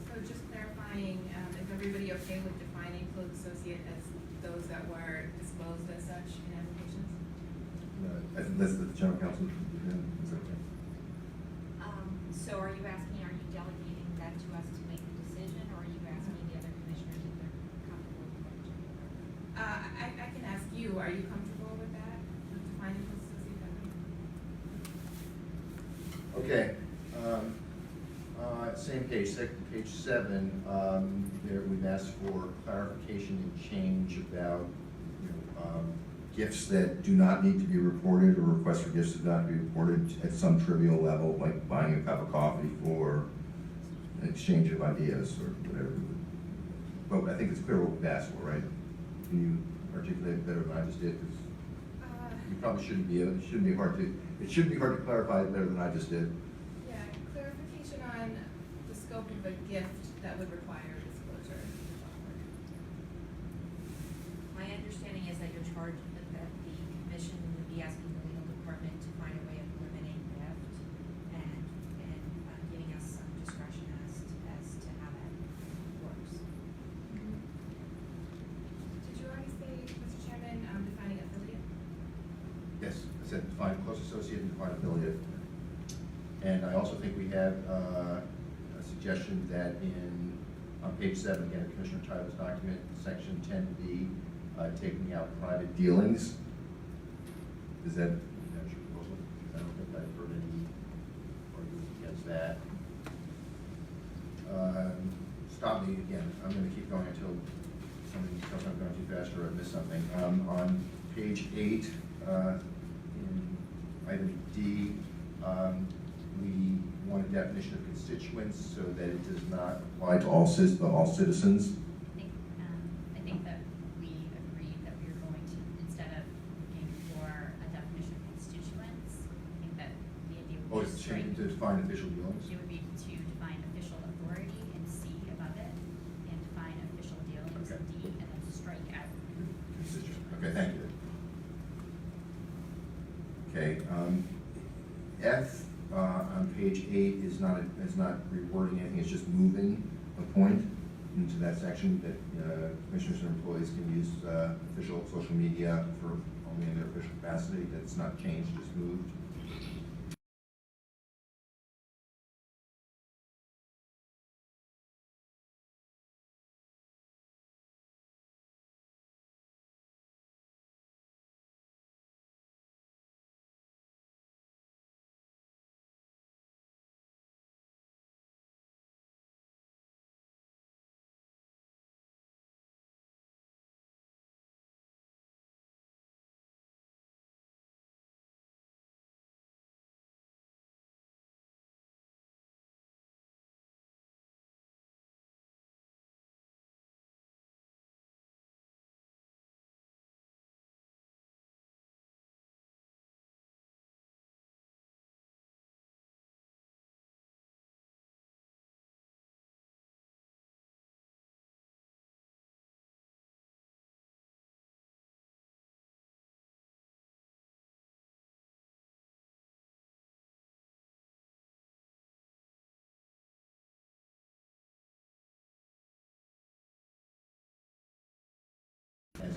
Speaker 4: so just clarifying, is everybody okay with defining close associate as those that were disclosed as such in applications?
Speaker 1: I think that's the general counsel. Is that okay?
Speaker 3: So are you delegating that to us to make the decision, or are you asking the other commissioners if they're comfortable with what you're doing?
Speaker 4: I can ask you, are you comfortable with that, with defining close associate that way?
Speaker 10: Okay, same page, page 7, there we've asked for clarification and change about,
Speaker 1: Gifts that do not need to be reported, or requests for gifts that do not be reported at some trivial level, like buying a cup of coffee for an exchange of ideas or whatever. But I think it's clear what we've asked for, right? Can you articulate it better than I just did? 'Cause you probably shouldn't be, it shouldn't be hard to clarify it better than I just did.
Speaker 4: Yeah, clarification on the scope of a gift that would require disclosure.
Speaker 11: My understanding is that you're charged, that the commission would be asking the legal department to find a way of limiting theft and giving us some discretion as to how that works.
Speaker 4: Did you already say, Mr. Chairman, defining affiliate?
Speaker 10: Yes, I said define close associate and define affiliate. And I also think we have a suggestion that on page 7, again, Commissioner Title's document, section 10B, taking out private dealings. Is that your proposal? I don't think I've heard any arguments against that. Stop me again, I'm gonna keep going until somebody tells me I'm going too fast or I missed something. On page 8, in item D, we want a definition of constituents so that it does not apply to all citizens.
Speaker 3: I think that we agreed that we were going to, instead of looking for a definition of constituents, I think that the idea
Speaker 10: Oh,
Speaker 3: would be
Speaker 10: it's
Speaker 3: to strike,
Speaker 10: changed to define official dealings?
Speaker 3: it would be to define official authority in C above it, and define official dealings in
Speaker 10: Okay.
Speaker 3: D, and then strike out.
Speaker 1: Constituent. Okay, thank you. Okay, F on page 8 is not rewording anything, it's just moving a point into that section that commissioners and employees can use official social media for only in their official capacity. That's not changed, just moved.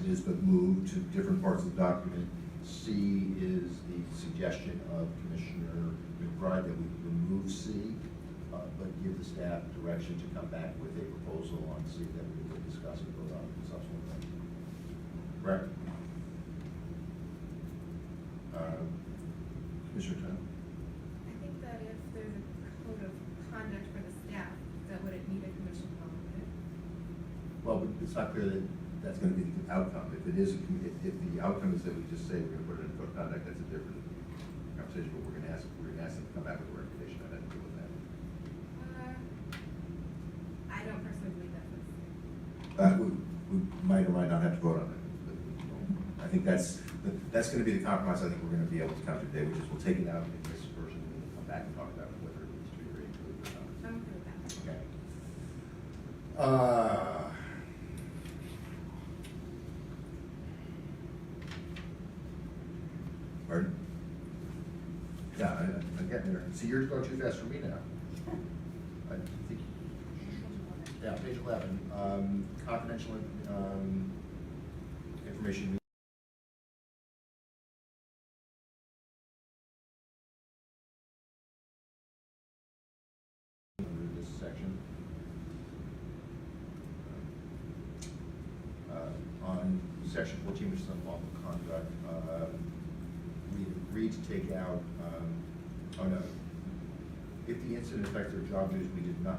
Speaker 10: it is, but moved to different parts of the document. C is the suggestion of Commissioner McBride that we remove C, but give the staff direction to come back with a proposal on C that we will discuss and vote on subsequently. Correct? Commissioner Turner?
Speaker 4: I think that if there's a code of conduct for the staff, that wouldn't need a commission policy.
Speaker 10: Well, but it's not clear that that's gonna be the outcome. If it is, if the outcome is that we just say we're gonna put it in code of conduct, that's a different conversation, but we're gonna ask them to come back with a recommendation on how to deal with that.
Speaker 4: I don't personally believe that.
Speaker 10: We might or might not have to vote on it. But, I think that's gonna be the compromise I think we're gonna be able to come to today, which is we'll take it out in this version and then come back and talk about whether it needs to be re-included or not.
Speaker 4: I'm okay with that.
Speaker 10: Okay. Pardon? Yeah, I'm getting there. See, you're going too fast for me now. I think, yeah, page 11, confidential, information. Under this section. On section 14, which is unlawful conduct, we agreed to take out, oh no, if the incident affects their job duties, we did not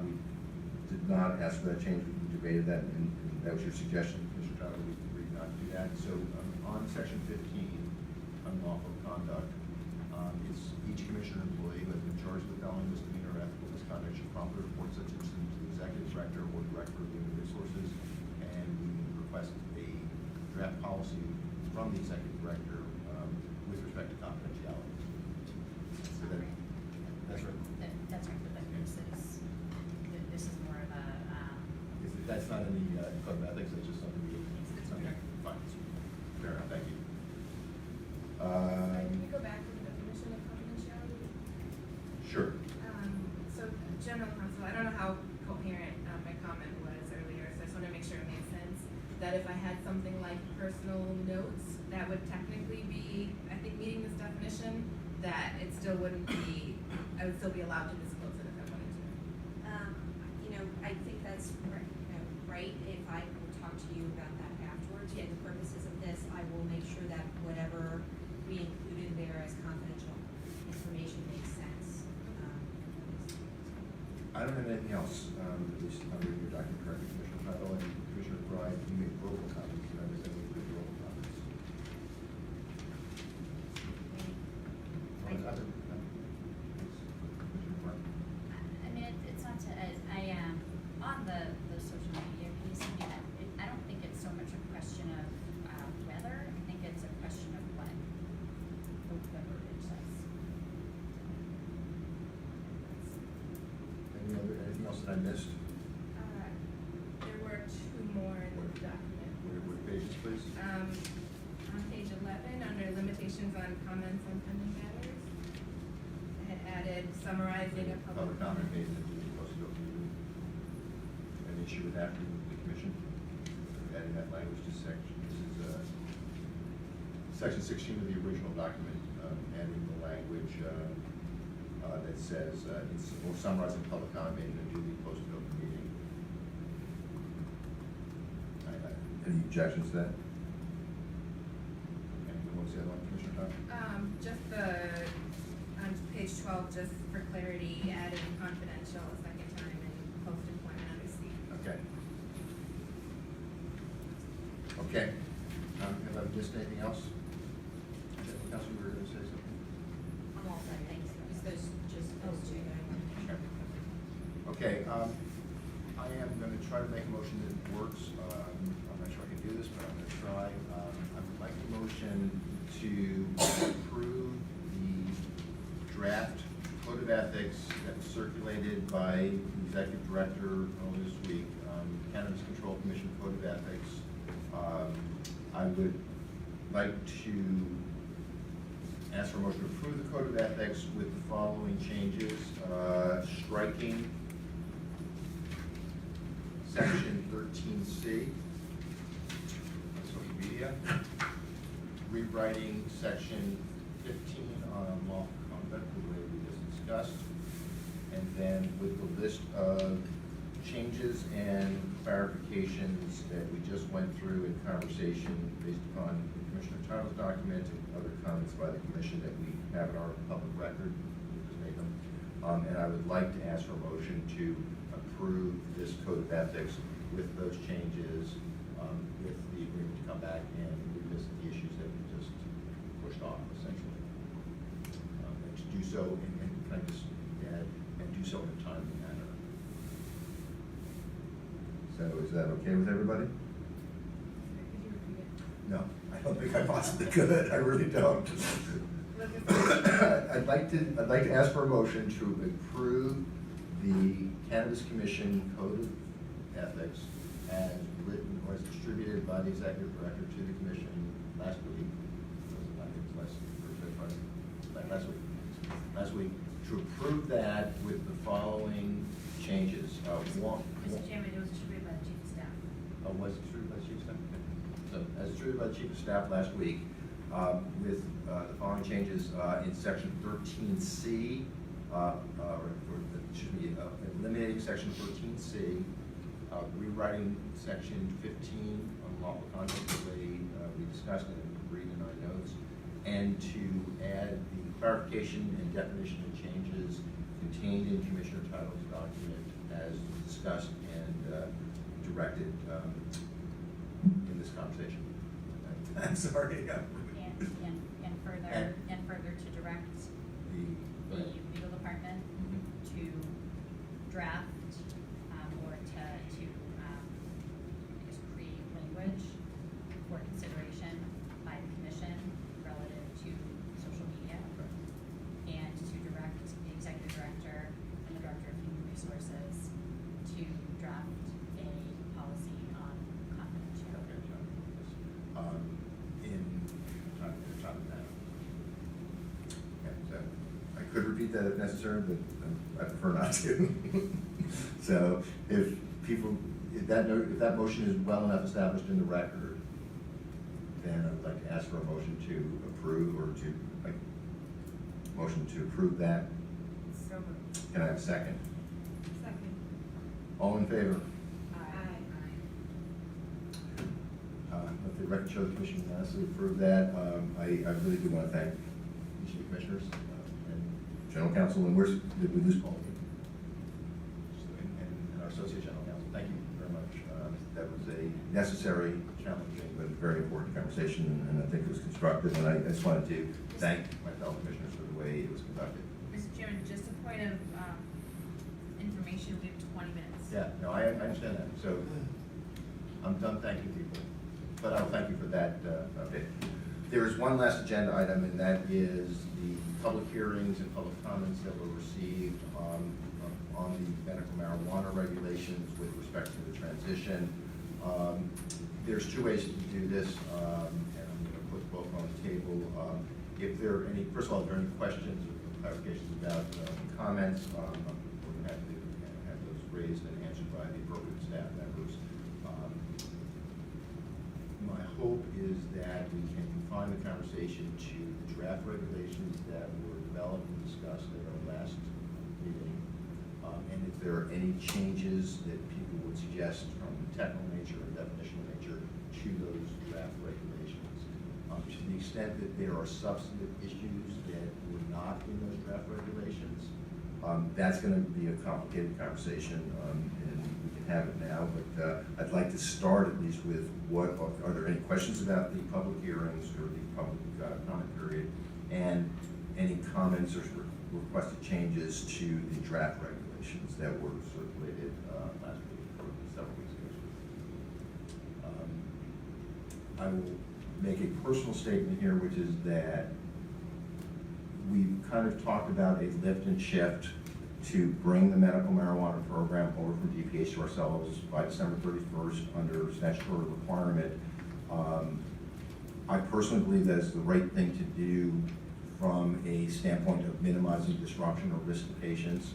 Speaker 10: ask for that change, we debated that, and that was your suggestion, Mr. Tyler, we agreed not to do that. So on section 15, unlawful conduct, it's each commissioner employee who has been charged with felony, misdemeanor, or ethical misconduct should promptly report such incident to the executive director or director of human resources, and we request a draft policy from the executive director with respect to confidentiality. So that's right.
Speaker 3: That's right, but this is more of a,
Speaker 10: That's not in the code of ethics, it's just something we.
Speaker 3: It's
Speaker 10: Okay, fine. Fair enough, thank you.
Speaker 4: Can we go back to the definition of confidentiality?
Speaker 10: Sure.
Speaker 4: So, general counsel, I don't know how coherent my comment was earlier, so I just want to make sure it made sense. That if I had something like personal notes, that would technically be, I think, meeting this definition, that it still wouldn't be, I would still be allowed to disclose it if I wanted to.
Speaker 11: I think that's right. If I will talk to you about that afterwards, for the purposes of this, I will make sure that whatever we included there as confidential information makes sense.
Speaker 10: I don't have anything else, at least under your document correctly, Commissioner Tuttle and Commissioner Bride, you made roll comments, and I was going to do roll comments. Commissioner Bride.
Speaker 3: I mean, it's not to, on the social media piece, I don't think it's so much a question of whether, I think it's a question of what the verbiage says.
Speaker 10: Anything else that I missed?
Speaker 4: There were two more in the document.
Speaker 10: What pages, please?
Speaker 4: On page 11, under limitations on comments on pending matters, I had added summarizing a
Speaker 10: Public comment made in the duly posted open meeting. An issue with that from the commission? Adding that language to section, this is, section 16 of the original document, adding the language, that says, or summarizing public comment made in a duly posted open meeting. Any objections to that? Okay, what's the other one, Commissioner Todd?
Speaker 4: Just on page 12, just for clarity, added confidential a second time in post-employment undersea.
Speaker 10: Okay. Okay, have I missed anything else? Council, you were going to say something?
Speaker 11: I'm all set, thanks. Just those two that I wanted to mention.
Speaker 10: Okay, I am gonna try to make a motion that works. I'm not sure I can do this, but I'm gonna try. I would like the motion to approve the draft code of ethics that was circulated by the executive director earlier this week, Cannabis Control Commission Code of Ethics. I would like to ask for a motion to approve the code of ethics with the following changes. Striking section 13C, social media idea. Rewriting section 15 on unlawful conduct, the way we just discussed. And then with the list of changes and clarifications that we just went through in conversation based upon Commissioner Title's document and other comments by the commission that we have in our public record, we just made them. And I would like to ask for a motion to approve this code of ethics with those changes, with the agreement to come back and revisit the issues that we just pushed off, essentially. And to do so, and kind of just add, and do so in a timely manner.
Speaker 9: So is that okay with everybody?
Speaker 4: Could you repeat it?
Speaker 9: No, I don't think I possibly could, I really don't. I'd like to ask for a motion to approve the Cannabis Commission Code of Ethics as written or as distributed by the Executive Director to the Commission last week. I think it was last week, to approve that with the following changes.
Speaker 8: Mr. Chairman, it was distributed by the Chief of Staff.
Speaker 10: Was it distributed by the Chief of Staff? So, as distributed by the Chief of Staff last week, with the following changes in section 13C, eliminating section 13C, rewriting section 15 on lawful conduct the way we discussed and agreed in our notes, and to add the clarification and definition and changes contained in Commissioner Title's document as discussed and directed in this conversation. I'm sorry.
Speaker 3: And further to direct the legal department to draft, or to I guess, create language for consideration by the commission relative to social media, and to direct the executive director and the director of human resources to draft a policy on confidentiality.
Speaker 9: I could repeat that if necessary, but I prefer not to. So if that motion is well enough established in the record, then I would like to ask for a motion to approve or motion to approve that.
Speaker 4: So moved.
Speaker 9: Can I have a second?
Speaker 4: Second.
Speaker 9: All in favor?
Speaker 4: Aye.
Speaker 9: Let the record show the commission unanimously approved that. I really do want to thank each of the commissioners and general counsel, and did we lose Paul?
Speaker 10: And our associate general counsel, thank you very much.
Speaker 9: That was a necessary, challenging, but very important conversation, and I think it was constructive, and I just wanted to thank my fellow commissioners for the way it was conducted.
Speaker 8: Mr. Chairman, just a point of information, we have 20 minutes.
Speaker 10: Yeah, no, I understand that. So I'm done thanking people, but I'll thank you for that update.
Speaker 9: There is one last agenda item, and that is the public hearings and public comments that were received on the medical marijuana regulations with respect to the transition. There's two ways to do this, and I'm going to put both on the table. If there are any, first of all, if there are any questions or clarifications about comments, we're going to have to have those raised and answered by the appropriate staff members. My hope is that we can confine the conversation to the draft regulations that were developed and discussed at our last meeting. And if there are any changes that people would suggest from technical nature or definitional nature to those draft regulations. To the extent that there are substantive issues that were not in those draft regulations, that's going to be a complicated conversation, and we can have it now, but I'd like to start at least with are there any questions about the public hearings or the public comment period, and any comments or requested changes to the draft regulations that were circulated last week or several weeks ago. I will make a personal statement here, which is that we've kind of talked about a lift and shift to bring the medical marijuana program over from DPH to ourselves by December 31st under statutory requirement. I personally believe that is the right thing to do from a standpoint of minimizing disruption or risk to patients.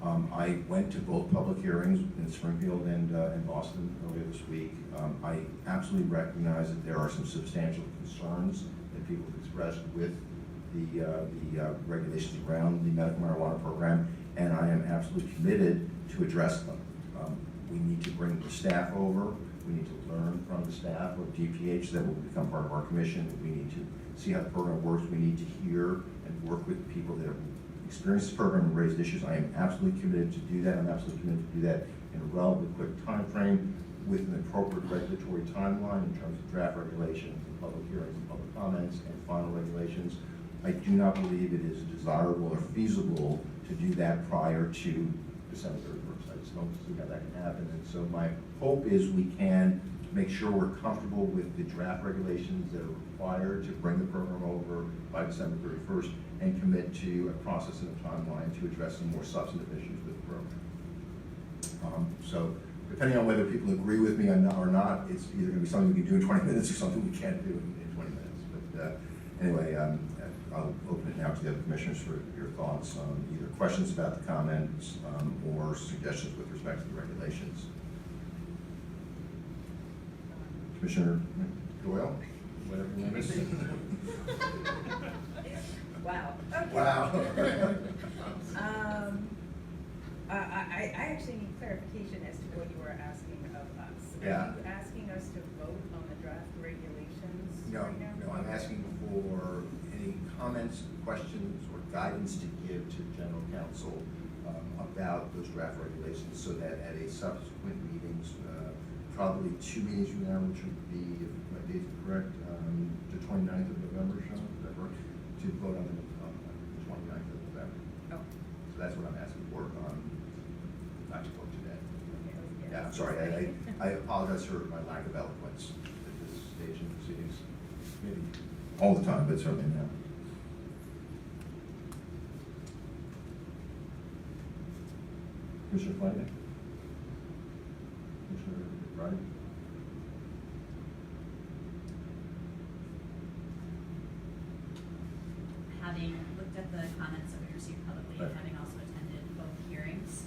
Speaker 9: I went to both public hearings in Springfield and Boston earlier this week. I absolutely recognize that there are some substantial concerns that people have expressed with the regulations around the medical marijuana program, and I am absolutely committed to address them. We need to bring the staff over. We need to learn from the staff of DPH that will become part of our commission. We need to see how the program works. We need to hear and work with people that have experienced this program and raised issues. I am absolutely committed to do that. I'm absolutely committed to do that in a relatively quick time frame with an appropriate regulatory timeline in terms of draft regulations, and public hearings, and public comments, and final regulations. I do not believe it is desirable or feasible to do that prior to December 31st. I just don't see how that can happen. And so my hope is we can make sure we're comfortable with the draft regulations that are required to bring the program over by December 31st and commit to a process and a timeline to address some more substantive issues with the program. So depending on whether people agree with me or not, it's either going to be something we can do in 20 minutes or something we can't do in 20 minutes. But anyway, I'll open it now to the other commissioners for your thoughts on either questions about the comments or suggestions with respect to the regulations. Commissioner Doyle, whatever you want to say.
Speaker 6: Wow. Okay.
Speaker 9: Wow.
Speaker 6: I actually need clarification as to what you were asking of us.
Speaker 9: Yeah.
Speaker 6: Are you asking us to vote on the draft regulations
Speaker 9: No,
Speaker 6: right now?
Speaker 9: no, I'm asking for any comments, questions, or guidance to give to general counsel about those draft regulations so that at a subsequent meetings, probably 2 meetings from now, which would be, if my dates are correct, the 29th of November, Sean, is that correct? To vote on the 29th of November.
Speaker 6: Oh.
Speaker 9: So that's what I'm asking for, not to vote today.
Speaker 6: Okay, okay.
Speaker 9: Yeah, I'm sorry, I apologize for my lack of eloquence at this stage in proceedings. Maybe all the time, but certainly now. Commissioner Flanagan? Commissioner Bryan?
Speaker 3: Having looked at the comments that we received publicly and
Speaker 9: Right.
Speaker 3: having also attended both hearings,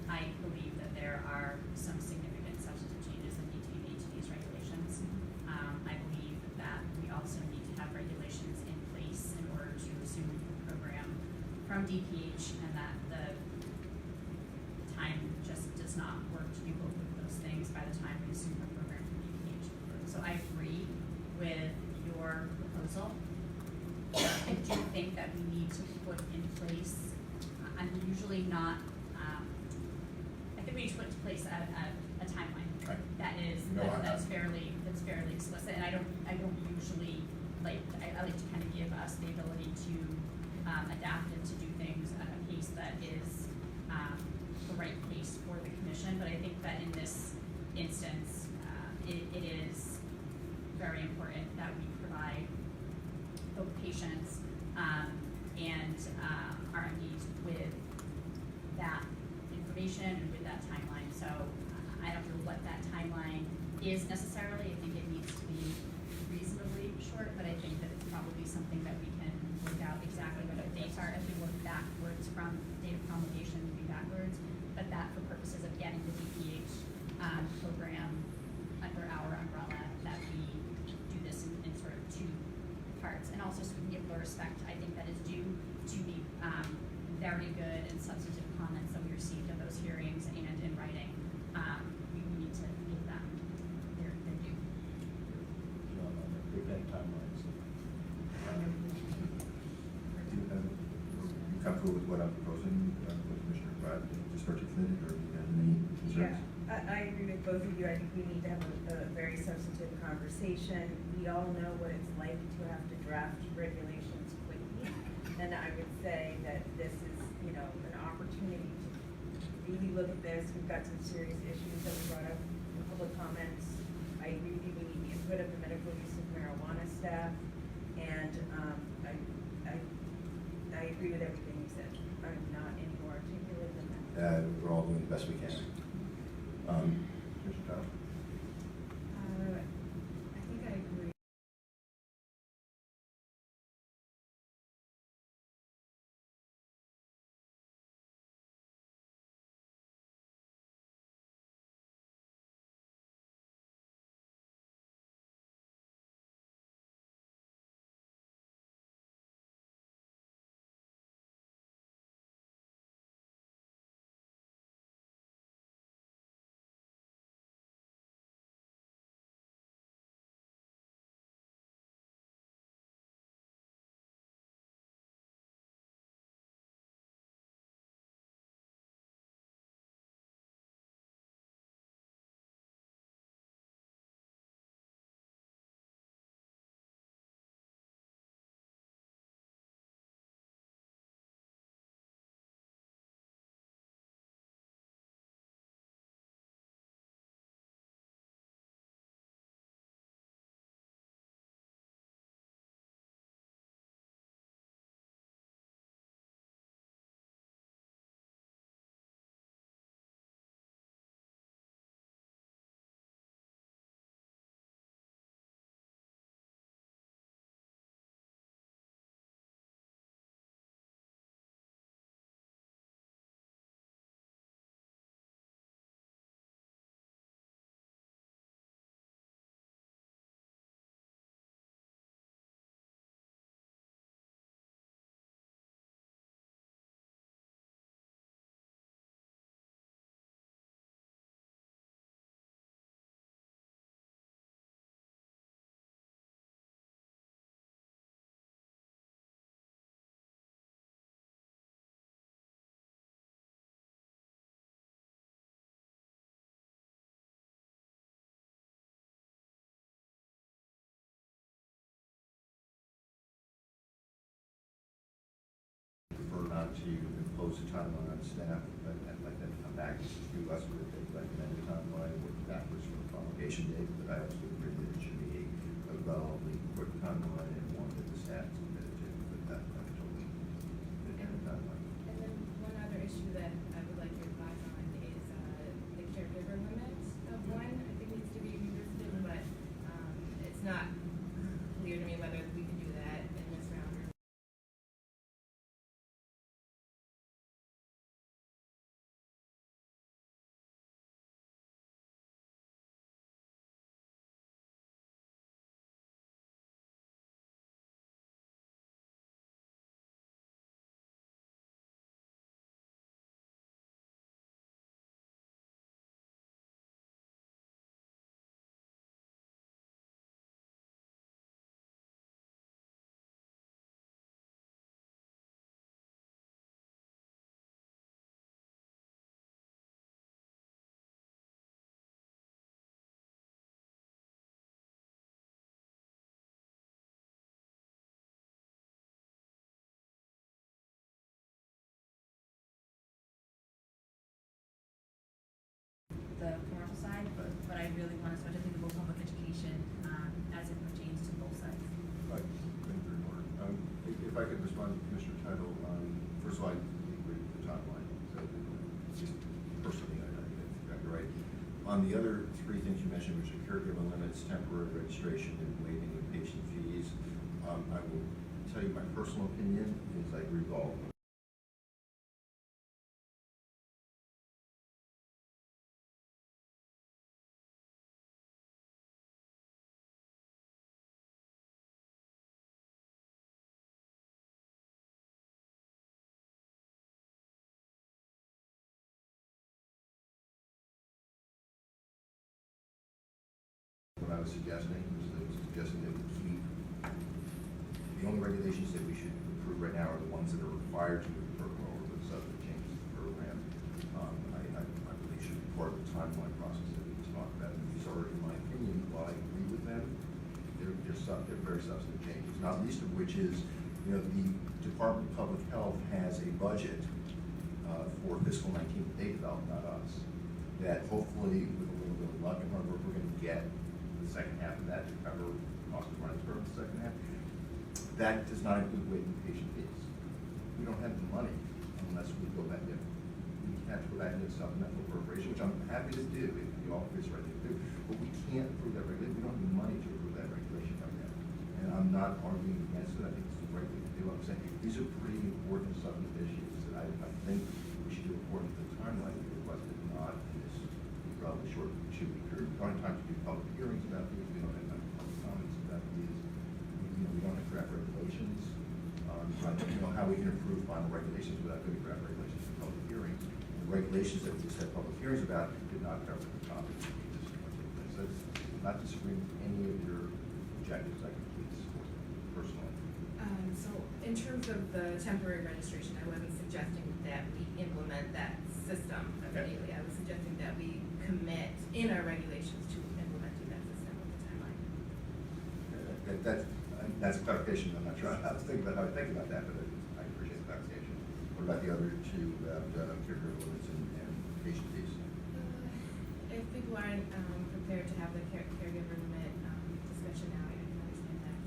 Speaker 3: I believe that there are some significant substantive changes that need to be made to these regulations. I believe that we also need to have regulations in place in order to assume the program from DPH, and that the time just does not work to do both of those things by the time we assume the program from DPH. So I agree with your proposal. I do think that we need to put in place, I'm usually not, I think we need to put in place a timeline.
Speaker 9: Right.
Speaker 3: That is,
Speaker 9: No,
Speaker 3: that's fairly explicit, and I don't usually, like, I like to kind of give us the ability to adapt and to do things at a pace that is the right pace for the commission, but I think that in this instance, it is very important that we provide both patients and RMDs with that information and with that timeline. So I don't know what that timeline is necessarily. I think it needs to be reasonably short, but I think that it's probably something that we can work out exactly what the dates are as we work backwards from date of promulgation, moving backwards, but that for purposes of getting the DPH program under our umbrella, that we do this in sort of two parts, and also so we can give the respect I think that is due to the very good and substantive comments that we received at those hearings and in writing. We need to give them their due.
Speaker 10: Big bang timelines.
Speaker 9: You comfortable with what I'm proposing, with Commissioner Pratt just articulated, or do you have any concerns?
Speaker 6: I agree with both of you. I think we need to have a very substantive conversation. We all know what it's like to have to draft regulations quickly. And I would say that this is, an opportunity to really look at this. We've got some serious issues that we brought up in public comments. I agree with you, we need the input of the medical use of marijuana staff. And I agree with everything you said. I'm not any more articulate than that.
Speaker 9: We're all doing the best we can. Commissioner Tyler?
Speaker 10: impose a timeline on staff, but I'd like them to come back to us with a recommended timeline, working backwards from the promulgation date, but I also agree that it should be a relatively quick timeline and one that the staff is committed to, but that, I'm totally in the timeline.
Speaker 4: And then one other issue that I would like your advice on is, the caregiver limit of one, I think needs to be revisited, but, it's not clear to me whether we can do that in this round or.
Speaker 8: The commercial side, but I really want to start to think about public education, as it pertains to both sides.
Speaker 10: Right, thank you, Mark. If I could respond to Commissioner Title, first of all, I agree with the timeline, so just personally, I think that's exactly right. On the other three things you mentioned, which are caregiver limits, temporary registration, and waiving of patient fees, I will tell you my personal opinion is I agree with all of them. What I was suggesting that we keep, the only regulations that we should approve right now are the ones that are required to move the program over with subject changes to the program. I believe should be part of the timeline process that we just talked about. And these are, in my opinion, while I agree with them, they're very substantive changes, not least of which is, the Department of Public Health has a budget for fiscal 19 that they developed, not us, that hopefully, with a little bit of luck and hard work, we're going to get the second half of that to cover cost of running for the second half. That does not include waiving patient fees. We don't have the money unless we go back in. We have to go back into supplemental appropriation, which I'm happy to do if the office is ready to do. But we can't approve that regulation. We don't have the money to approve that regulation right now. And I'm not arguing against it. I think it's the right thing to do. I'm saying these are pretty important substantive issues that I think we should do according to the timeline we requested, not in this relatively short 2-week period. We don't have time to do public hearings about these. We don't have time to public comments about these. We don't have draft regulations. I don't know how we can approve final regulations without doing draft regulations and public hearings. The regulations that we just had public hearings about did not cover the topics that we just went through. So I'm not disagreeing with any of your objectives. I completely support them personally.
Speaker 4: So in terms of the temporary registration, I wasn't suggesting that we implement that system immediately. I was suggesting that we commit in our regulations to implementing that system with the timeline.
Speaker 10: That's clarification. I'm not sure. I was thinking about how I think about that, but I appreciate the clarification. What about the other two about caregiver limits and patient fees?
Speaker 4: If people aren't prepared to have the caregiver limit discussion now, I can understand that.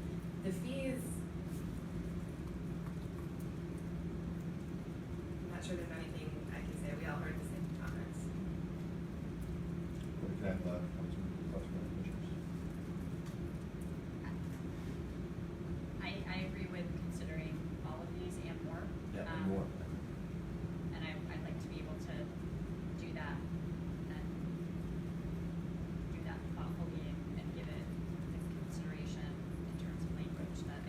Speaker 4: The fees, I'm not sure there's anything I can say. We all heard the same comments.
Speaker 10: What if that comes from the commissioners?
Speaker 3: I agree with considering all of these and more.
Speaker 10: Yeah, and more.
Speaker 3: And I'd like to be able to do that thoughtfully and give it the consideration in terms of language that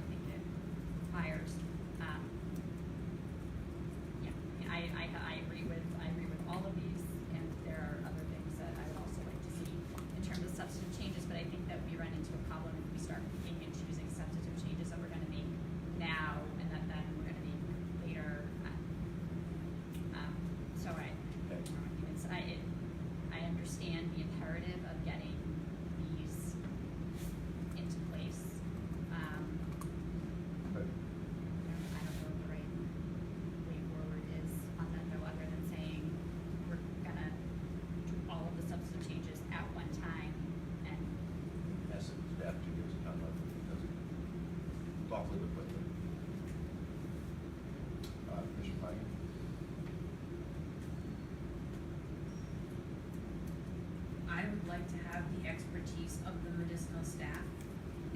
Speaker 10: hopefully with quickly. Commissioner Flanagan?
Speaker 8: I would like to have the expertise of the medicinal staff,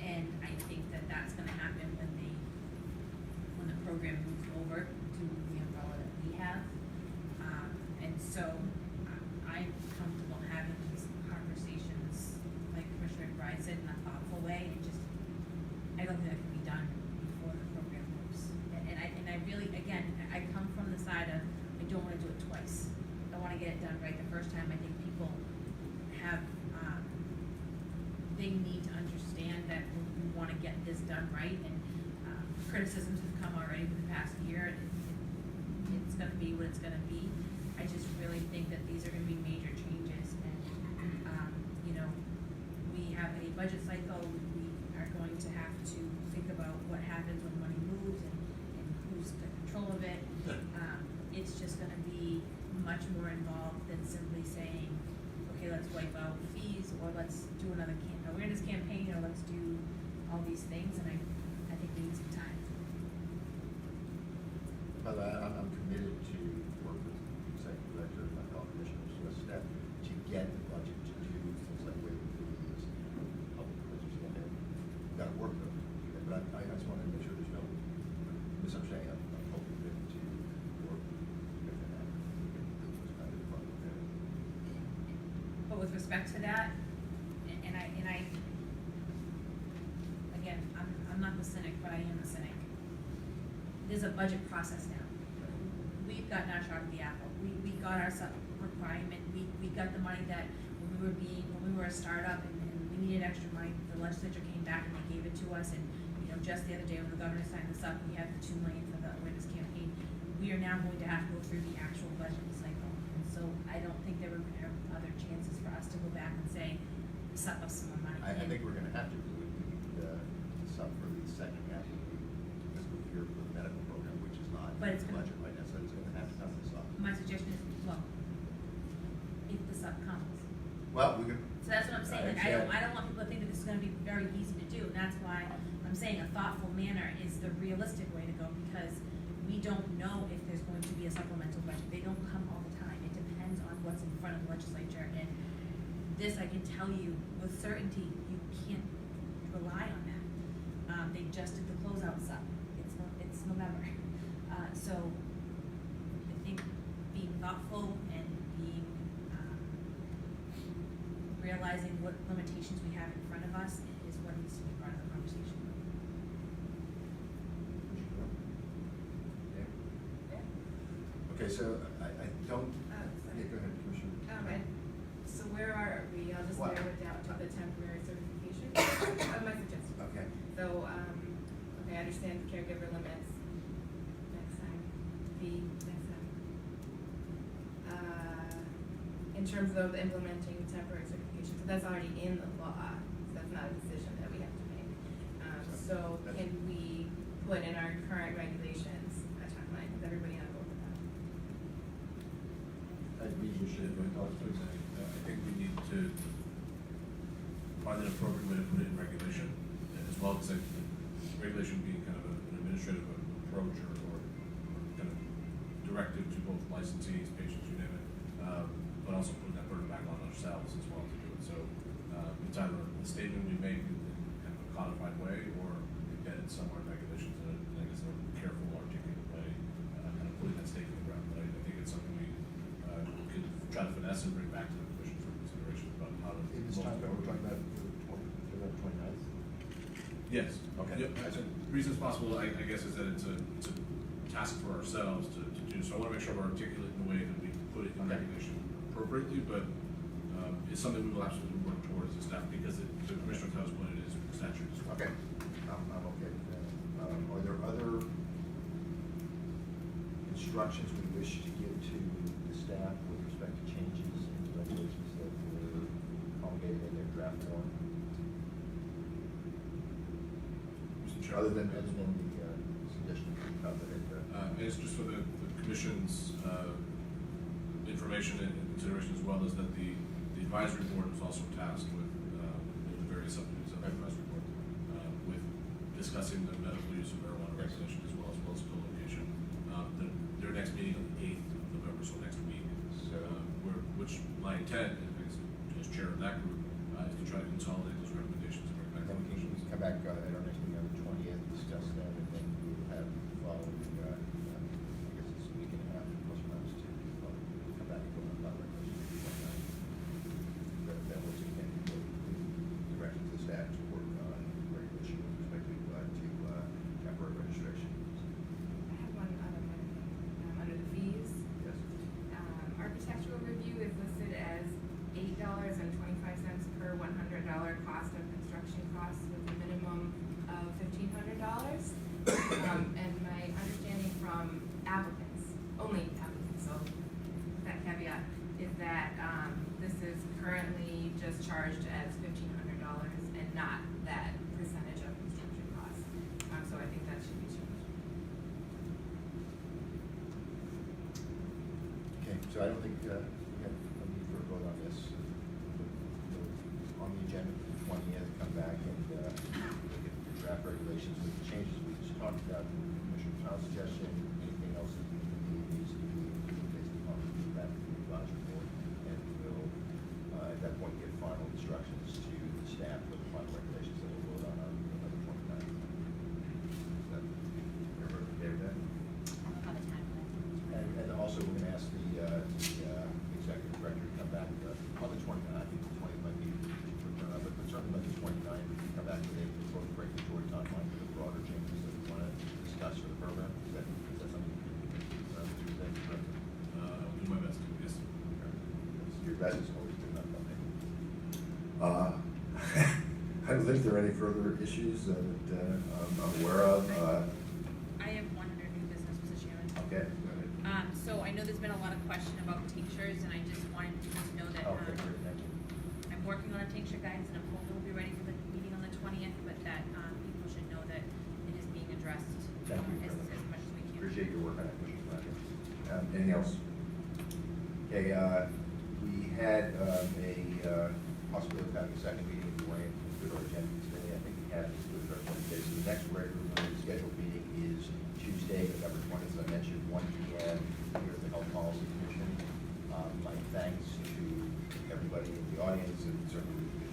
Speaker 8: and I think that that's gonna happen when the program moves over to the umbrella that we have. And so I'm comfortable having these conversations, like Commissioner McBride said, in a thoughtful way, and just, I don't think that can be done before the program moves. And I really, again, I come from the side of, I don't wanna do it twice. I wanna get it done right the first time. I think people have, they need to understand that we wanna get this done right, and criticisms have come already for the past year, and it's gonna be what it's gonna be. I just really think that these are gonna be major changes, and, you know, we have a budget cycle, we are going to have to think about what happens when money moves and who's in control of it. It's just gonna be much more involved than simply saying, okay, let's wipe out fees, or let's do another awareness campaign, or let's do all these things, and I think we need some time.
Speaker 10: By the way, I'm committed to work with the executive director and my fellow commissioners, US staff, to get the budget to do things like waiver fees, public relations, and gotta work them. But I just wanna make sure there's no misunderstanding. I'm hoping to work with that. Those kind of fun there.
Speaker 8: But with respect to that, and I, again, I'm not the cynic, but I am the cynic. There's a budget process now. We've gotten our shot at the apple. We got our requirement, we got the money that when we were a startup and we needed extra money, the legislature came back and they gave it to us, and, you know, just the other day when the governor signed this up, we have the $2 million for the awareness campaign. We are now going to have to go through the actual budget cycle, and so I don't think there were other chances for us to go back and say, suck up some more money.
Speaker 10: I think we're gonna have to, we need some for the second half of the fiscal year for the medical program, which is not
Speaker 8: But
Speaker 10: in
Speaker 8: it's
Speaker 10: the
Speaker 8: gonna-
Speaker 10: budget right now, so it's gonna have to come this up.
Speaker 8: My suggestion is, well, if the sub comes.
Speaker 10: Well, we can.
Speaker 8: So that's what I'm saying, like,
Speaker 10: Exactly.
Speaker 8: I don't want people to think that this is gonna be very easy to do, and that's why I'm saying a thoughtful manner is the realistic way to go, because we don't know if there's going to be a supplemental budget. They don't come all the time. It depends on what's in front of the legislature, and this, I can tell you with certainty, you can't rely on that. They just did the closeout sub. It's November. So I think being thoughtful and being, realizing what limitations we have in front of us is what needs to be part of the conversation.
Speaker 10: Okay, so I don't,
Speaker 4: sorry.
Speaker 10: yeah, go ahead, Commissioner.
Speaker 4: So where are we? I'll just
Speaker 10: What?
Speaker 4: narrow it down to the temporary certification. My suggestion.
Speaker 10: Okay.
Speaker 4: So, okay, I understand the caregiver limits. Next time. Fee, next time. In terms of implementing temporary certification, so that's already in the law, so that's not a decision that we have to make. So can we put in our current regulations a timeline? Is everybody on board with that?
Speaker 10: I agree, you should.
Speaker 2: I think we need to find an appropriate way to put it in regulation, as well as regulation being kind of an administrative approach or kind of directive to both licensees, patients, you name it, but also putting that burden back on ourselves as well to do it. So it's either a statement we make in kind of a codified way, or embedded somewhere in regulations in I guess a careful, articulate way, kind of putting that stake in the ground. But I think it's something we could try to finesse and bring back to the commission for consideration about how to.
Speaker 10: In this time, we're talking about November 29th?
Speaker 2: Yes.
Speaker 10: Okay.
Speaker 2: Yep. The reason it's possible, I guess, is that it's a task for ourselves to do. So I want to make sure we're articulate in a way that we put it in
Speaker 10: Okay.
Speaker 2: regulation appropriately, but it's something we will absolutely work towards as staff, because the commissioner tells us what it is in the statute as well.
Speaker 10: Okay, I'm okay with that. Are there other instructions we wish to give to the staff with respect to changes in the regulations that were promulgated in their draft form?
Speaker 2: Mr. Chair.
Speaker 10: Other than the suggestion you covered it.
Speaker 2: It's just for the commission's information and consideration, as well as that the advisory board was also tasked with the various subcommittees of the advisory board with discussing the medical use of marijuana regulation as well as co-location. Their next meeting on the 8th of November, so next week.
Speaker 10: So-
Speaker 2: Which my intent, as chair of that group, is to try to consolidate those recommendations and bring back
Speaker 10: Then we can
Speaker 2: recommendations.
Speaker 10: come back at our next meeting on the 20th, discuss that, and then we'll have the following, I guess it's a week and a half, plus or minus two, come back and vote on that regulation. That was again, direction to the staff to work on regulation with respect to temporary registration.
Speaker 4: I have one other one, under the fees.
Speaker 10: Yes.
Speaker 4: Architectural review is listed as $8.25 per $100 cost of construction costs with a minimum of $1,500. And my understanding from applicants, only applicants, so that caveat, is that, this is currently just charged as $1,500 and not that percentage of construction costs. So I think that should be changed.
Speaker 10: Okay, so I don't think we have a need for a vote on this. On the agenda for the 20th, come back and look at the draft regulations with the changes we just talked about, Commissioner Child's suggestion, anything else that we need needs to be included based upon the feedback from the advisory board. And we'll, at that point, give final instructions to the staff for the final regulations that we'll vote on November 29th. Is that, everybody okay with that?
Speaker 3: I'll have a time for that.
Speaker 10: And also, we're gonna ask the executive director to come back on the 29th, I think the 20th might be, but certainly by the 29th, we can come back with a proposed regulatory timeline for the broader changes that we wanna discuss for the program. Is that something you can, Tuesday, correct?
Speaker 2: I'll do my best, yes.
Speaker 10: Your best is always good enough, I think.
Speaker 9: I don't think there are any further issues that I'm aware of.
Speaker 8: I have one under new business, Mr. Chairman.
Speaker 9: Okay, go ahead.
Speaker 8: So I know there's been a lot of question about tinctures, and I just wanted you to know that,
Speaker 10: Okay, great, thank you.
Speaker 8: I'm working on a tincture guidance, and I'm hoping we'll be ready for the meeting on the 20th, but that, people should know that it is being addressed,
Speaker 10: Thank you
Speaker 8: as
Speaker 10: very much.
Speaker 8: much as we can.
Speaker 10: Appreciate your work on it, Commissioner Blanchard.
Speaker 9: Anything else?
Speaker 10: Okay, we had a possibility of having a second meeting if we weren't able to do our agenda today. I think we have to do our agenda today. So the next regularly scheduled meeting is Tuesday, November 20th, as I mentioned, 1 p.m. here at the Health Policy Commission. My thanks to everybody in the audience and certainly the